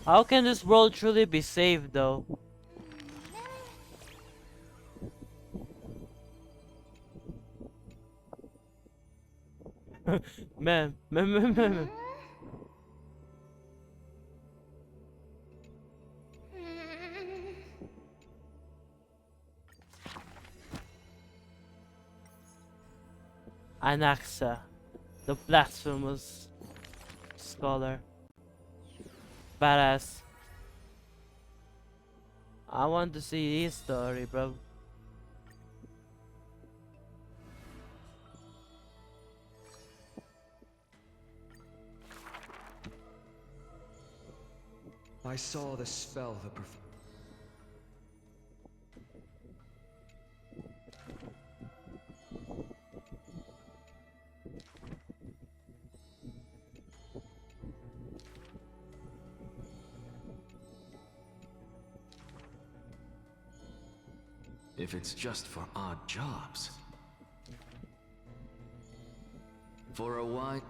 How can this world truly be saved, though? man. Anaxa, the blasphemous scholar. badass. I want to see his story, bro. I saw the spell the If it's just for odd jobs. For a why?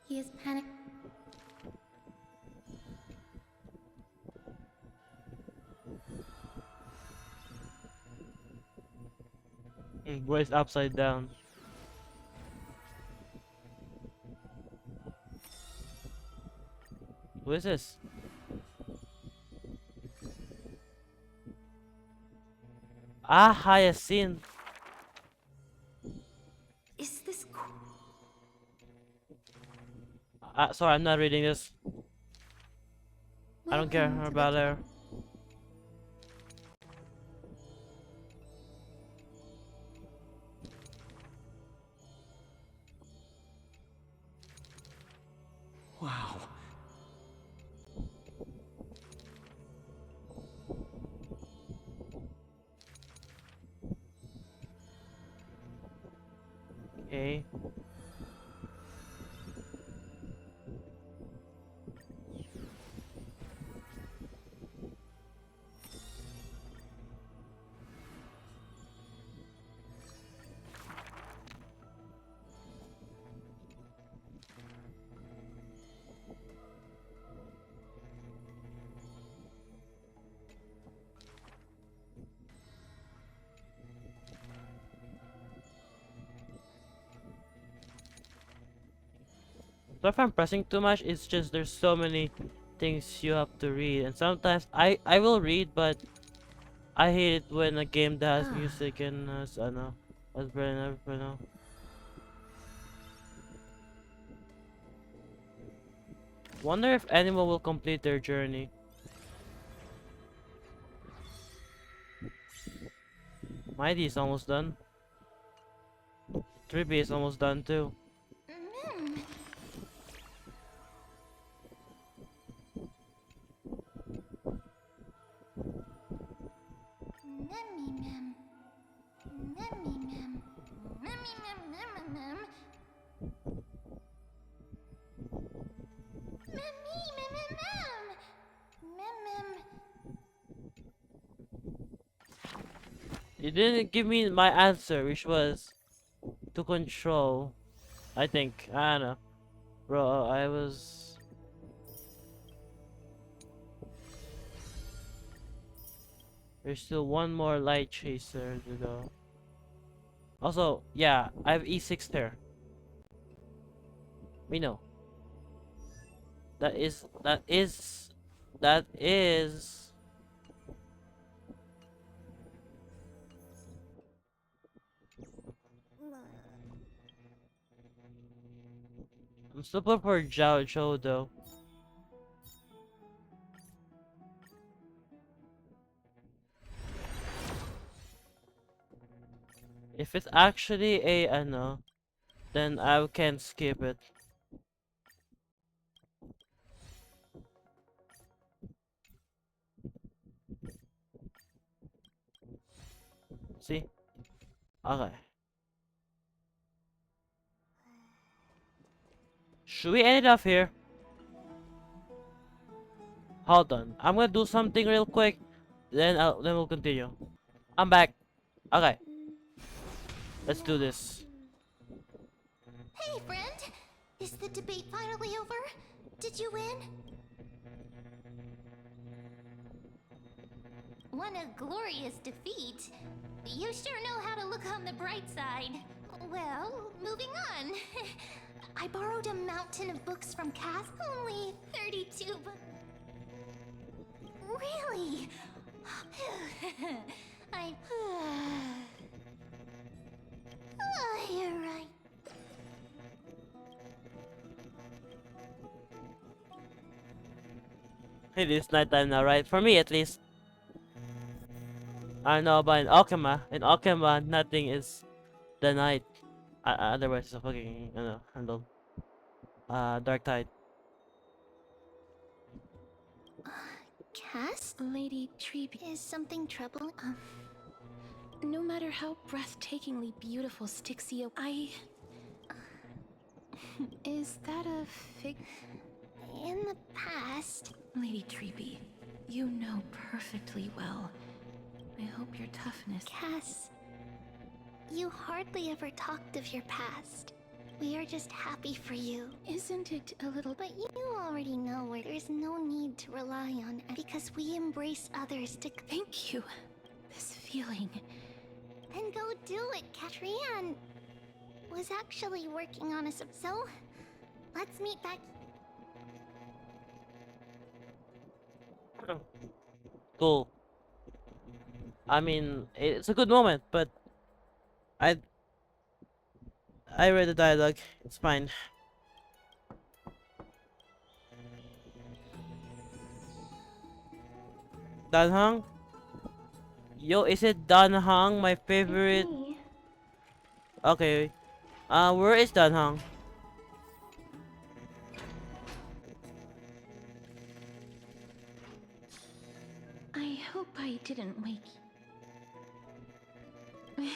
He is panicked. Bro, it's upside down. Who is this? Ah, Hyacinth. Is this Sorry, I'm not reading this. I don't care Welcome to about the her. Wow. Okay. So if I'm pressing too much, it's just there's so many things you have to read, and sometimes I will read, but I hate it when a game that has music and I know, as Brennan, you know. Wonder if anyone will complete their journey. Mighty is almost done. 3B is almost done too. You didn't give me my answer, which was to control. I think. I don't know. Bro, I was... There's still one more light chaser to go. Also, yeah, I have E6 there. We know. That is... I'm super for Zhao Zhou though. If it's actually a ano, then I can skip it. See? Okay. Should we end it off here? Hold on. I'm gonna do something real quick. Then we'll continue. I'm back. Okay. Let's do this. Hey, friend! Is the debate finally over? Did you win? What a glorious defeat. You sure know how to look on the bright side. Well, moving on. I borrowed a mountain of books from Cass. Only 32 books. Really? I It is nighttime now, right? For me, at least. I don't know about in Okama. In Okama, nothing is the night. Otherwise, it's a fucking, you know, handle. Dark tide. Cass? Lady Treeby. Is something troubling? No matter how breathtakingly beautiful Styxia, Is that a fig? In the past... Lady Treeby, you know perfectly well. I hope your toughness... Cass, you hardly ever talked of your past. We are just happy for you. Isn't it a little... But you already know where there's no need to rely on because we embrace others to... Thank you. This feeling... Then go do it. Katrian was actually working on us, so let's meet back. Cool. I mean, it's a good moment, but I read the dialogue. It's fine. Danhang? Yo, is it Danhang, my favorite? Okay. Where is Danhang? I hope I didn't wake you.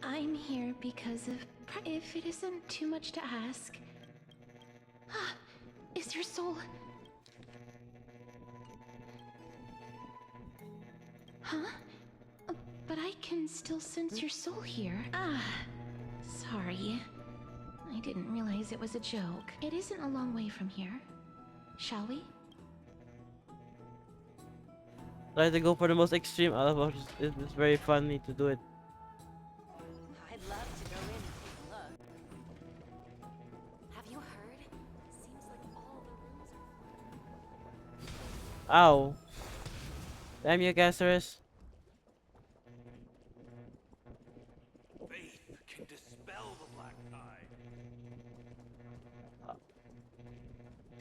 I'm here because of... If it isn't too much to ask... Is your soul... Huh? But I can still sense your soul here. Sorry. I didn't realize it was a joke. It isn't a long way from here. Shall we? I like to go for the most extreme out of us. It's very funny to do it. I'd love to go in and take a look. Have you heard? Seems like all the rooms are... Ow. Damn you, Gasserus. Faith can dispel the black tide.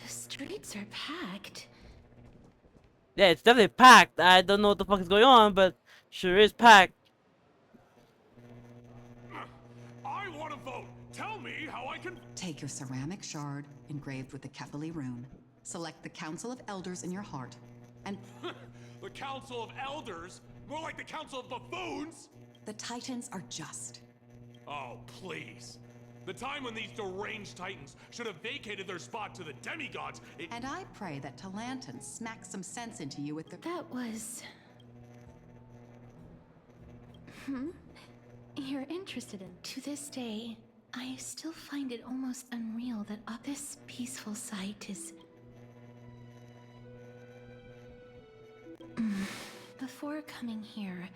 The streets are packed. Yeah, it's definitely packed. I don't know what the fuck is going on, but sure is packed. I want to vote. Tell me how I can... Take your ceramic shard engraved with the Kepali rune. Select the Council of Elders in your heart, and... The Council of Elders? More like the Council of Buffoons? The Titans are just. Oh, please. The time when these deranged Titans should have vacated their spot to the demigods. And I pray that Talanton smacks some sense into you with the... That was... You're interested in... To this day, I still find it almost unreal that this peaceful sight is... Before coming here,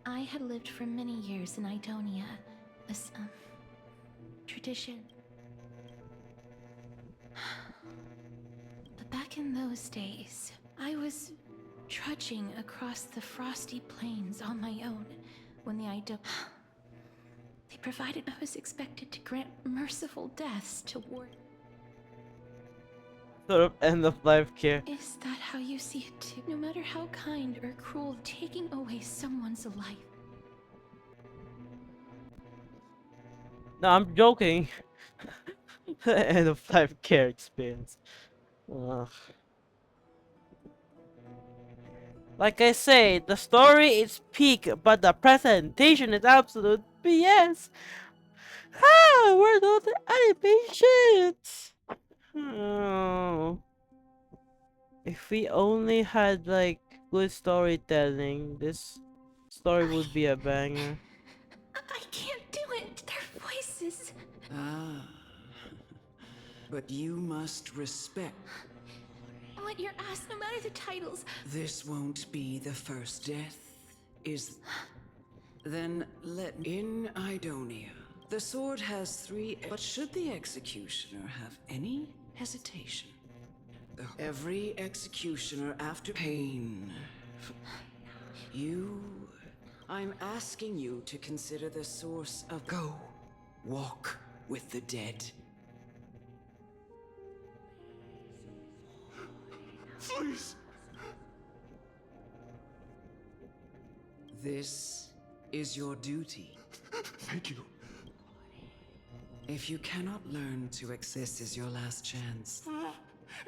I had lived for many years in Idonia, a tradition. But back in those days, I was trudging across the frosty plains on my own when they provided I was expected to grant merciful deaths to ward. Sort of end of life care. Is that how you see it too? No matter how kind or cruel, taking away someone's life. No, I'm joking. End of life care experience. Ugh. Like I say, the story is peak, but the presentation is absolute BS. Where are those animations? Oh. If we only had like good storytelling, this story would be a banger. I can't do it. Their voices. But you must respect. What you're asked, no matter the titles. This won't be the first death, is... Then let... In Idonia, the sword has 3... But should the executioner have any hesitation, every executioner after pain... I'm asking you to consider the source of... Go. Walk with the dead. Please. This is your duty. Thank you. If you cannot learn to exist, this is your last chance.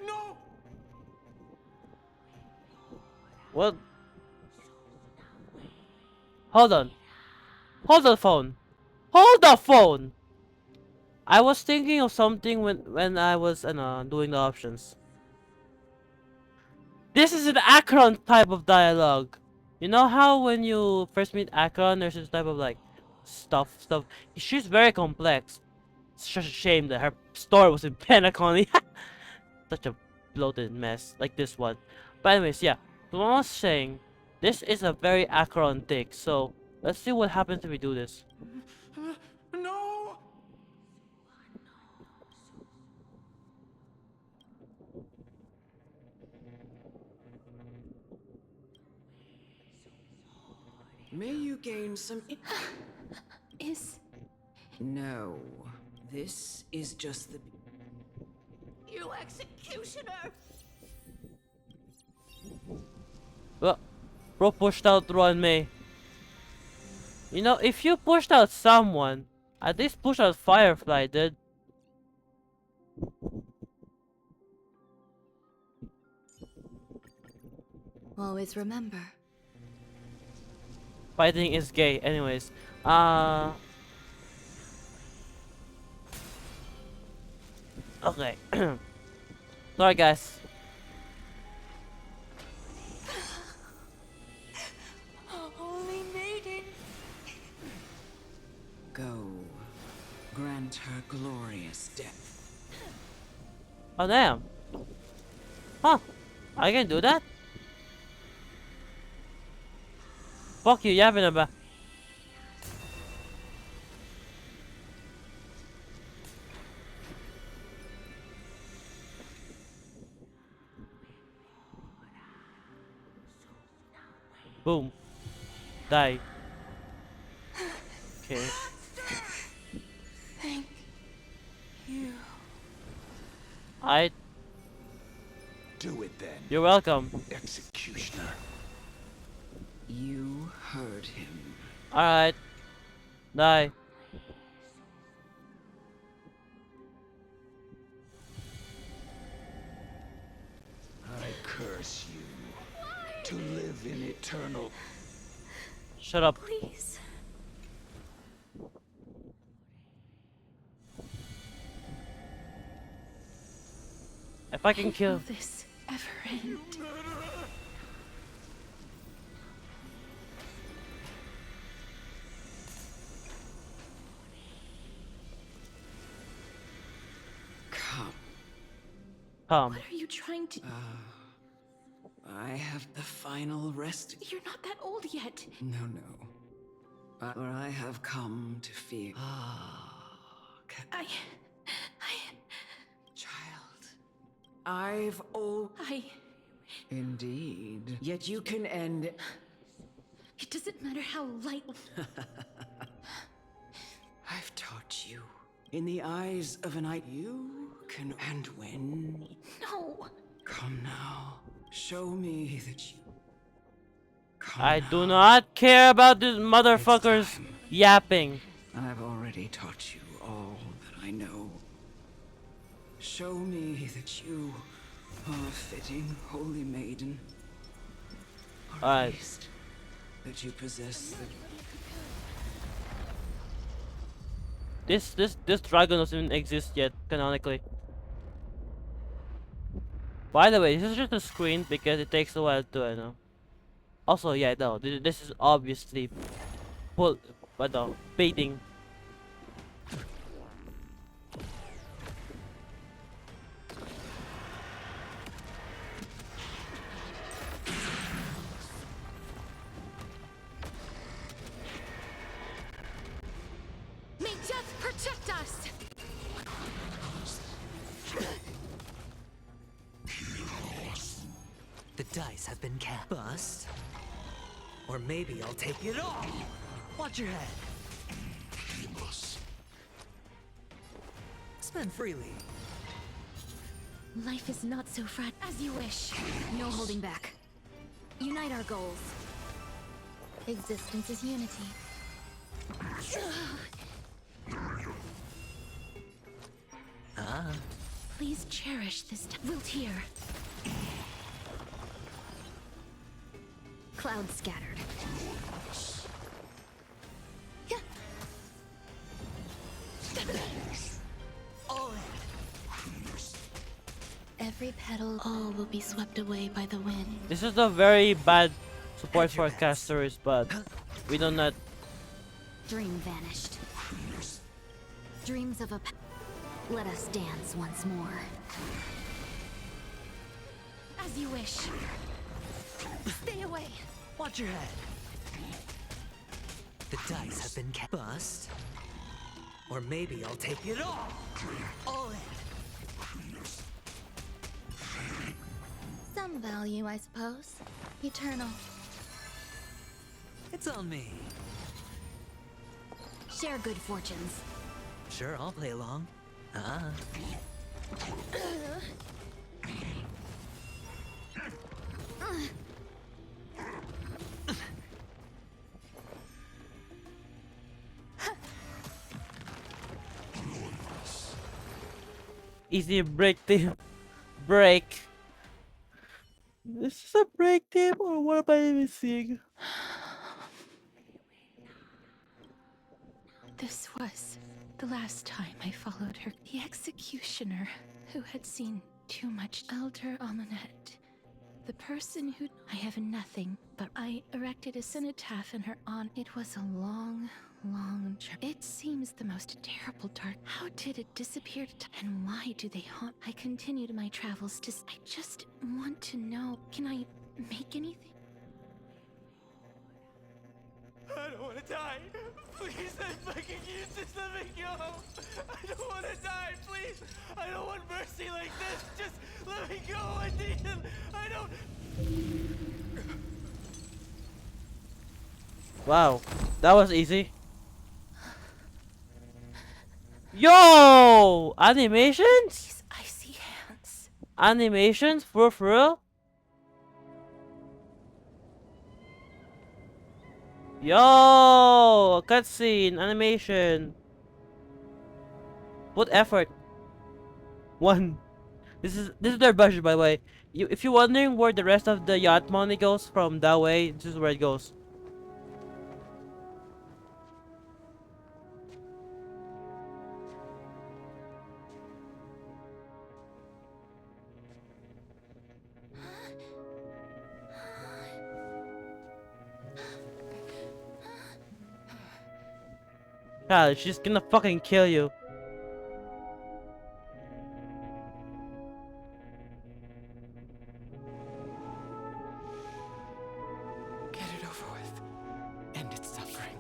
No! What? Hold on. Hold the phone. Hold the phone! I was thinking of something when I was doing the options. This is an Akron type of dialogue. You know how when you first meet Akron, there's this type of like stuff. She's very complex. It's just a shame that her store was in Pentacon. Such a bloated mess like this one. But anyways, yeah. So what I was saying, this is a very Akron thing. So let's see what happens if we do this. No! May you gain some. Is. No. This is just the. You executioner! Well, bro pushed out Ruan Mei. You know, if you pushed out someone, at least push out Firefly, dude. Always remember. Fighting is gay. Anyways, okay. Sorry, guys. Holy maiden. Go. Grant her glorious death. Oh damn. Huh? I can do that? Fuck you, yapping about. Boom. Die. Okay. Thank you. I. Do it then. You're welcome. Executioner. You heard him. Alright. Die. I curse you to live in eternal. Shut up. Please. If I can kill. Will this ever end? Come. What are you trying to? I have the final rest. You're not that old yet. No. For I have come to fear. Child. I've Indeed. Yet you can end. It doesn't matter how light. I've taught you. In the eyes of an eye, you can and win. No. Come now. Show me that you. I do not care about these motherfuckers yapping. I've already taught you all that I know. Show me that you are a fitting holy maiden. Or at least that you possess the. This dragon doesn't even exist yet, canonically. By the way, this is just a screen because it takes a while to, I know. Also, yeah, no, this is obviously baiting. May death protect us. The dice have been cast. Bust. Or maybe I'll take it all. Watch your head. Spend freely. Life is not so fragile. As you wish. No holding back. Unite our goals. Existence is unity. Please cherish this time. Wilt here. Clouds scattered. Every petal, all will be swept away by the wind. This is a very bad support for casters, but we do not. Dream vanished. Dreams of a. Let us dance once more. As you wish. Stay away. Watch your head. The dice have been bust. Or maybe I'll take it all in. Some value, I suppose. Eternal. It's on me. Share good fortunes. Sure, I'll play along. Easy break team. Break. This is a break team, or what am I even seeing? This was the last time I followed her. The executioner who had seen too much. Elder Amunet. The person who... I have nothing, but I erected a cenotaph in her honor. It was a long, long journey. It seems the most terrible dark. How did it disappear and why do they haunt? I continued my travels to... I just want to know, can I make anything? I don't want to die. Please, I fucking use this. Let me go. I don't want to die. Please. I don't want mercy like this. Just let me go. I need him. I don't. Wow, that was easy. Yo! Animations? These icy hands. Animations? For real? Yo! Cutscene, animation. Put effort. 1. This is their budget, by the way. If you're wondering where the rest of the yacht money goes from that way, this is where it goes. God, she's gonna fucking kill you. Get it over with. End its suffering.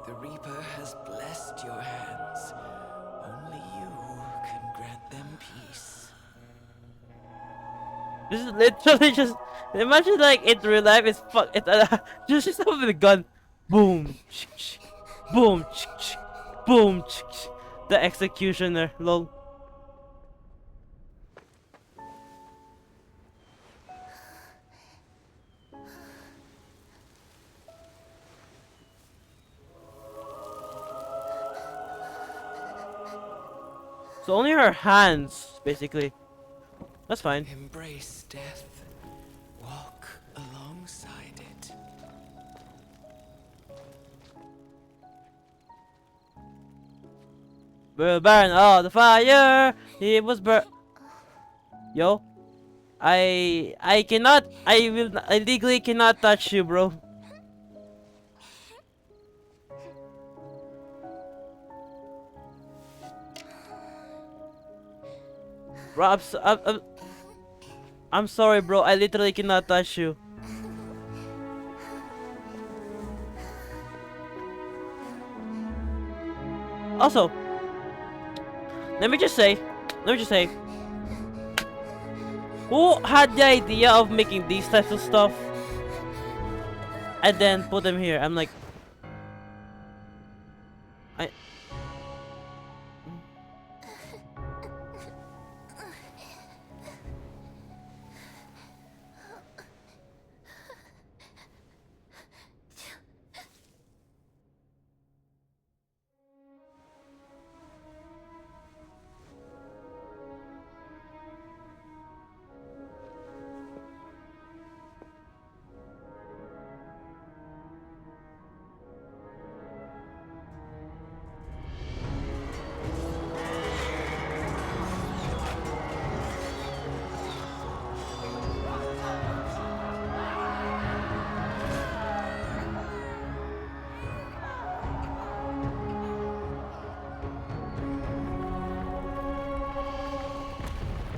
The Reaper has blessed your hands. Only you can grant them peace. This is literally just imagine like in real life it's just someone with a gun. Boom, boom, boom. The executioner, lol. So only her hands, basically. That's fine. Embrace death. Walk alongside it. Burn all the fire. He was Yo, I legally cannot touch you, bro. Bro, I'm sorry, bro. I literally cannot touch you. Also, let me just say let me just say, who had the idea of making these types of stuff and then put them here? I'm like, I.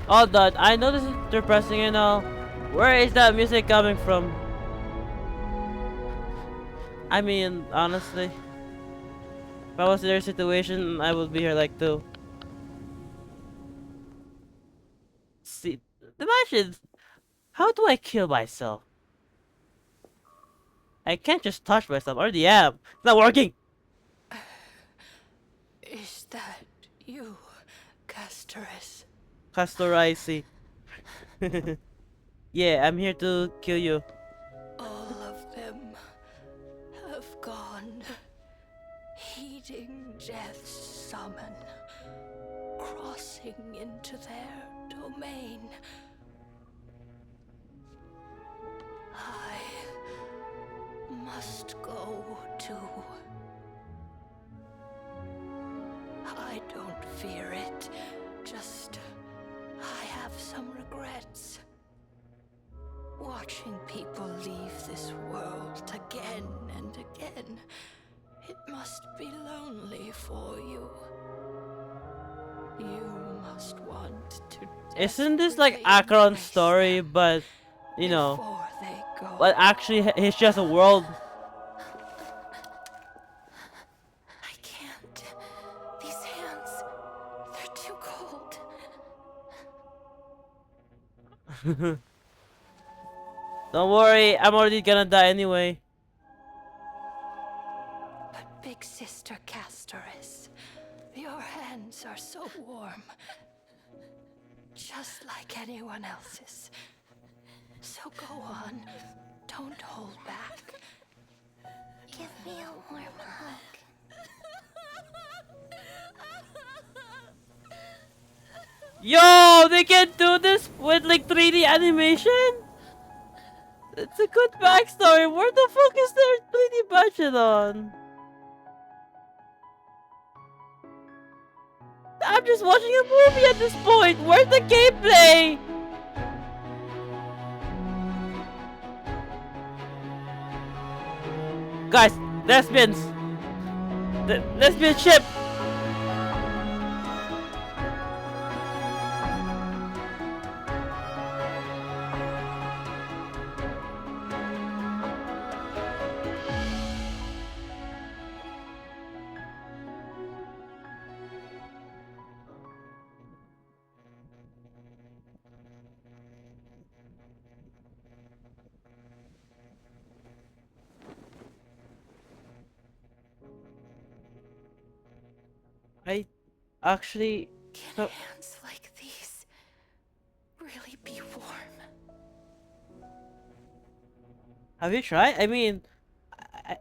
Hold on, I know this is depressing and all. Where is that music coming from? I mean, honestly, if I was in their situation, I would be here like too. See, imagine, how do I kill myself? I can't just touch myself. I already am. It's not working. Is that you, Castorus? Castoricy. Yeah, I'm here to kill you. All of them have gone, heeding death's summon, crossing into their domain. I must go too. I don't fear it, just I have some regrets. Watching people leave this world again and again, it must be lonely for you. You must want to. Isn't this like Akron's story, but you know, but actually it's just a world. I can't. These hands, they're too cold. Don't worry, I'm already gonna die anyway. But big sister Castorus, your hands are so warm. Just like anyone else's. So go on. Don't hold back. Give me a warm hug. Yo, they can do this with like 3D animation? It's a good backstory. Where the fuck is their 3D budget on? I'm just watching a movie at this point. Where's the gameplay? Guys, lesbians. The lesbian ship. I actually Can hands like these really be warm? have you tried? I mean,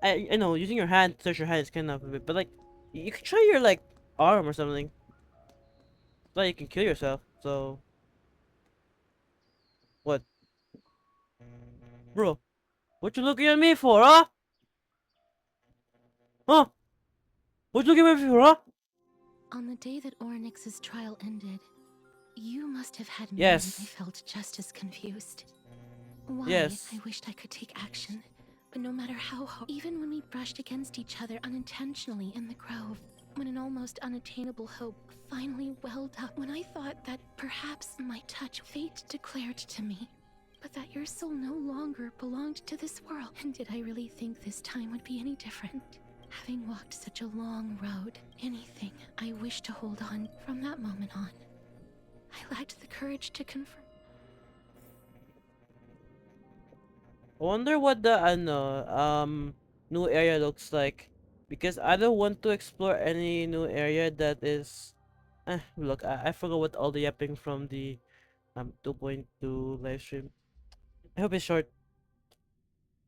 I know using your hand to touch your hand is kind of a bit, but like you could try your like arm or something. But you can kill yourself. So what, bro? What you looking at me for, huh? Huh? What you looking at me for, huh? On the day that Oryx's trial ended, you must have had Yes. moments I felt just as confused. Why? Yes. I wished I could take action, but no matter how hard, even when we brushed against each other unintentionally in the grove, when an almost unattainable hope finally welled up, when I thought that perhaps my touch fate declared to me, but that your soul no longer belonged to this world. And did I really think this time would be any different? Having walked such a long road, anything I wish to hold on from that moment on. I lacked the courage to confront. I wonder what the new area looks like, because I don't want to explore any new area that is. Look, I forgot what all the yapping from the 2.2 live stream. I hope it's short.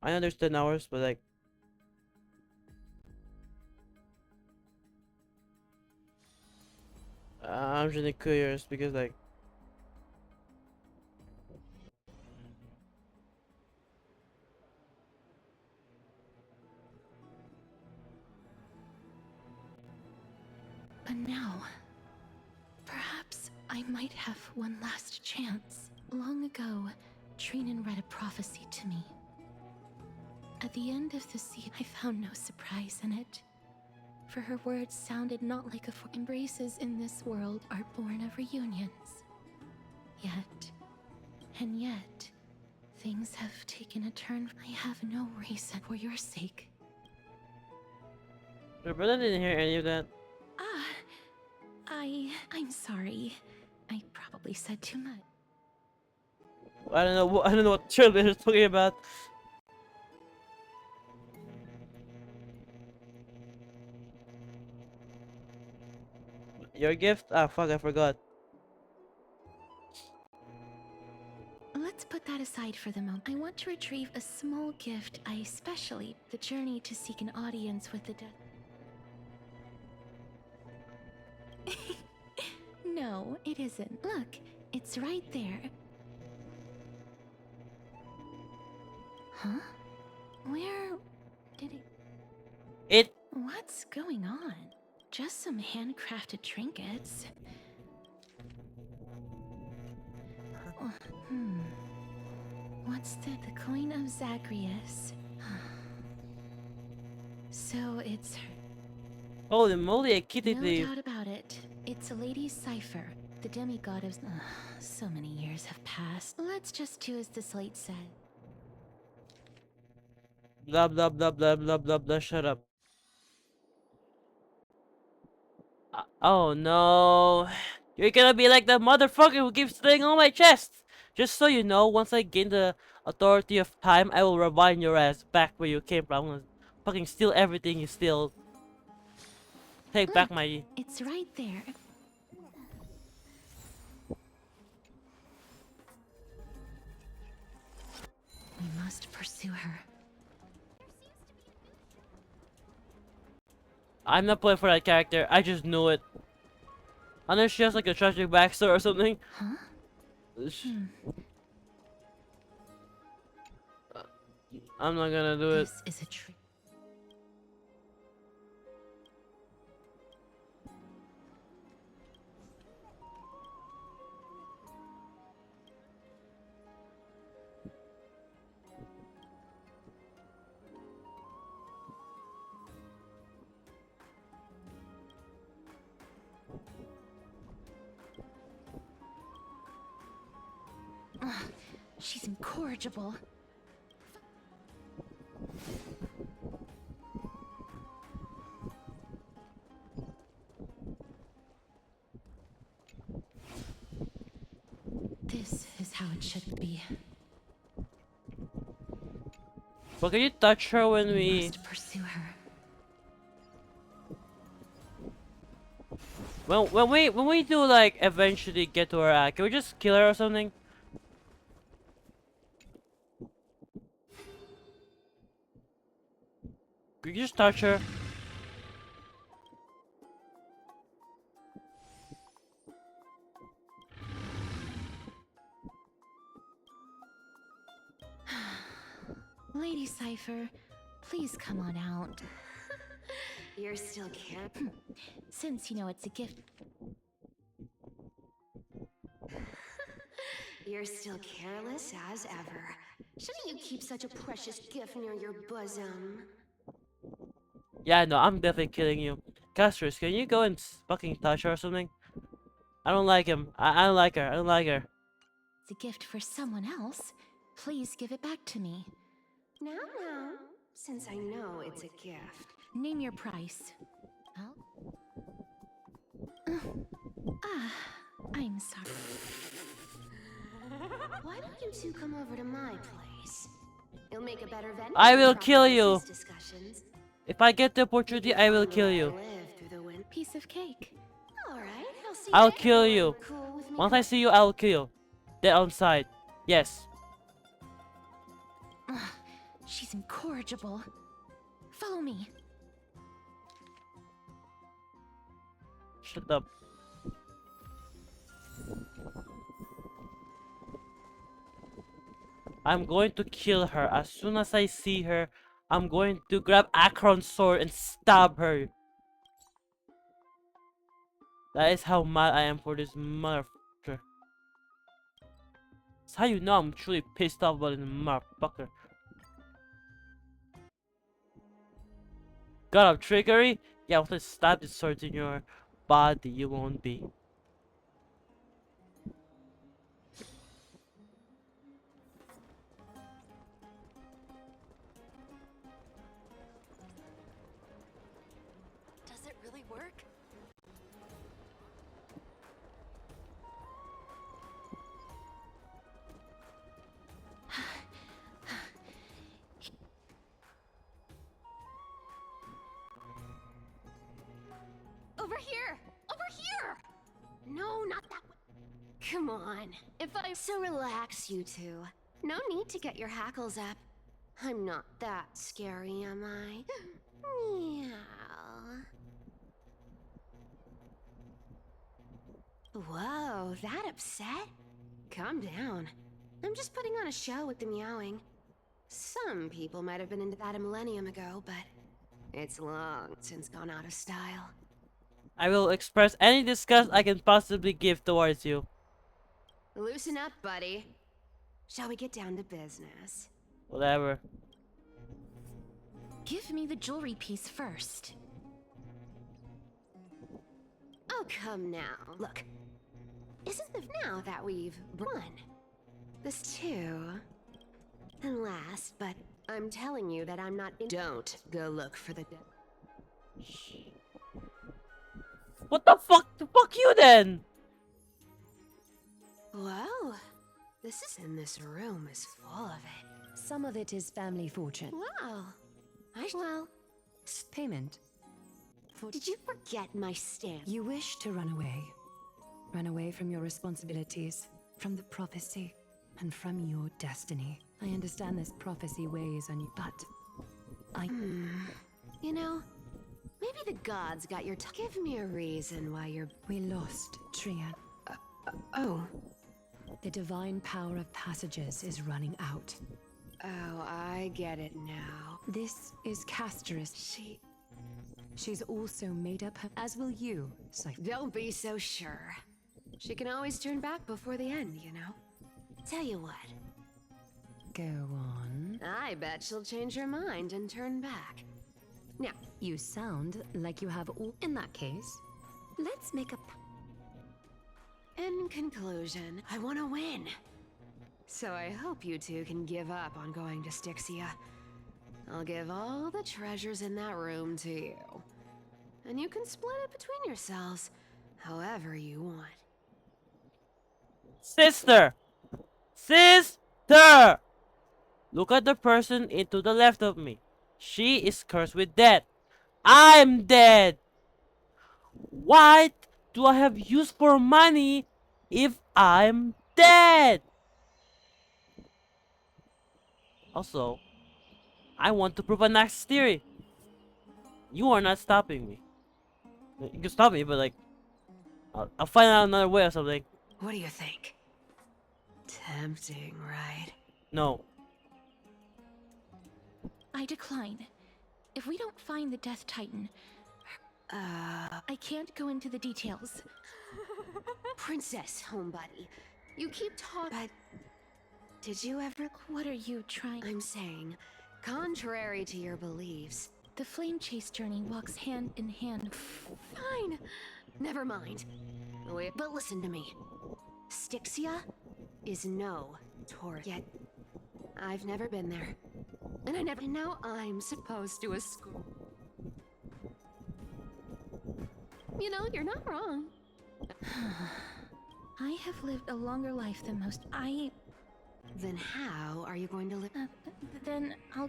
I know there's 10 hours, but like, I'm really curious because like. But now, perhaps I might have one last chance. Long ago, Trinan read a prophecy to me. At the end of the scene, I found no surprise in it. For her words sounded not like embraces in this world are born of reunions. And yet, things have taken a turn. I have no reason for your sake. Your brother didn't hear any of that. I'm sorry. I probably said too much. I don't know. I don't know what Shirley is talking about. Your gift? Ah, fuck! I forgot. Let's put that aside for the moment. I want to retrieve a small gift I especially the journey to seek an audience with the dead. No, it isn't. Look, it's right there. Huh? Where did it? What's going on? Just some handcrafted trinkets. What's the coin of Zagreus? So it's her. Holy moly, a kitty thief. No doubt about it. It's a Lady Cyfer, the demigod of... so many years have passed. Let's just do as the slate said. Blah blah blah blah blah blah blah. Shut up. Oh no. You're gonna be like the motherfucker who keeps staying on my chest. Just so you know, once I gain the authority of time, I will rewind your ass back where you came from. I'm gonna fucking steal everything you steal. Take back my... It's right there. We must pursue her. I'm not playing for that character. I just knew it. Unless she has like a tragic backstory or something. Huh? I'm not gonna do it. This is a trick. She's incorrigible. This is how it should be. But can you touch her when we must pursue her? When we do like eventually get to her, can we just kill her or something? Could you just touch her? Lady Cypher, please come on out. You're still can't. Since you know it's a gift. You're still careless as ever. Shouldn't you keep such a precious gift near your bosom? Yeah, no, I'm definitely killing you. Castros, can you go and fucking touch her or something? I don't like him. I don't like her. I don't like her. It's a gift for someone else. Please give it back to me. No, since I know it's a gift. Name your price. I'm sorry. Why don't you two come over to my place? You'll make a better venue I for will proper kill you. business discussions. If I get the opportunity, I will kill you. Piece of cake. All right, I'll see I'll you kill you. Cool with me. Once I see you, I'll kill you. Dead on sight. Yes. Ugh, she's incorrigible. Follow me. Shut up. I'm going to kill her. As soon as I see her, I'm going to grab Akron's sword and stab her. That is how mad I am for this motherfucker. That's how you know I'm truly pissed off about this motherfucker. God of trickery? Yeah, I'll just stab this sword in your body. You won't be. Does it really work? Over here! Over here! No, not that way. Come on. So relax, you two. No need to get your hackles up. I'm not that scary, am I? Meow. Whoa, that upset? Calm down. I'm just putting on a show with the meowing. Some people might have been into that a millennium ago, but it's long since gone out of style. I will express any disgust I can possibly give towards you. Loosen up, buddy. Shall we get down to business? Whatever. Give me the jewelry piece first. Oh, come now. Look, isn't it now that we've won? This too. And last, but I'm telling you that I'm not in— Don't go look for the— What the fuck? Fuck you then! Whoa. This room is full of it. Some of it is family fortune. Wow. Well, Payment. did you forget my stand? You wish to run away. Run away from your responsibilities, from the prophecy, and from your destiny. I understand this prophecy weighs on you, but You know, maybe the gods got your give me a reason why you're— We lost Trian. Oh. The divine power of passages is running out. Oh, I get it now. This is Casterus. She's also made up her, as will you, Cypher. Don't be so sure. She can always turn back before the end, you know? Tell you what. Go on. I bet she'll change her mind and turn back. Now, You sound like you have all. In that case, let's make a. in conclusion, I want to win. So I hope you two can give up on going to Styxia. I'll give all the treasures in that room to you. And you can split it between yourselves however you want. Sister! Sister! Look at the person to the left of me. She is cursed with death. I'm dead! What do I have use for money if I'm dead? Also, I want to prove Anaxa's theory. You are not stopping me. You can stop me, but like, I'll find out another way or something. What do you think? Tempting, right? No. I decline. If we don't find the Death Titan, I can't go into the details. Princess, homebuddy, you keep talking, but did you ever— What are you trying— I'm saying, contrary to your beliefs. The flame chase journey walks hand in hand. Fine. Never mind. Wait, but listen to me. Styxia is no Taurus. Yet, I've never been there. And and now I'm supposed to escort. You know, you're not wrong. I have lived a longer life than most. Then how are you going to live? Then I'll.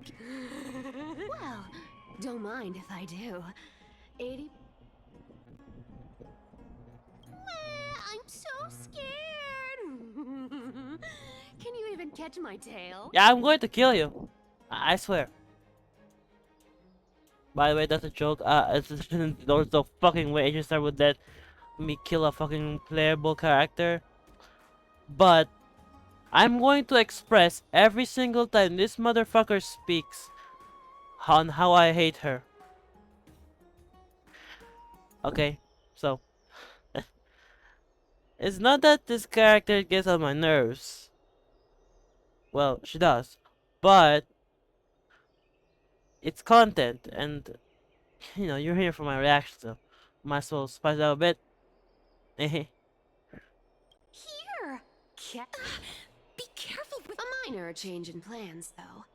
Well, don't mind if I do. 80. I'm so scared. Can you even catch my tail? Yeah, I'm going to kill you. I swear. By the way, that's a joke. There's no fucking way HSR would let me kill a fucking playable character. But I'm going to express every single time this motherfucker speaks on how I hate her. Okay, so it's not that this character gets on my nerves. Well, she does, but it's content, and you know you're here for my reaction, so might as well spice it up a bit. Here. Be careful with a minor change in plans, though.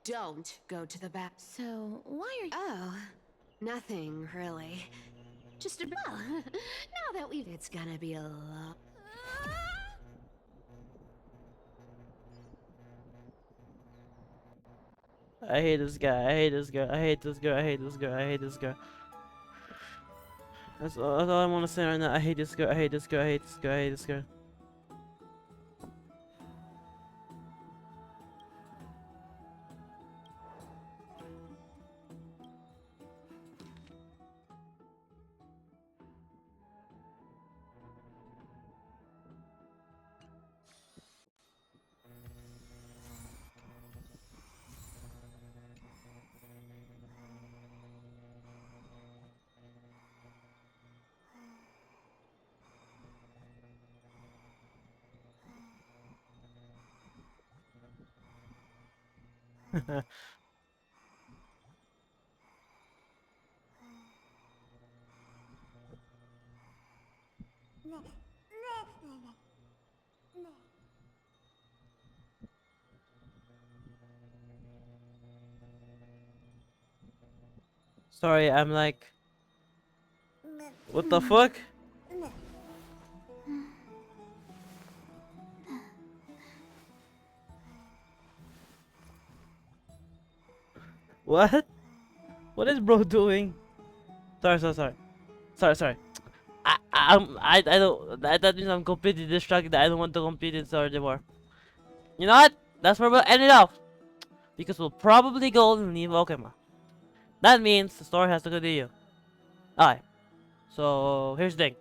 Don't go to the back. So why are you? Oh, nothing really. Just a well. Now that we've, it's gonna be a lot. I hate this guy. I hate this girl. I hate this girl. I hate this girl. I hate this girl. That's all I want to say right now. I hate this girl. I hate this girl. I hate this girl. I hate this girl. Sorry, I'm like, what the fuck? What? What is bro doing? Sorry. I don't. That means I'm completely distracted. I don't want to compete in story anymore. You know what? That's where we'll end it off. Because we'll probably go and leave Okama. That means the story has to continue. Alright. So, here's the thing.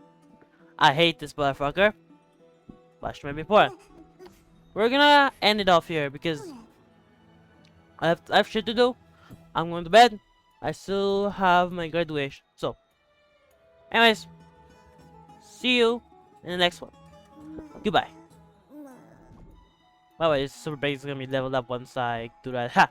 I hate this motherfucker. But maybe important. We're gonna end it off here because I have shit to do. I'm going to bed. I still have my graduation. So, anyways, see you in the next one. Goodbye. By the way, this super break is gonna be leveled up once I do that. Ha!